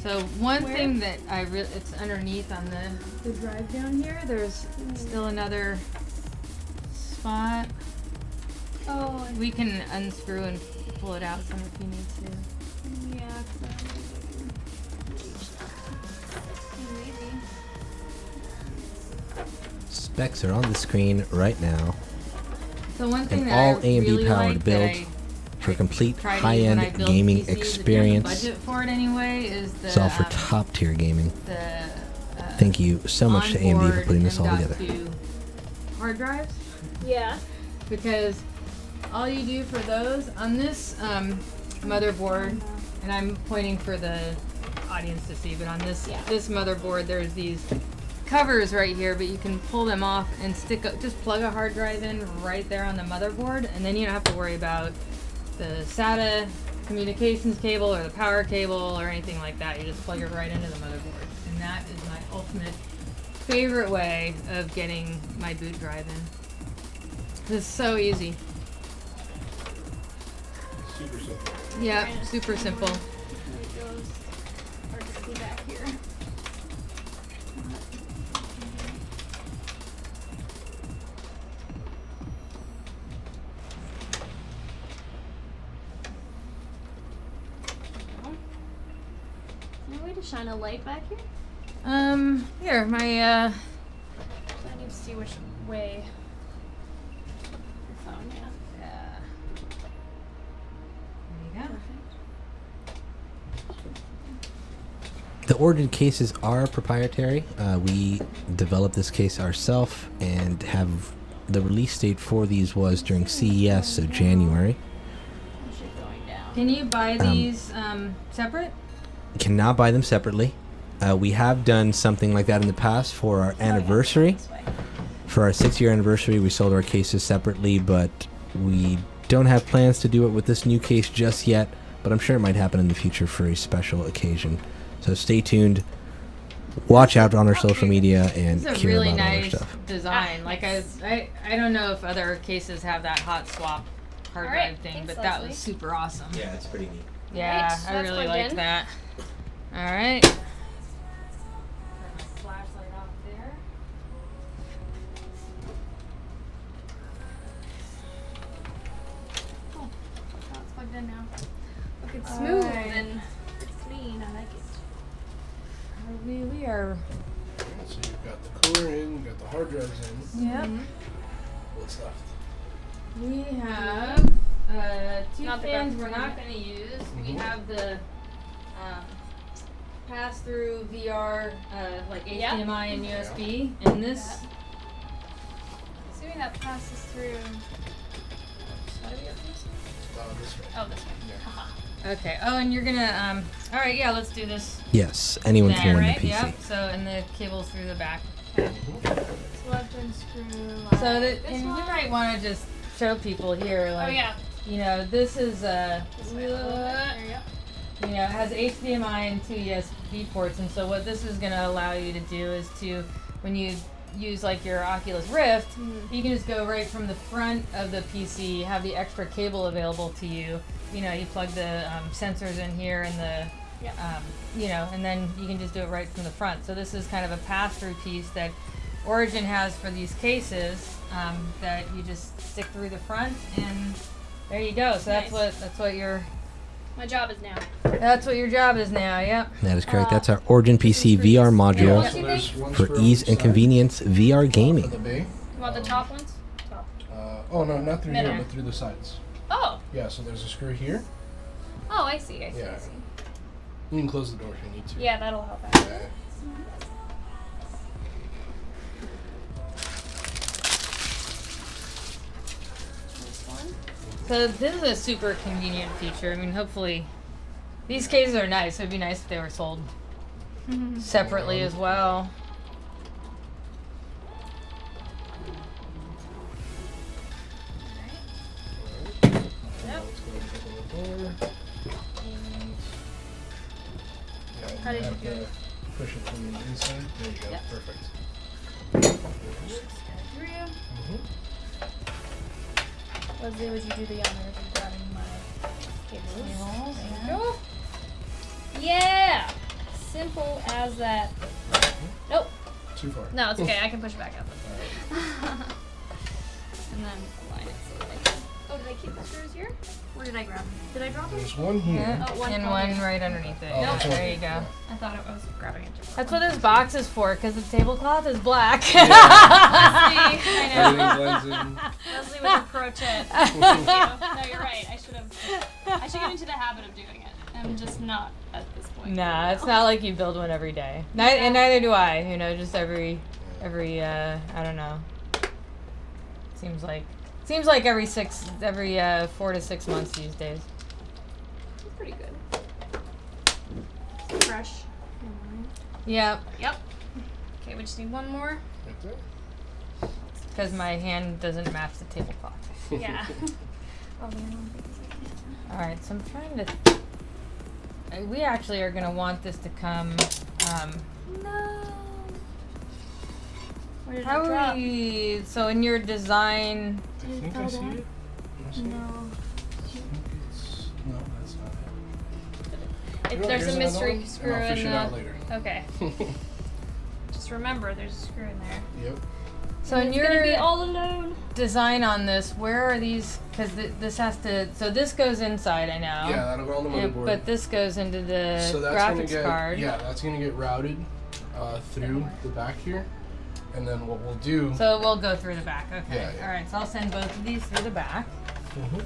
So one thing that it's underneath on the drive down here, there's still another spot. Oh, We can unscrew and pull it out some if you need to. yeah, maybe. Specs are on the screen right now. So one thing An that all I AMD really powered like build that for a complete tried to use when I high-end built gaming PCs, if you have the experience. budget for it anyway, is the It's all for top-tier gaming. the Thank you so much to AMD for onboard putting this all M.2 together. hard drives, Yeah. because all you do for those on this motherboard, and I'm pointing for the audience to see, but on this this motherboard, there's these covers right here, but you can pull them off and just plug a hard drive in right there on the motherboard, and then you don't have to worry about the SATA communications cable or the power cable or anything like that. You just plug it right into the motherboard, and that is my ultimate favorite way of getting my boot drive in. It's so easy. Super simple. Yeah, super simple. It goes, or just be back here. Is there a way to shine a light back here? Here, my I need to see which way. Your phone, yeah. There you go. The Origin cases are proprietary. We developed this case ourselves and have the release date for these was during CES, so January. Shit going down. Can you buy these separate? You cannot buy them separately. We have done something like that in the past for our anniversary. This way. For our 6-year anniversary, we sold our cases separately, but we don't have plans to do it with this new case just yet, but I'm sure it might happen in the future for a special occasion. So stay tuned. Watch out on our social media and It's a hear really about all our nice stuff. design. Like I don't know if other cases have that hot swap hard All right, drive thing, thanks, but that Leslie. was super awesome. Yeah, it's pretty neat. Yeah, Right, so I that's really plugged liked in. that. All right. Turn my flashlight off there. Oh, it's plugged in now. Look, it's smooth Alright. and it's clean. I like it. We are. So you've got the cooler in, you've got the hard drives in. Yep. What's left? We have two Not the fans graphics we're not card. going to use. We Mhm. have the pass-through VR, like Yeah. HDMI and USB, and this. Assuming that passes through. How do we open this one? This way. Oh, this one. Yeah. Haha. Okay. Oh, and you're gonna. All right. Yeah. Let's do this. Yes, anyone can There, win right? the PC. Yep. So, and the cable's through the back. Select and screw. So that, this and you one. might want to just show people here, like, Oh yeah. you know, this is This way a little bit. There you go. you know, it has HDMI and 2 USB ports, and so what this is going to allow you to do is to, when you use like your Oculus Rift, you can just go right from the front of the PC, have the extra cable available to you. You know, you plug the sensors in here and the Yeah. You know, and then you can just do it right from the front. So this is kind of a pass-through piece that Origin has for these cases that you just stick through the front, and there you go. So Nice. that's what your My job is now. your job is now. Yep. That is correct. That's our Origin PC VR module Yeah. So there's one for screw on ease each and side convenience VR For gaming. the bay. You want the top ones? Top. Oh no, not through Middle. here, but through the sides. Oh. Yeah, so there's a screw here. Oh, I see. I see. Yeah. I see. You can close the door if you need to. Yeah, that'll help out. Yeah. This one. So this is a super convenient feature. I mean, hopefully, these cases are nice. It'd be nice if they were sold separately as well. Yep. Let's go ahead and open the door. Yeah, How did you have do to it? push it from the inside. There you go. Yep. Perfect. Through. Mhm. Leslie, would you do the honors of grabbing my cables? There There you go. Yeah! Simple as that. Nope. Too far. No, it's okay. I can push it back up. And then align it so that I can. Oh, did I keep the screws here? Where did I grab them? Did I drop them? There's one here. Yeah. Oh, one And probably. one right underneath it. Oh, Yeah, that's one there you here. go. I thought I was grabbing it. That's what this box is for, because the tablecloth is black. Leslie, I Everything know. blends in. Leslie with a pro tip. Thank you. No, you're right. I should get into the habit of doing it. I'm just not at this point. Nah, it's not like you build one every day. And neither do I. You know, just every I don't know. Seems like every 4 to 6 months these days. It's pretty good. Fresh. Yep, Yep. Okay, we just need one more. Right there. because my hand doesn't match the tablecloth. Yeah. Oh, man. All right, so I'm trying to. We actually are gonna want this to come. No. Where did How it are drop? we? So in your design, I think I see it. Let me see. No. I think it's... No, that's not it. If there's Here's a another mystery one, screw and I'll fish in it the. out later. Okay. Just remember, there's a screw in there. Yep. so in It's gonna be your all alone. design on this, where are these? Because this has to. So this goes inside, I know. Yeah, that'll go on the And- motherboard. but this goes into the so that's gonna graphics get, card. Yeah, that's gonna get routed through the back here, and then what we'll do. So we'll go through the back. Okay. Yeah, yeah. All right. So I'll send both of these through the back. Mhm.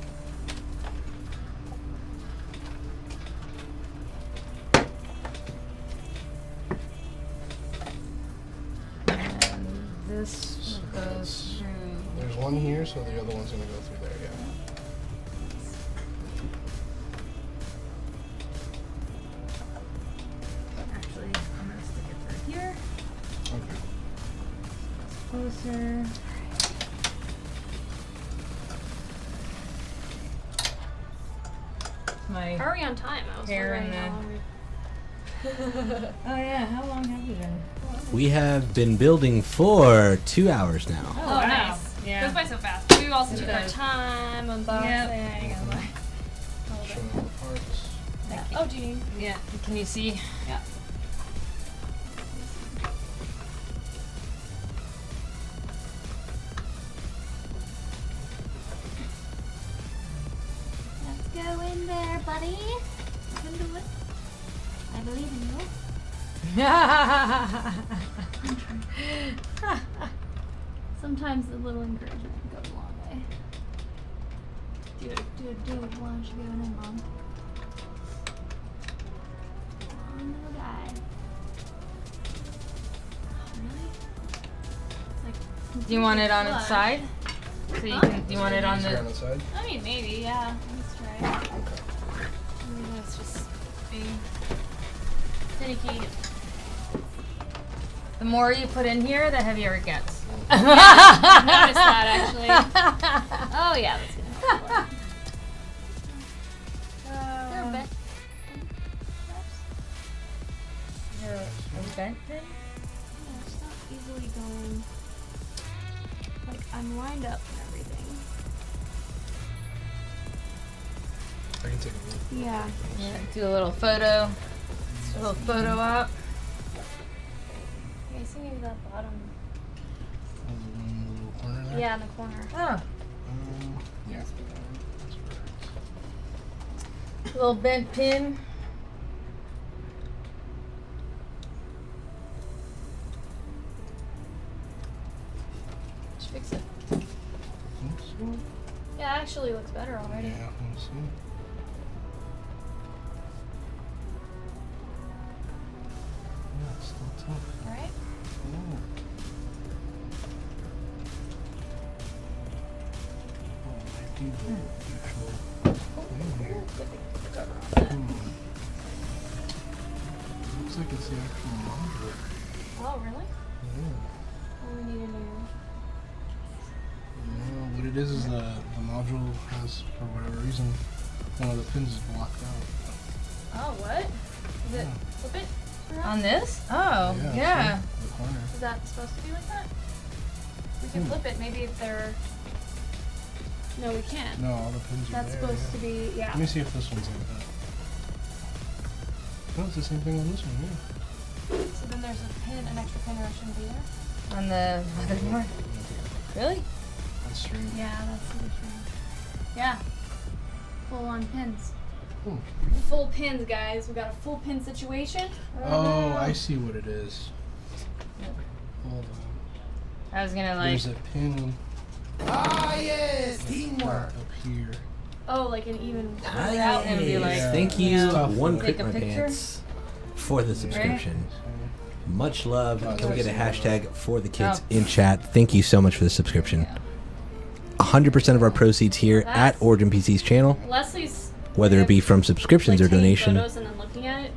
And this So goes that's- through. There's one here, so the other one's gonna go through there. Yeah. Actually, I'm gonna stick it through here. Okay. Closer. My. How are we on time? I was Hair wondering in how the- long we- Oh yeah. How long have you been? We have been building for 2 hours now. Oh, wow. nice. Yeah. Goes by so fast. We also It took our does. time unboxing. Yep. and like, all of it. Showing the parts. Yeah. Oh, do you need? Yeah. Can you see? Yeah. Let's go in there, buddy. You can do it. I believe in you. Sometimes the little encouragement goes a long way. Do it. Why don't you go in, Mom? Oh, no, guy. Really? It's like Do you want it on its flush. side? So you Huh? can. Do you want it on Easier the? on the side. I mean, maybe, yeah. Let's try it. Okay. Maybe that's just being finicky. The more you put in here, the heavier it gets. I've noticed that actually. Oh yeah, that's gonna work. They're a bit. They're a bent pin? Yeah, it's not easily going like unwind up and everything. I can take a look. Yeah. Yeah. Do a little photo. A little photo op. Okay, see maybe that bottom. Oh, the one in the little corner there? Yeah, in the corner. Oh, Yeah. That's little bent pin. Just fix it. right. Oops. Yeah, it actually looks better already. Yeah, let's see. Yeah, it's still tough. Alright? Oh. Oh, I do the actual thing here. Looks like it's the actual module. Oh, really? Yeah. Well, we need a new. No, what it is the module has, for whatever reason, one of the pins is blocked out. Oh, what? Is it Yeah. flip it? perhaps? On this? Oh, yeah. see? The corner. Is that supposed to be like that? We can flip it. Maybe if they're. No, we can't. No, all the pins are That's there. supposed yeah. to be. Yeah. Let me see if this one's like that. No, it's the same thing on this one, yeah. So then there's a pin, an extra pin that shouldn't be there. On the motherboard. Really? That's strange. Yeah, that's super strange. Yeah. Full on pins. Hmm. Full pins, guys. We got a full pin situation. Oh, I see what it is. Hold on. I was gonna like. There's a pin Teamwork. up here. Oh, like an even. out and be like, Thank you, yeah. One Take Quick a My picture? Pants, for the subscription. Much love. Oh, Can we get a that's- hashtag for the kids Oh. in chat? Thank you so much for the subscription. 100% of our proceeds here at Origin PC's channel, Leslie's. whether it be from subscriptions or taking donation, photos and then looking at it.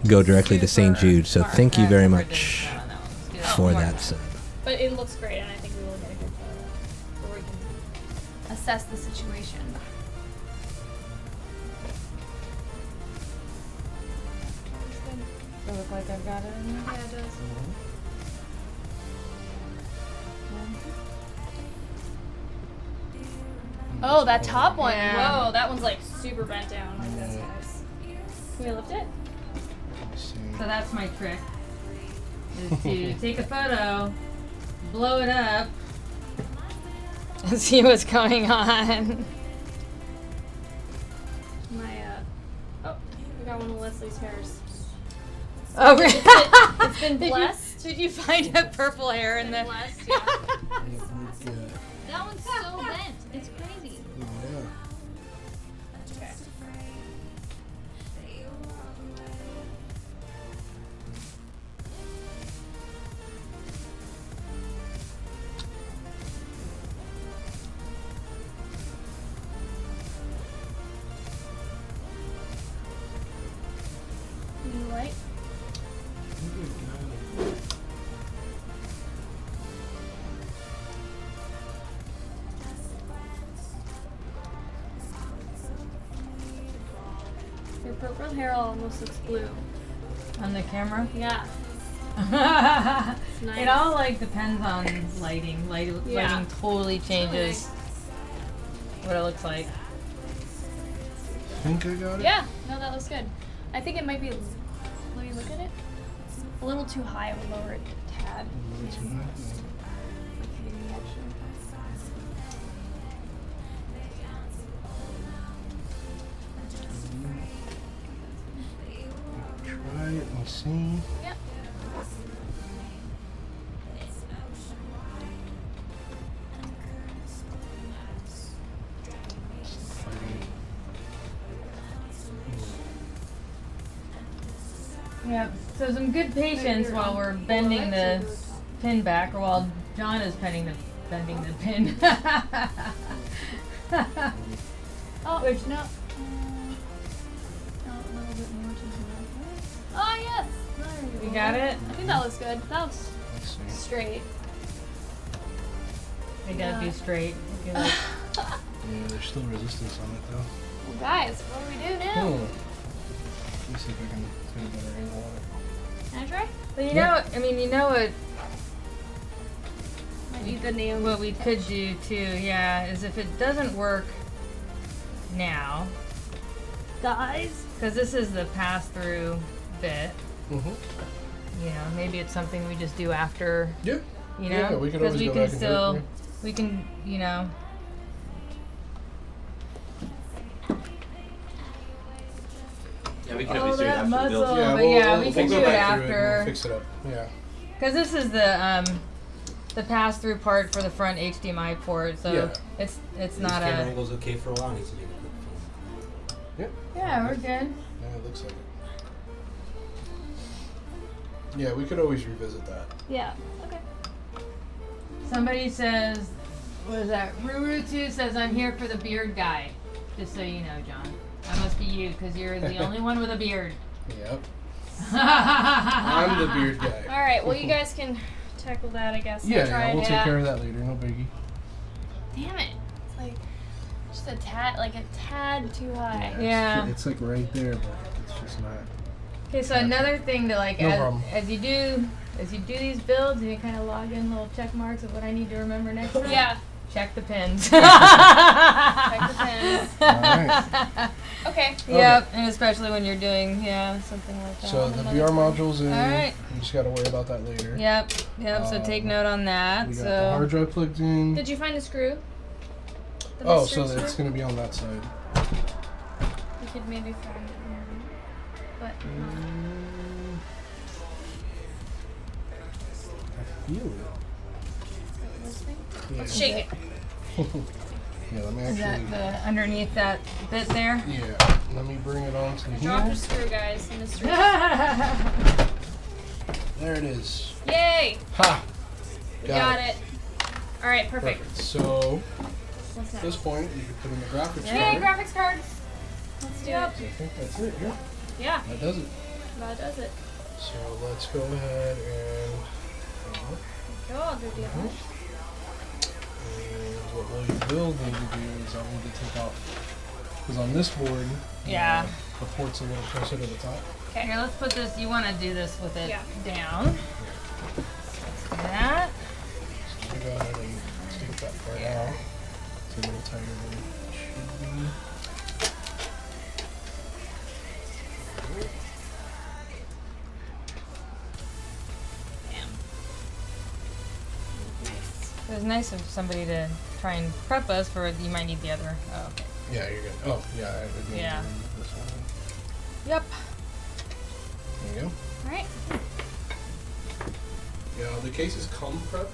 go directly to St. Super Jude. So smart. thank you very We're much doing that on that one. Let's do for one more that. time. So, But it looks great, and I think we will get a good photo where we can assess the situation. Does it look like I've got it in there? Yeah, it does. Oh, that top one. Yeah. Whoa, that one's like super bent down like this, guys. Can we lift it? Let's see. So that's my trick. Is to take a photo, blow it up, and see what's going on. My, oh, we got one of Leslie's hairs. Oh, really? It's been blessed. Did you find a purple hair in the? Blessed, yeah. Yeah. That one's so bent. It's crazy. Yeah. Okay. New light. Your purple hair almost looks blue. On the camera? Yeah. It all like depends on lighting. Yeah. Lighting totally changes what it looks like. Think I got it? Yeah. No, that looks good. I think it might be. Let me look at it. A little too high. I would lower it a tad. That's what I thought. Okay, actually. Try it and see. Yep. Yep. So some good patience while we're bending the pin back, or while John is bending the pin. Oh, which no. A little bit more to the left. Oh yes. There You go. got it? I think that looks good. That looks Let's see. straight. It does be straight. If you like. Yeah, there's still resistance on it though. Well, guys, what do we do now? Let me see if I can get a better angle on it. Can I try? But you know, I mean, you know what? Might need the Naomi. What we could do too, yeah, is if it doesn't work now, Guys. because this is the pass-through bit. Mm-hmm. You know, maybe it's something we just do after. Yeah. You know, Yeah, we could always we go can back and do it, still, yeah. we can, you know. Yeah, we can Oh, always do it that after the build. muzzle. Yeah, but we'll, yeah, we'll, we we'll can go do it back through after. and fix it up. Yeah. Because this is the pass-through part for the front HDMI port, so Yeah. it's This not camera a. angle's okay for a while. Needs to make a quick film. Yeah, we're good. Yeah, it looks like it. Yeah, we could always revisit that. Yeah. Okay. Somebody says, what is that? Ruru2 says, I'm here for the beard guy. Just so you know, John. That must be you, because you're the only one with a beard. Yep. I'm the beard guy. All right. Well, you guys can tackle that, I guess. Yeah, Try yeah, and- we'll take care of that later. No biggie. Damn it! It's like just a tad too high. Yeah. It's like right there, but it's just not. Okay, so another thing to like, No problem. as you do these builds, and you kind of log in little check marks of what I need to remember next time. Yeah. Check the pins. Check the pins. Alright. Okay. Yep, and especially when you're doing something like that. So the VR module's in. Alright. We just gotta worry about that later. Yep. So take note on that. We got So the hard drive plugged in. Did you find the screw? The Oh, mystery so screw? it's gonna be on that side. We could maybe find it here, but I feel it. this thing. Yeah. Let's shake it. Yeah, let me is that actually. the underneath that bit there? Yeah, let me bring it on to Drop here. the screw, guys. The mystery. There it is. Yay! Ha! We got it. All right, perfect. So What's at next? this point, you can put in the graphics Yay, card. graphics cards. Let's do I think that's it. Yeah, it. Yeah, that does it. that does it. So let's go ahead and. Go, I'll do the other one. And what we will need to do is I'll need to take out, because on this board, Yeah. the port's a little closer to the top. Okay. Here, let's put this. You want to do this with it Yeah. down. Like that. So we'll go ahead and take that part out. It's a little tighter than it should be. It was nice of somebody to try and prep us for. You might need the other. Oh, okay. Yeah, you're good. Oh, yeah, I would need Yeah. to remove this one. Yep. There you go. All right. Yeah, the cases come prepped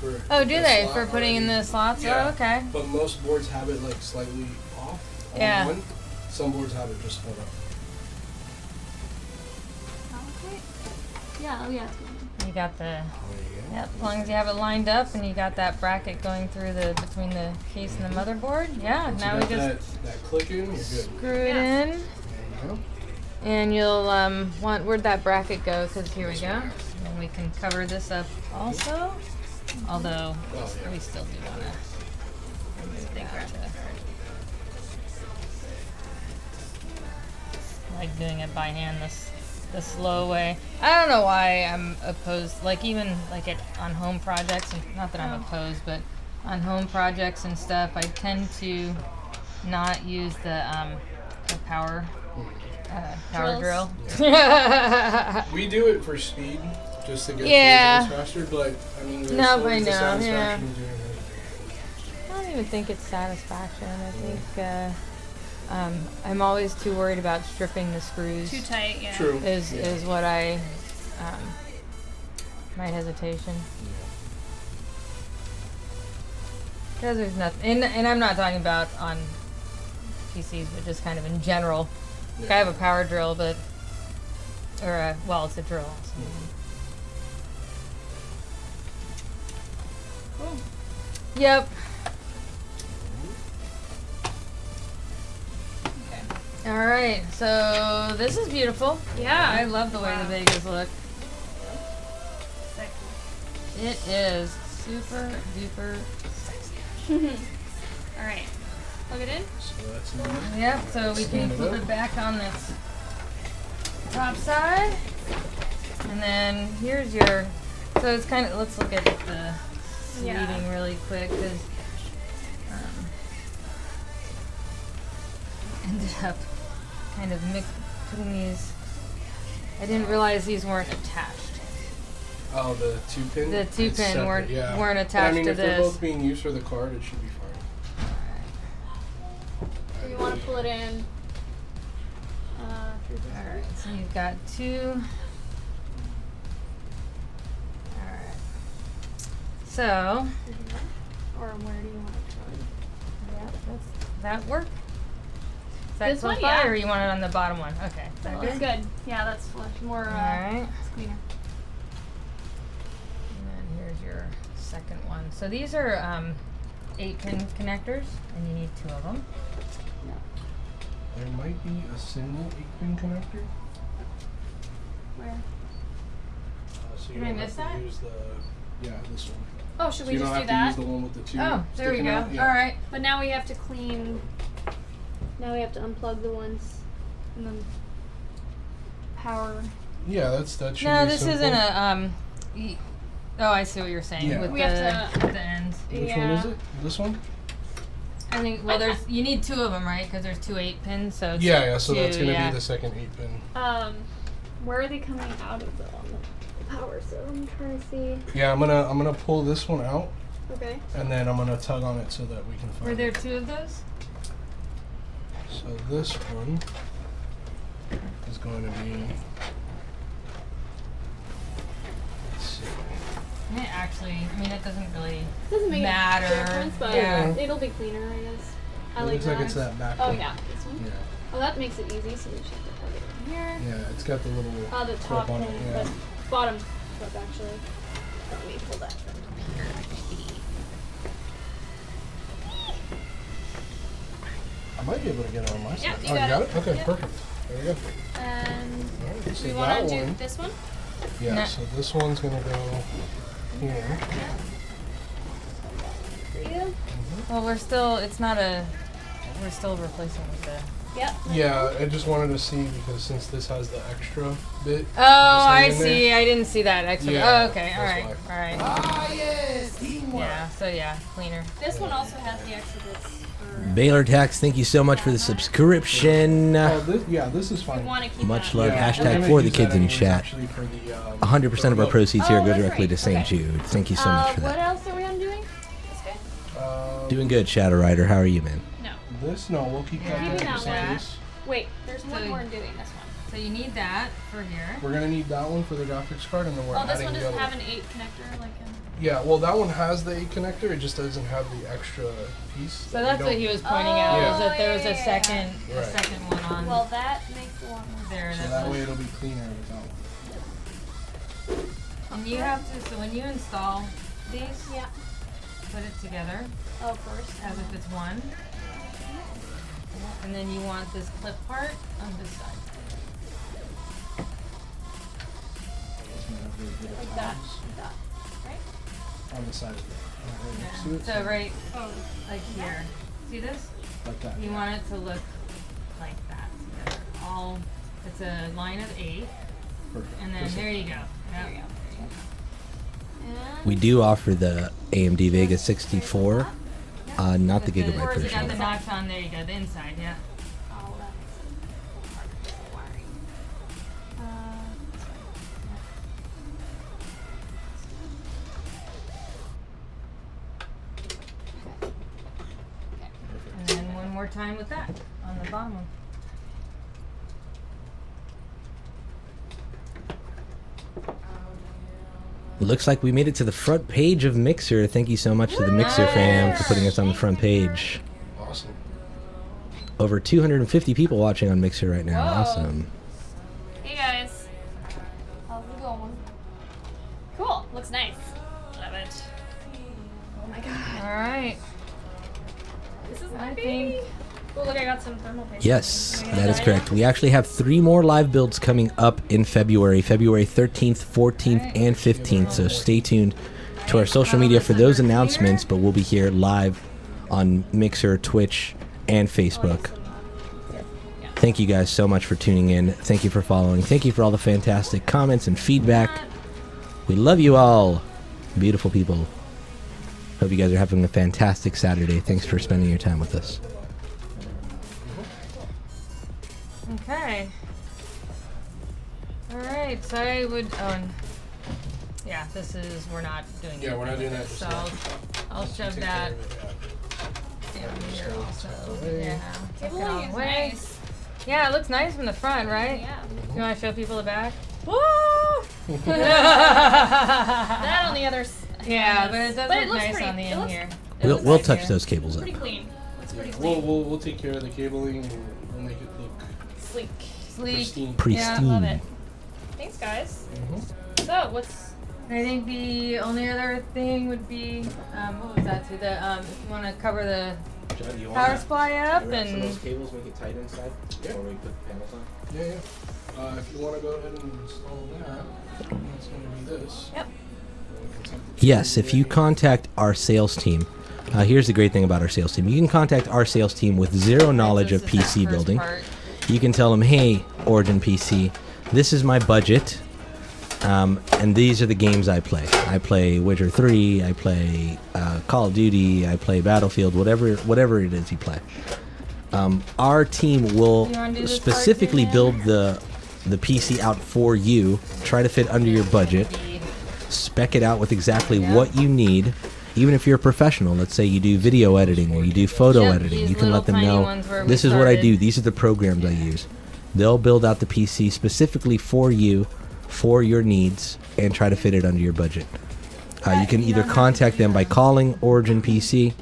for. Oh, do the they slot for putting in already. the slots? Yeah. Oh, okay. But most boards have it like slightly off on Yeah. one. Some boards have it just split up. Okay. Yeah. Oh yeah. You got the. There you go. Yep. As long as you have it lined up and you got that bracket going through the between the case and the motherboard. Yeah. Once Now you we got just that click in, you're good. screw it Yeah. in. There you go. And you'll want where'd that bracket go? Because here we go. And we can cover this up also. Although Oh, yeah. we still do want to. Like doing it by hand the slow way. I don't know why I'm opposed. Like even like on home projects, and not that I'm opposed, but on home projects and stuff, I tend to not use the power drill. We do it for speed, just to get Yeah. things faster. But I mean, there's No, always the I know, satisfaction yeah. of doing it. I don't even think it's satisfaction. I think I'm always too worried about stripping the screws. Too tight. Yeah. True. Is what I my hesitation. Because there's nothing, and I'm not talking about on PCs, but just kind of in general. Like I have a power drill, but well, it's a drill. So. Cool. Yep. Okay. All right. So this is beautiful. Yeah. I love the way Wow. the Vegas look. Sexy. It is super duper. All right. Plug it in. So that's nice. Yep. So we can Stand it flip up. it back on this top side, and then here's your. So it's kind of. Let's look at the Yeah. sleeving really quick because ended up kind of putting these I didn't realize these weren't attached. Oh, the 2-pin? The 2-pin It's separate, weren't yeah. weren't But attached I mean, to if they're this. both being used for the card, it should be fine. So you want to pull it in through the Alright, so you've got 2. Alright. So, Or where do you want it yeah, does that work? Is that This so one, far, yeah. or you want it on the bottom one? Okay. Is that to? That's good? good. Yeah, that's flush. More Alright. it's cleaner. And then here's your second one. So these are 8-pin connectors, and you need 2 of them. There might be a single 8-pin connector. Where? So Did I don't miss have to that? use the, yeah, this one. Oh, should So we you just don't do have to that? use the one with the 2 Oh, there we sticking go. out. Yeah. Alright. But now we have to clean. Now we have to unplug the ones and then power. Yeah, that should No, be this simple. isn't a oh, I see what you're saying Yeah. with We the have to- with the ends. Which yeah. one is it? This one? I think you need 2 of them, right? Because there's 2 8-pins, so it's Yeah, so 2, that's gonna yeah. be the second 8-pin. Where are they coming out of the power? So I'm trying to see. Yeah, I'm gonna pull this one out, Okay. and then I'm gonna tug on it so that we can find Were there it. 2 of those? So this one is going to be. Let's see. It doesn't really Doesn't make matter. a difference, but Yeah. it'll be cleaner, I guess. I It like looks that. like it's that back Oh one. yeah, this one. Yeah. Oh, that makes it easy. So we should plug it in here. Yeah, it's got the little The clip top on pin, it. Yeah. but bottom clip actually. Let me pull that from here. I might be able to get it on my side. Yeah, you oh, got you got it. it? Okay, Yep. perfect. There we go. And Alright, do so we that want to do one, this one? yeah, No. so this one's gonna go here. For you? Well, we're still replacing the Yep. Yeah, I just wanted to see because since this has the extra bit. Oh, I hanging there. see. I didn't see that actually. Yeah, Oh, okay. All that's right. why. All right. Ah, yes, teamwork. Yeah. So yeah, cleaner. This one also has the extra bits for. Baylor Tax, thank you so much for the subscription. Oh, this is We fine. want to keep Much that. love. Yeah, Hashtag we're gonna for the use kids that in anyways, chat. actually, for the, 100% of our proceeds here Oh, go that's directly right. to St. Okay. Jude. Thank you so much for What that. else are we on doing? This guy? Doing good, Shadow Rider. How are you, man? No. We'll keep that Keeping there that just in one. case. Wait, there's one So- more in doing this one. So you need that for here. We're gonna need that one for the graphics card, and then we're Oh, this adding one the doesn't other. have an 8 connector like in. Yeah, well, that one has the 8 connector. It just doesn't have the extra piece. So that's what he was pointing out Yeah. is that there was yeah, a yeah, second, yeah. a second one on Well, that makes a lot more there. So That that was- way it'll be cleaner without. And you have to. So when you install these, Yeah. put it together Oh, first. as if it's one, and then you want this clip part on this side. Like that. Like that. Right? On the side of it. Right next to it. So right, Oh. like here. See this? Like that. You want it to look like that together. It's a line of 8, Perfect. and then there you go. There you Yep. go. And We do offer the AMD Vega 64, not the With gigabyte Or is it got version. the notch on? There you go. The inside, yeah. oh, that makes it a little harder to get wiring. And then one more time with that on the bottom one. Looks like we made it to the front page of Mixer. Thank you so much to the Mixer fam for putting us on the front page. Awesome. Over 250 people watching on Mixer right now. Whoa. Awesome. Hey guys. How's it going? Cool. Looks nice. Love it. Oh my god. All right. This is my I baby. Oh, look, I got some thermal paste. Yes, Can I get that is that correct. We actually have 3 more live builds coming up in February 13th, 14th, and 15th. So stay tuned to our social media for those announcements, but we'll be here live on Mixer, Twitch, and Facebook. Thank you guys so much for tuning in. Thank you for following. Thank you for all the fantastic comments and feedback. We love you all, beautiful people. Hope you guys are having a fantastic Saturday. Thanks for spending your time with us. Okay. All right. right, so I would. Oh, and yeah, this is. We're not doing. Yeah, we're not doing that. anything Just with this, So I'll shove take that care of it, yeah. down here also. away. Yeah. Tuck it all Cabling is away. nice. Yeah, it looks nice from the front, right? Yeah. You want to show people the back? Woo! That on the other side. Yeah, but it does But it look looks nice pretty. on the It in looks here. We'll touch those cables up. pretty clean. It's pretty Yeah, clean. we'll take care of the cabling and we'll make it look Sleek. Sleek. pristine. Yeah, Love it. Thanks, guys. So, what's I think the only other thing would be, what was that? To the if you want to cover the John, do you power supply up some of and those cables, make it tight inside before we put the panels on? Yeah. If you want to go ahead and install that, it's going to be this. Yep. Yes, if you contact our sales team, here's the great thing about our sales team. You can contact our sales team with zero knowledge of This is that PC first building. part. You can tell them, hey, Origin PC, this is my budget, and these are the games I play. I play Witcher 3, I play Call of Duty, I play Battlefield, whatever it is you play. Our team will You wanna do this part, specifically Julian? build the PC out for you, try to fit under your budget, spec it out with exactly Yeah. what you need. Even if you're a professional, let's say you do video editing or you do photo Yep, editing, these you can let them little tiny know, ones where we this is what I started. do, these are the programs I use. They'll build out the PC specifically for you, for your needs, and try to fit it under your budget. You can either contact them by calling Origin PC,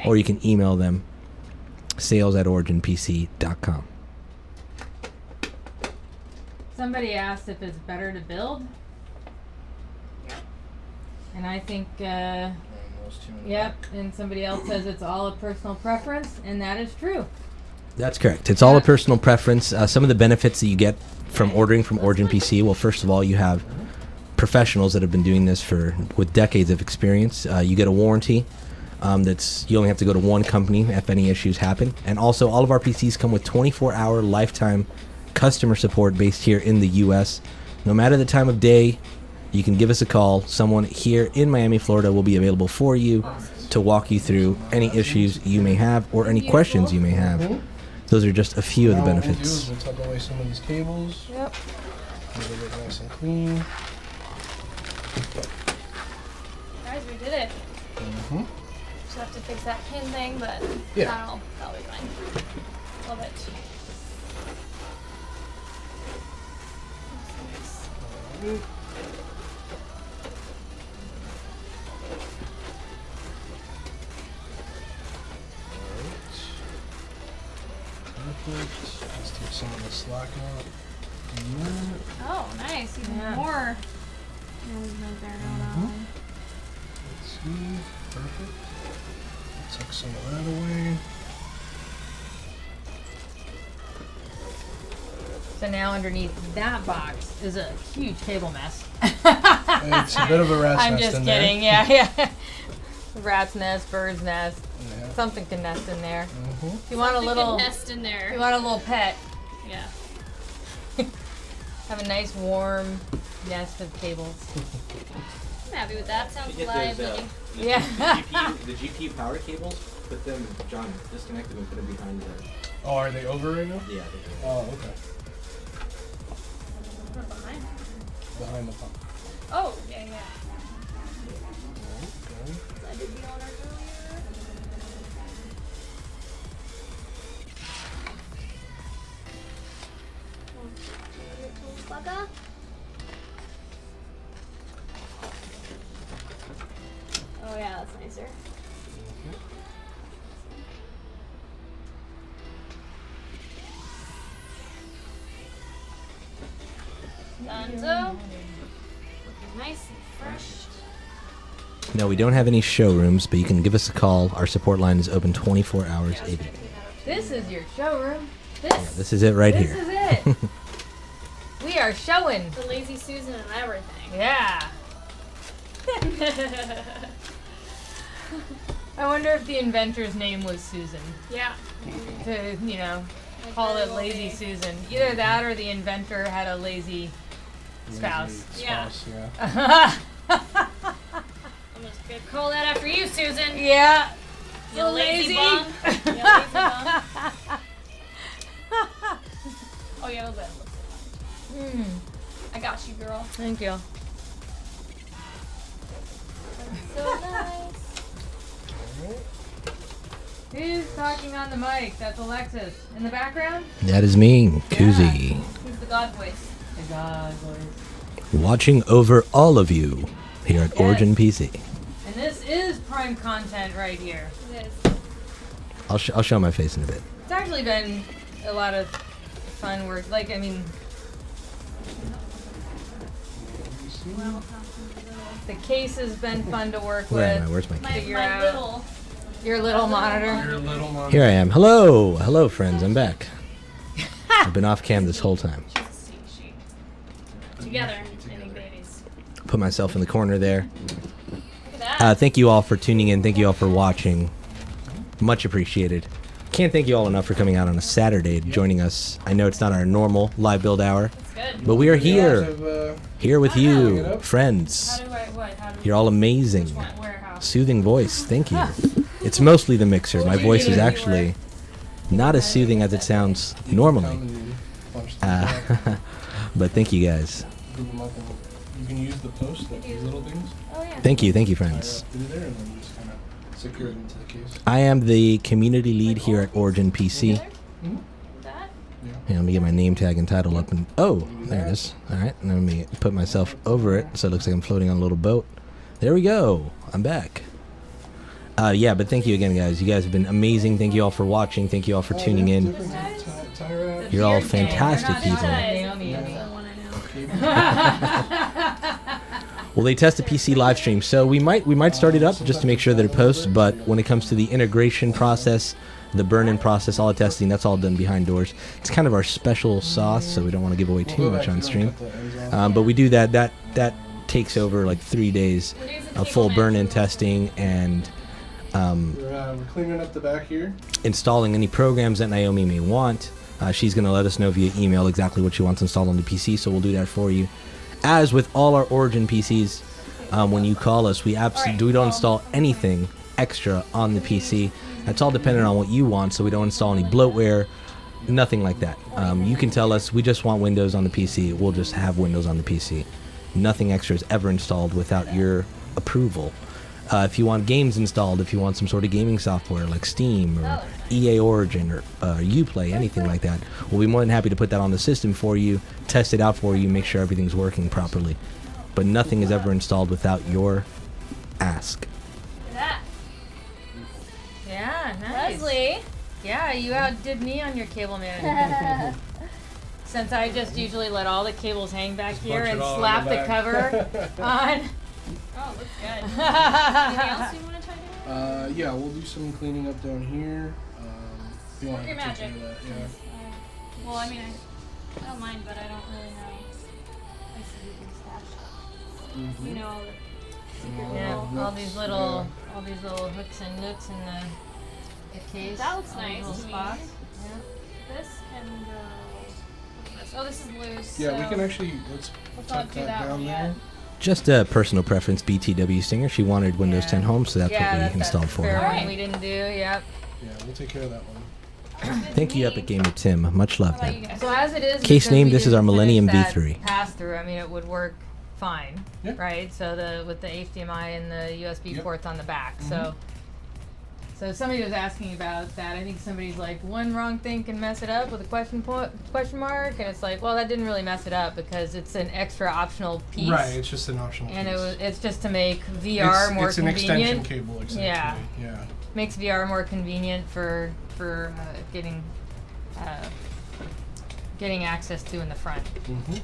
or you can email them, sales@originpc.com. Somebody asked if it's better to build. And I think, yep, and somebody else says it's all a personal preference, and that is true. That's correct. It's all a personal preference. Some of the benefits that you get from ordering from Origin PC, well, first of all, you have professionals that have been doing this with decades of experience. You get a warranty. You only have to go to one company if any issues happen. And also, all of our PCs come with 24-hour lifetime customer support based here in the U.S. No matter the time of day, you can give us a call. Someone here in Miami, Florida will be available for you to walk you through any issues you may have or any questions you may have. Those are just a few of the Now what benefits. we'll do is we'll tuck away some of these cables. Yep. Make it look nice and clean. guys? We did it. Mm-hmm. Just have to fix that pin thing, but Yeah. that'll be fine. Love it. Perfect. Let's take some of the slack out. And then, Oh, nice. Even Yeah. more. Movement there going on. let's see. Perfect. Tuck some of that away. So now underneath that box is a huge cable mess. It's a bit of a rat's I'm nest just in there. kidding. Yeah. Rat's nest, bird's nest, Yeah. something can nest in there. Mm-hmm. If you want a Something little, can nest in there. if you want a little pet, Yeah. have a nice warm nest of cables. I'm happy with that. Sounds You get those, lively. Yeah. the GPU power cables, put them, John, disconnect them and put them behind the... Oh, are they over right now? Yeah, Oh, okay. What behind? Behind the pump. Oh, yeah, yeah. Okay. I did the honor earlier. Bugger. Oh yeah, that's nicer. Dunzo. Looking nice and fresh. No, we don't have any showrooms, but you can give us a call. Our support line is open 24 hours a day. This is your showroom. This is it right This here. is it. We are showing. The lazy Susan and everything. Yeah. I wonder if the inventor's name was Susan. Yeah. To, Like call very it well Lazy made. Susan. Either that or the inventor had a lazy spouse. Lazy Yeah. spouse, yeah. I'm just gonna call that after you, Susan. Yeah. You lazy lazy. bum. You lazy bum. Oh, yeah, a little bit. Hmm. I got you, girl. Thank you. So nice. Who's talking on the mic? That's Alexis. In the background? That is me, Koozie. He's the god voice. The God voice. Watching over all of you here at Origin PC. And this is prime content right here. It is. I'll show my face in a bit. It's actually been a lot of fun work. Like, I mean, the case has been fun to work Where am I? with. Where's my My, key? Figure my out. little. Your little monitor. Your little monitor. Here I am. Hello, friends. I'm back. I've been off cam this whole time. She's a sweet sheep. Together, making babies. Put myself in the corner there. Look at that. Thank you all for tuning in. Thank you all for watching. Much appreciated. Can't thank you all enough for coming out on a Saturday and joining us. I know it's not our normal live build hour, That's good. but we are You guys here, have, here with How you, do friends. How do I, what? How do You're all amazing. Which one? Where? How? Soothing voice. Thank you. It's mostly the mixer. My voice is actually not as soothing as it sounds normally. come and punch them up, But thank you guys. group them up, and you can use the post, like these little things. Oh yeah. Thank you, Fire friends. up through there, and then just kind of secure it into the case. I am the community lead here at Origin PC. Together? That? Yeah, let me get my name tag and title up. And oh, there it is. All right, and let me put myself over it so it looks like I'm floating on a little boat. There we go. I'm back. Yeah, but thank you again, guys. You guys have been amazing. Thank you all for watching. Thank you all for tuning in. Tie wrap. You're all Beard gang. fantastic They're not people. Naomi and me. That's the one I know. Well, they test the PC live stream, so we might start it up just to make sure that it posts. But when it comes to the integration process, the burn-in process, all the testing, that's all done behind doors. It's kind of our special sauce, so we don't want to give away too much on stream. But we do that. That takes over like 3 days We're using of full cable burn-in knives. testing and We're cleaning up the back here. installing any programs that Naomi may want. She's going to let us know via email exactly what she wants installed on the PC, so we'll do that for you. As with all our Origin PCs, when you call us, we don't install anything extra on the PC. That's all dependent on what you want, so we don't install any bloatware, nothing like that. You can tell us, we just want Windows on the PC. We'll just have Windows on the PC. Nothing extra is ever installed without your approval. If you want games installed, if you want some sort of gaming software like Steam or EA Origin or Uplay, anything like that, we'll be more than happy to put that on the system for you, test it out for you, make sure everything's working properly. But nothing is ever installed without your ask. Look at Yeah, that. nice. Leslie. Yeah, you outdid me on your cable management. Since I just usually let all the cables hang back here bunch it and all in slap the the back. cover on. Oh, looks good. Anything else you want to try doing? Yeah, we'll do some cleaning up down here. If you want Work your to take magic. care of that, yeah. Well, I mean, I don't mind, but I don't really know. I see you can stash. You know all the secret Yeah, little- all these little hooks and nooks in the case. That looks all these nice little to me. spots. This can go. What's this? Oh, this is loose. Yeah, we so can actually, let's let's tuck not do that that down one there. yet. Just a personal preference, BTW Stinger. She wanted Windows 10 Home, so that's what we that's installed for fair her. one Alright. we didn't do. Yep. Yeah, we'll take care of that one. Thank you, Epic Gamer Tim. Much love, How about you man. guys? So as it is, Case because name, we this is our didn't Millennium finish that V3. Pass through. I mean, it would work fine, Yeah. right? So with the HDMI and the USB Yep. ports on the back. So somebody was asking about that. I think somebody's like, one wrong thing can mess it up with a question mark, and it's like, well, that didn't really mess it up because it's an extra optional piece. Right, it's just an optional And piece. it's just to make VR more it's an convenient. extension cable, essentially. Yeah. Yeah. Makes VR more convenient for getting access to in the front. Mm-hmm.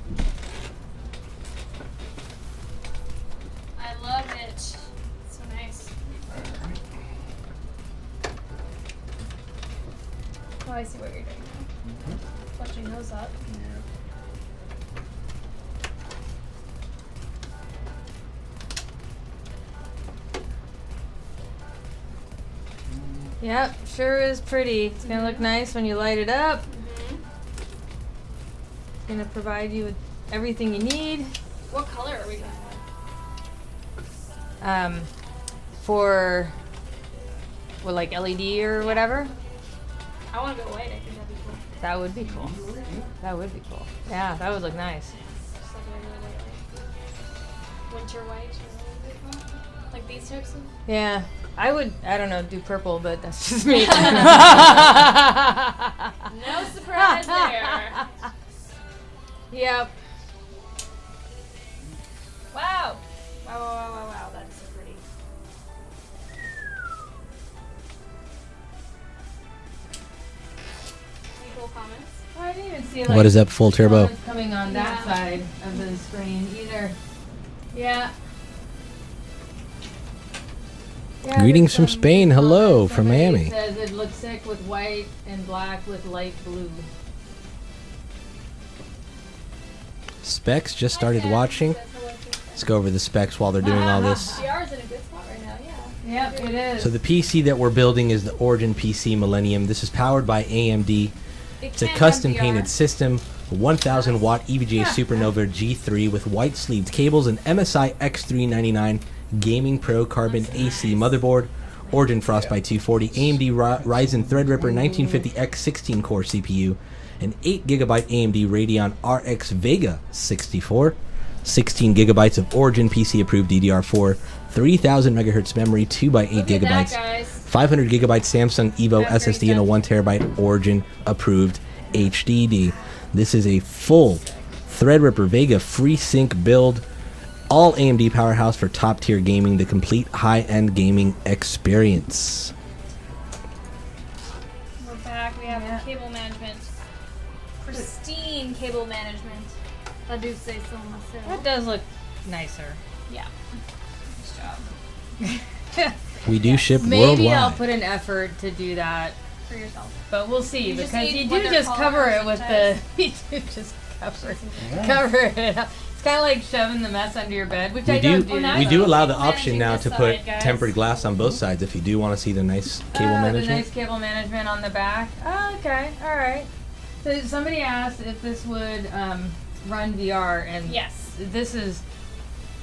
I love it. So nice. Oh, I see what you're doing now. Touching those up. Yep, sure is pretty. It's gonna look nice when you light it up. It's gonna provide you with everything you need. What color are we going with? For like LED or whatever. I want to go white. I think that'd be cool. That would be cool. That would be cool. Yeah, that would look nice. Just like a regular winter white, like these types of. Yeah, I don't know, do purple, but that's just me. No surprise there. Yep. Wow. Wow. That is so pretty. Any cool comments? Oh, I didn't even see What is up, full turbo? comments coming on that side of the screen either. Yeah. Yeah, Greetings there's from some Spain. Hello comments. from Somebody Miami. Says it looks sick with white and black with light blue. Specs just started watching. Let's go over the specs while they're doing all this. VR's in a good spot right now, yeah. Yep, it is. So the PC that we're building is the Origin PC Millennium. This is powered by AMD. It's a custom painted system, a 1000 watt EVGA Supernova G3 with white sleeved cables and MSI X399 Gaming Pro Carbon AC motherboard, Origin Frostbite 240, AMD Ryzen Threadripper 1950X 16 core CPU, an 8GB AMD Radeon RX Vega 64, 16 gigabytes of Origin PC approved DDR4, 3000 megahertz memory, 2x8 Look at gigabytes. that, guys. 500 gigabyte Samsung Evo That's SSD great and a stuff. 1 terabyte Origin approved HDD. This is a full Threadripper Vega FreeSync build, all AMD powerhouse for top tier gaming, the complete high end gaming experience. We're back. We have cable management. Pristine cable management. I do say so myself. That does look nicer. Yeah. Nice job. We do ship Maybe worldwide. I'll put an effort to do that, For yourself. but we'll see You just because need you what do they're just cover it called with the. You do just cover it up. It's kind of like shoving the mess under your bed, which I don't do. now We you do know. allow the Keep option now managing to this put side, guys. tempered glass on both sides if you do want to see the nice cable The management. nice cable management on the back. Oh, okay, all right. So somebody asked if this would run VR, and Yes. this is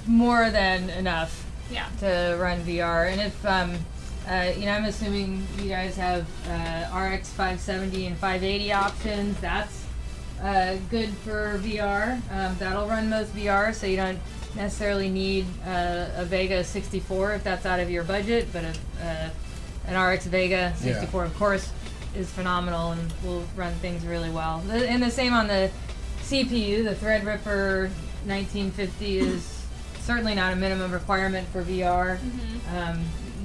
more than enough Yeah. to run VR. And if I'm assuming you guys have RX 570 and 580 options. That's good for VR. That'll run most VR, so you don't necessarily need a Vega 64 if that's out of your budget, but an RX Vega 64, of course, is phenomenal and will run things really well. And the same on the CPU. The Threadripper 1950 is certainly not a minimum requirement for VR.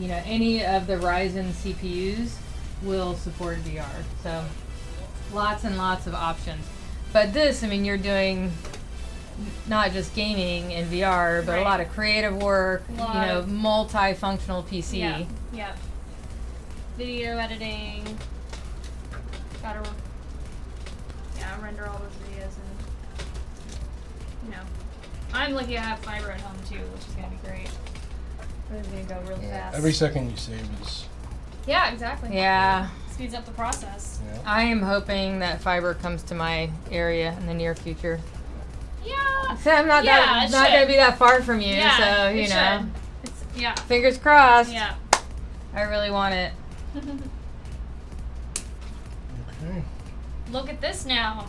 Any of the Ryzen CPUs will support VR. So lots and lots of options. But this, you're doing not just gaming in VR, but a lot of creative work, multifunctional PC. Yeah. Video editing. Gotta render all those videos and I'm lucky I have fiber at home too, which is gonna be great. It's gonna go really fast. Every second you save is. Yeah, exactly. Yeah. Speeds up the process. Yeah. I am hoping that fiber comes to my area in the near future. Yeah. So I'm not Yeah, it not should. gonna be that far from you, Yeah, so it you know. should. It's, yeah. Fingers crossed. Yeah. I really want it. Okay. Look at this now.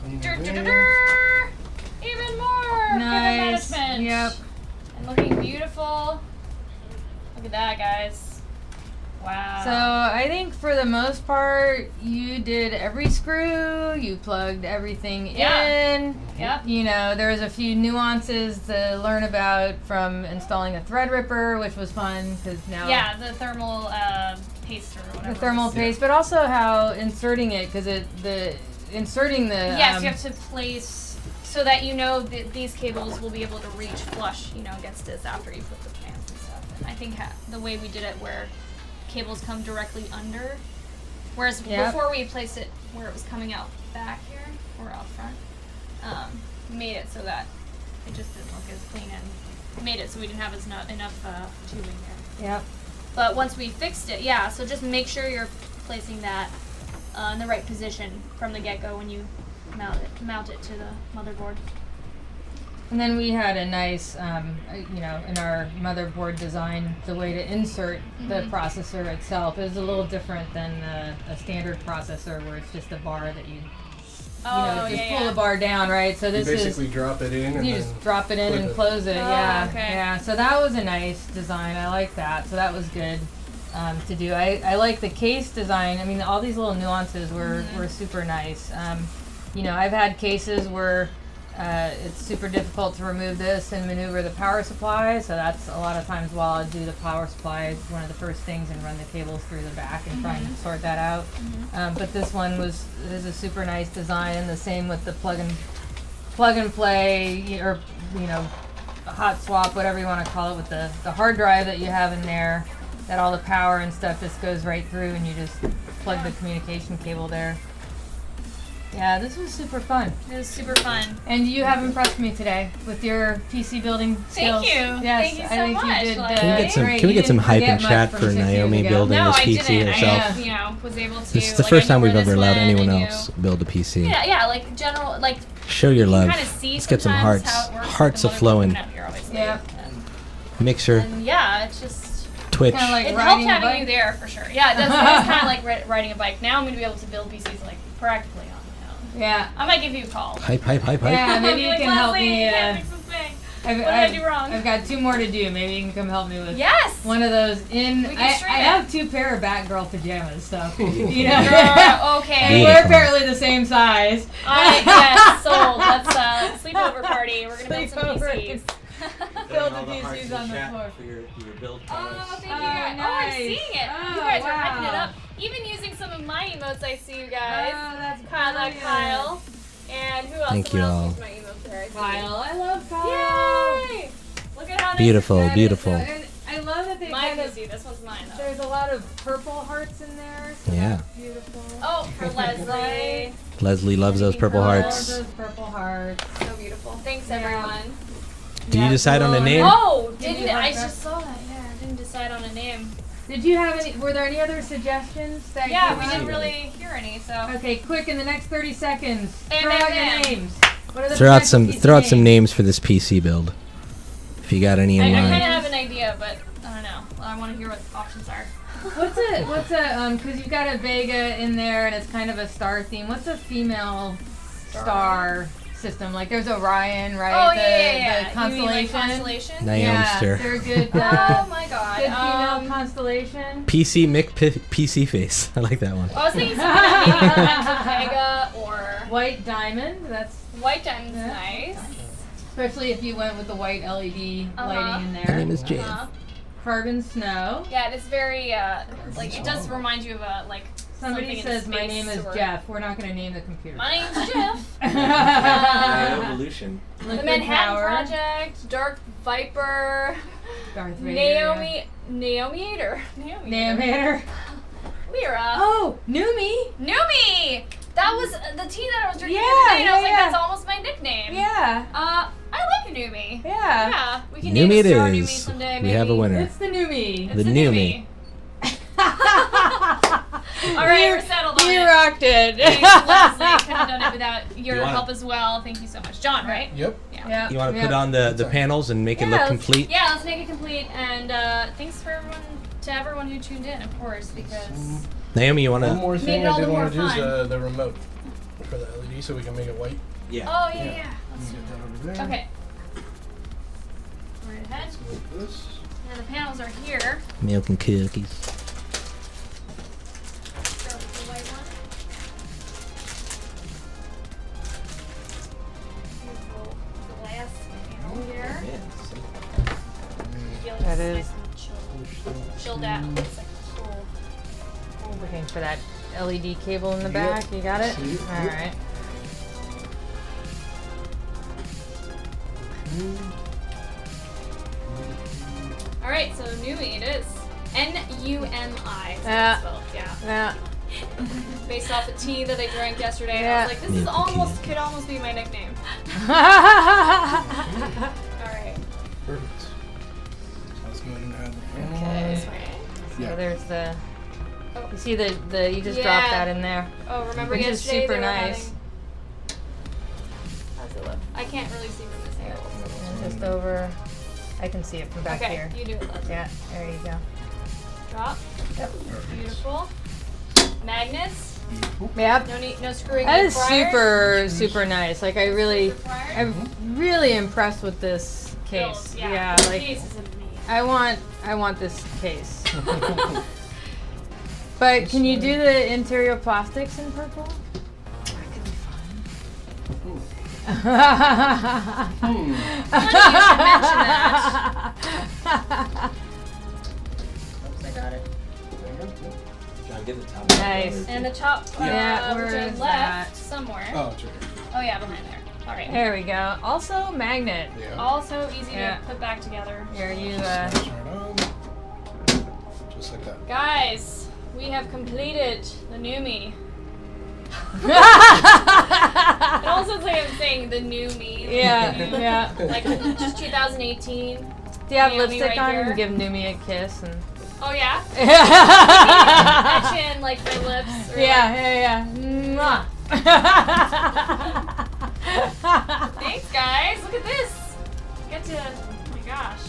Clean Dur, it dur, dur, in. dur. Even more Nice. cable management. Yep. And looking beautiful. Look at that, guys. Wow. So I think for the most part, you did every screw. You plugged everything in. Yep. There was a few nuances to learn about from installing a Threadripper, which was fun because now the thermal paste or whatever. the thermal paste, but also how inserting it because inserting the Yes, you have to place so that these cables will be able to reach flush, against this after you put the fans and stuff. And I think the way we did it where cables come directly under, whereas before we placed it where it was coming out back here or out front, made it so that it just didn't look as clean and made it so we didn't have enough tubing there. Yep. But once we fixed it, so just make sure you're placing that in the right position from the get-go when you mount it to the motherboard. And then we had a nice, in our motherboard design, the way to insert the processor itself is a little different than a standard processor where it's just a bar that you Oh, just yeah, pull yeah. the bar down, right? So You this is basically drop it in and you then just drop it in flip and it. close it. Oh, Yeah, okay. yeah. So that was a nice design. I like that. So that was good to do. I like the case design. I mean, all these little nuances were super nice. I've had cases where it's super difficult to remove this and maneuver the power supply. So that's a lot of times while I do the power supply, it's one of the first things, and run the cables through the back and try and sort that out. But this one is a super nice design. The same with the plug and play, or hot swap, whatever you want to call it, with the hard drive that you have in there, that all the power and stuff just goes right through, and you just plug the communication cable there. Yeah, this was super fun. It was super fun. And you have impressed me today with your PC building skills. Thank you. Yes, Thank you I so think much. you did. Like- Can we get some? great. Can we You get some didn't hype in forget much chat from for 6 years Naomi ago. building No, this I PC didn't. herself? I was able to. This is the like, first I time knew we've where ever this allowed went, anyone I knew- else build a PC. Yeah, like general, like Show your you love. kind of see Let's get some sometimes hearts. how it works with Hearts the a flowing. motherboard here, obviously. Yeah. Mixer, And yeah, it's just Twitch. Kinda like it helped riding a having bike. you there for sure. Yeah, it does. It's kind of like riding a bike. Now I'm gonna be able to build PCs like practically on my own. Yeah. I might give you a call. Hype. Yeah, maybe you Like, can help Leslie, me. you can't fix this thing. What did I do wrong? I've got 2 more to do. Maybe you can come help me with Yes. one of those. We can I stream it. have 2 pair of Batgirl pajamas, so you know. Girl, okay. And we're Beautiful. apparently the same size. Yes, so let's sleepover party. We're gonna build some Sleepover. PCs. Build the PCs on the floor. For your build Oh, thank you Oh, guys. Oh, I'm nice. seeing it. Oh, You guys are hyping it wow. up. Even using some of my emotes, I see you guys. Oh, that's Kyle, brilliant. Kyle. And who else? Thank Someone you else all. used my emotes there. I see. Kyle, I love Kyle. Yay! Look at how nice Beautiful, That is beautiful. so- and I love that they My kind of. PC. This one's mine though. There's a lot of purple hearts in there. So Yeah. that's beautiful. Oh, for Leslie. Leslie loves those purple I love hearts. those purple hearts. So beautiful. Thanks Yeah. everyone. Did you decide on a name? Oh, Did you didn't I like that? just saw that? Yeah, I didn't decide on a name. Did you have any? Were there any other suggestions that? Yeah, came we up? didn't really hear any. So Okay, quick in the next 30 seconds. Bam, throw bam, out bam. your names. What are the Throw out potential some. PC Throw out some names for this PC build. If you got any I in kind of mind. have an idea, but I don't know. I want to hear what the options are. What's a because you've got a Vega in there and it's kind of a star theme. What's a female star system? Like there's Orion, right? Oh yeah. The constellation. You mean like constellation? Naomi. Yeah, they're good. Oh my god. Good female constellation. PC PC face. I like that one. I was thinking something that maybe Vega or White diamond. That's White Diamond's Yeah. nice. especially if you went with the white LED lighting in My there. name is Jan. Carbon snow. Yeah, it's very like it does remind you of like Somebody something says in my space name is or- Jeff. We're not going to name the computer. My name's Jeff. Evolution. The Liquid Manhattan power. Project, Dark Viper, Darth Vader. Naomi. Naomi. Lyra. Oh, Numi. Numi! That was the tea that I was drinking Yeah, the other day, and I was yeah, like, yeah. that's almost my nickname. Yeah. I like Numi. Yeah. Yeah, we can Numi name it a star Numi is. someday, We have a maybe. winner. It's the Numi. It's The Numi. All right, we're settled on You it. rocked it. Thanks, Leslie. Couldn't have done it without your You wanna- help as well. Thank you so much. John, right? Yep. Yeah. You want to yeah. put on the panels and make it Yeah, look let's- complete? Yeah, let's make it complete. And thanks for everyone who tuned in, of course, because Naomi, you want One to? more Made thing it I all did the more want to do is fun. the remote for the LED so we can make it white. Yeah. oh yeah, Yeah. yeah. Let's Get do that over it. there. Okay. Right ahead. Like this. And the panels are here. Milk and cookies. Start with the white one. Beautiful glass panel here. Feels That nice is- and chilled out. It's like cool. Looking for that LED cable in the back. You got it? See it. All right. All right, so Numi it is. N-U-M-I. is how Yeah. it's spelled, yeah. Yeah. Based off the tea that I drank yesterday, I Yeah. was like, this is Milk almost could almost be my nickname. All right. Perfect. So let's go ahead and add the panel. Okay. This way. So there's the. Oh. You see the you just Yeah. dropped that in there. Oh, remember Which is yesterday super they were nice. having- How's it look? I can't really see from this angle. And just over. I can see it from back Okay, here. you do it, Leslie. Yeah. There you go. Drop. Yep. Beautiful. Magnets. Yep. No screwing. That in is wires. super nice. Like I'm really impressed with this case. Yeah. Yeah, This like case is amazing. I want this case. But can you do the interior plastics in purple? That could be fun. Funny you should mention that. Oops, I got it. John, get the top. Nice. And the top, Yeah, which where I is left that? somewhere. Oh, it's right Oh yeah, behind there. All right. There we go. Also magnet. here. Yeah. Also easy Yeah. to put back together. Here you Snaps right on. Just like that. Guys, we have completed the new me. It also sounds like I'm saying the new me. Yeah, The new- yeah. Like just 2018. Do you have Naomi lipstick right on? here. Give Numi a kiss and Oh yeah. yeah, Etch in like my lips. Or yeah. Mwah. Thanks guys. Look at this. Get to. Oh my gosh.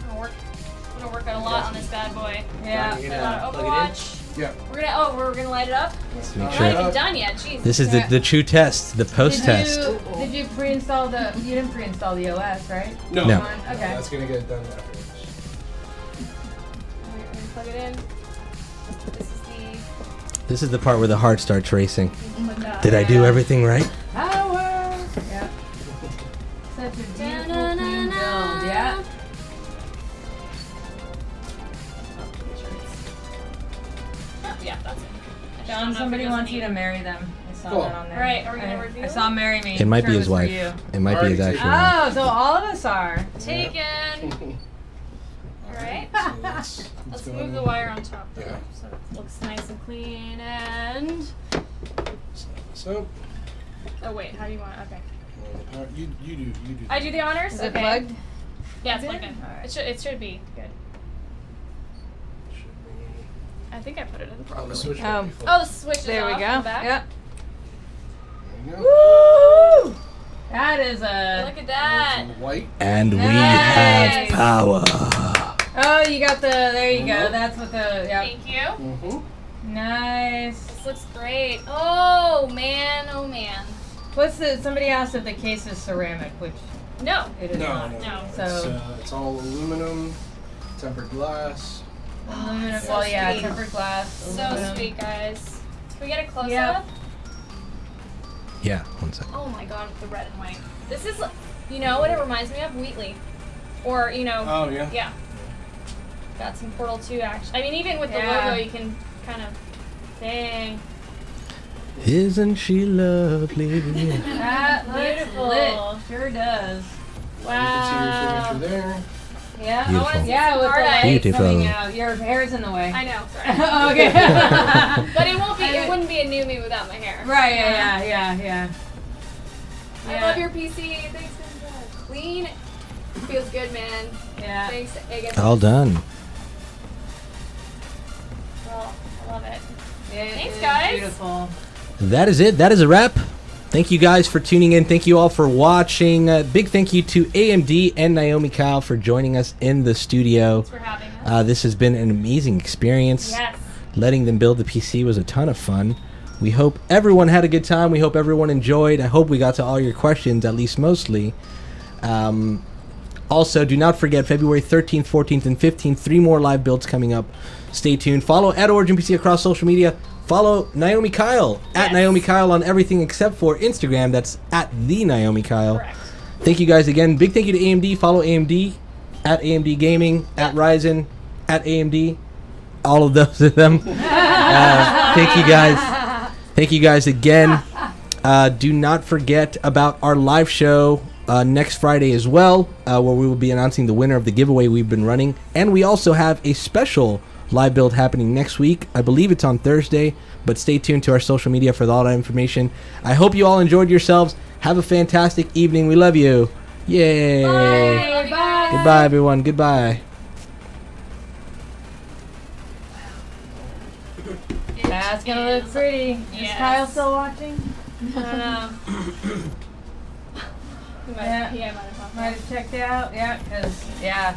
I'm gonna work out a lot on this bad boy. Yeah. You're A lot of plug it in? Overwatch. Yeah. We're gonna light it up. Let's make We're not sure. even done yet. Jeez. This is Yeah. the true test, the post test. Did you pre-install the? You didn't pre-install the OS, right? No. No. Okay. That's gonna get done after this. We're gonna plug it in. This is This is the part where the heart starts racing. the. Did I do everything right? Power. Yeah. Such a beautiful clean build. Yeah. Oh, yeah, that's it. I just don't John, know if somebody it goes wants in you to the- marry them. I saw Cool. that on there. Alright, are we gonna I reveal? saw marry me. It might Sure be his was for wife. you. It might be his Alright, actual wife. Oh, so all of us are. Taken. Alright. So let's Let's go move ahead the and wire on top though, Yeah. so it looks nice and clean and. set this up. Oh wait, how do you want it? Okay. You do. I do the honors. Is it okay. plugged? Yeah, it's Is it? plugged in. Alright. It should be good. Should be. I think I put it in Oh, the properly. switch. Oh. might be full. Oh, the switch is There we off go. in the back. Yep. There you go. Woo! That is a. Look at that. Some white. And we Nice. have power. Oh, you got the. There you go. Remote. That's what the. Yep. Thank you. Mm-hmm. Nice. This looks great. Oh man, oh man. What's the? Somebody asked if the case is ceramic, which No. it is No, not. No. So- it's all aluminum, tempered glass. Aluminum. So well, yeah, sweet. tempered glass. So Aluminum. sweet, guys. Can we get a close Yep. up? Yeah, one second. Oh my god, the red and white. This is, you know what it reminds me of? Wheatley. Or, you know. Oh yeah. Yeah. Got some Portal 2 action. I mean, even with the Yeah. logo, you can kind of. Dang. Isn't she lovely? That looks Beautiful. lit. Sure does. You can see your Wow. signature there. Yeah. Beautiful. I wanna see Yeah, some with the hard light eyes. Beautiful. coming out. Your hair's in the way. I know, sorry. Okay. But it won't be. It wouldn't be a new me without my hair. Right. Yeah. I love your PC. Thanks, Ninja. Clean. Feels good, man. Yeah. Thanks, Egan. All done. Well, I love it. It Thanks, is guys. Beautiful. That is it. That is a wrap. Thank you guys for tuning in. Thank you all for watching. Big thank you to AMD and Naomi Kyle for joining us in the studio. Thanks for having us. This has been an amazing experience. Yes. Letting them build the PC was a ton of fun. We hope everyone had a good time. We hope everyone enjoyed. I hope we got to all your questions, at least mostly. Also, do not forget February 13th, 14th, and 15th. 3 more live builds coming up. Stay tuned. Follow at OriginPC across social media. Follow Naomi Kyle at Yes. Naomi Kyle on everything except for Instagram. That's at the Naomi Kyle. Correct. Thank you guys again. Big thank you to AMD. Follow AMD at AMD Gaming, at Ryzen, at AMD. All of those of them. Thank you guys. Thank you guys again. Do not forget about our live show next Friday as well, where we will be announcing the winner of the giveaway we've been running. And we also have a special live build happening next week. I believe it's on Thursday, but stay tuned to our social media for all that information. I hope you all enjoyed yourselves. Have a fantastic evening. We love you. Yay. Bye. Love you guys. Goodbye, everyone. Goodbye. That's gonna look pretty. Is Yes. Kyle still watching? I don't know. He might, Yeah. he might have Might have checked out. Yeah, 'cause yeah.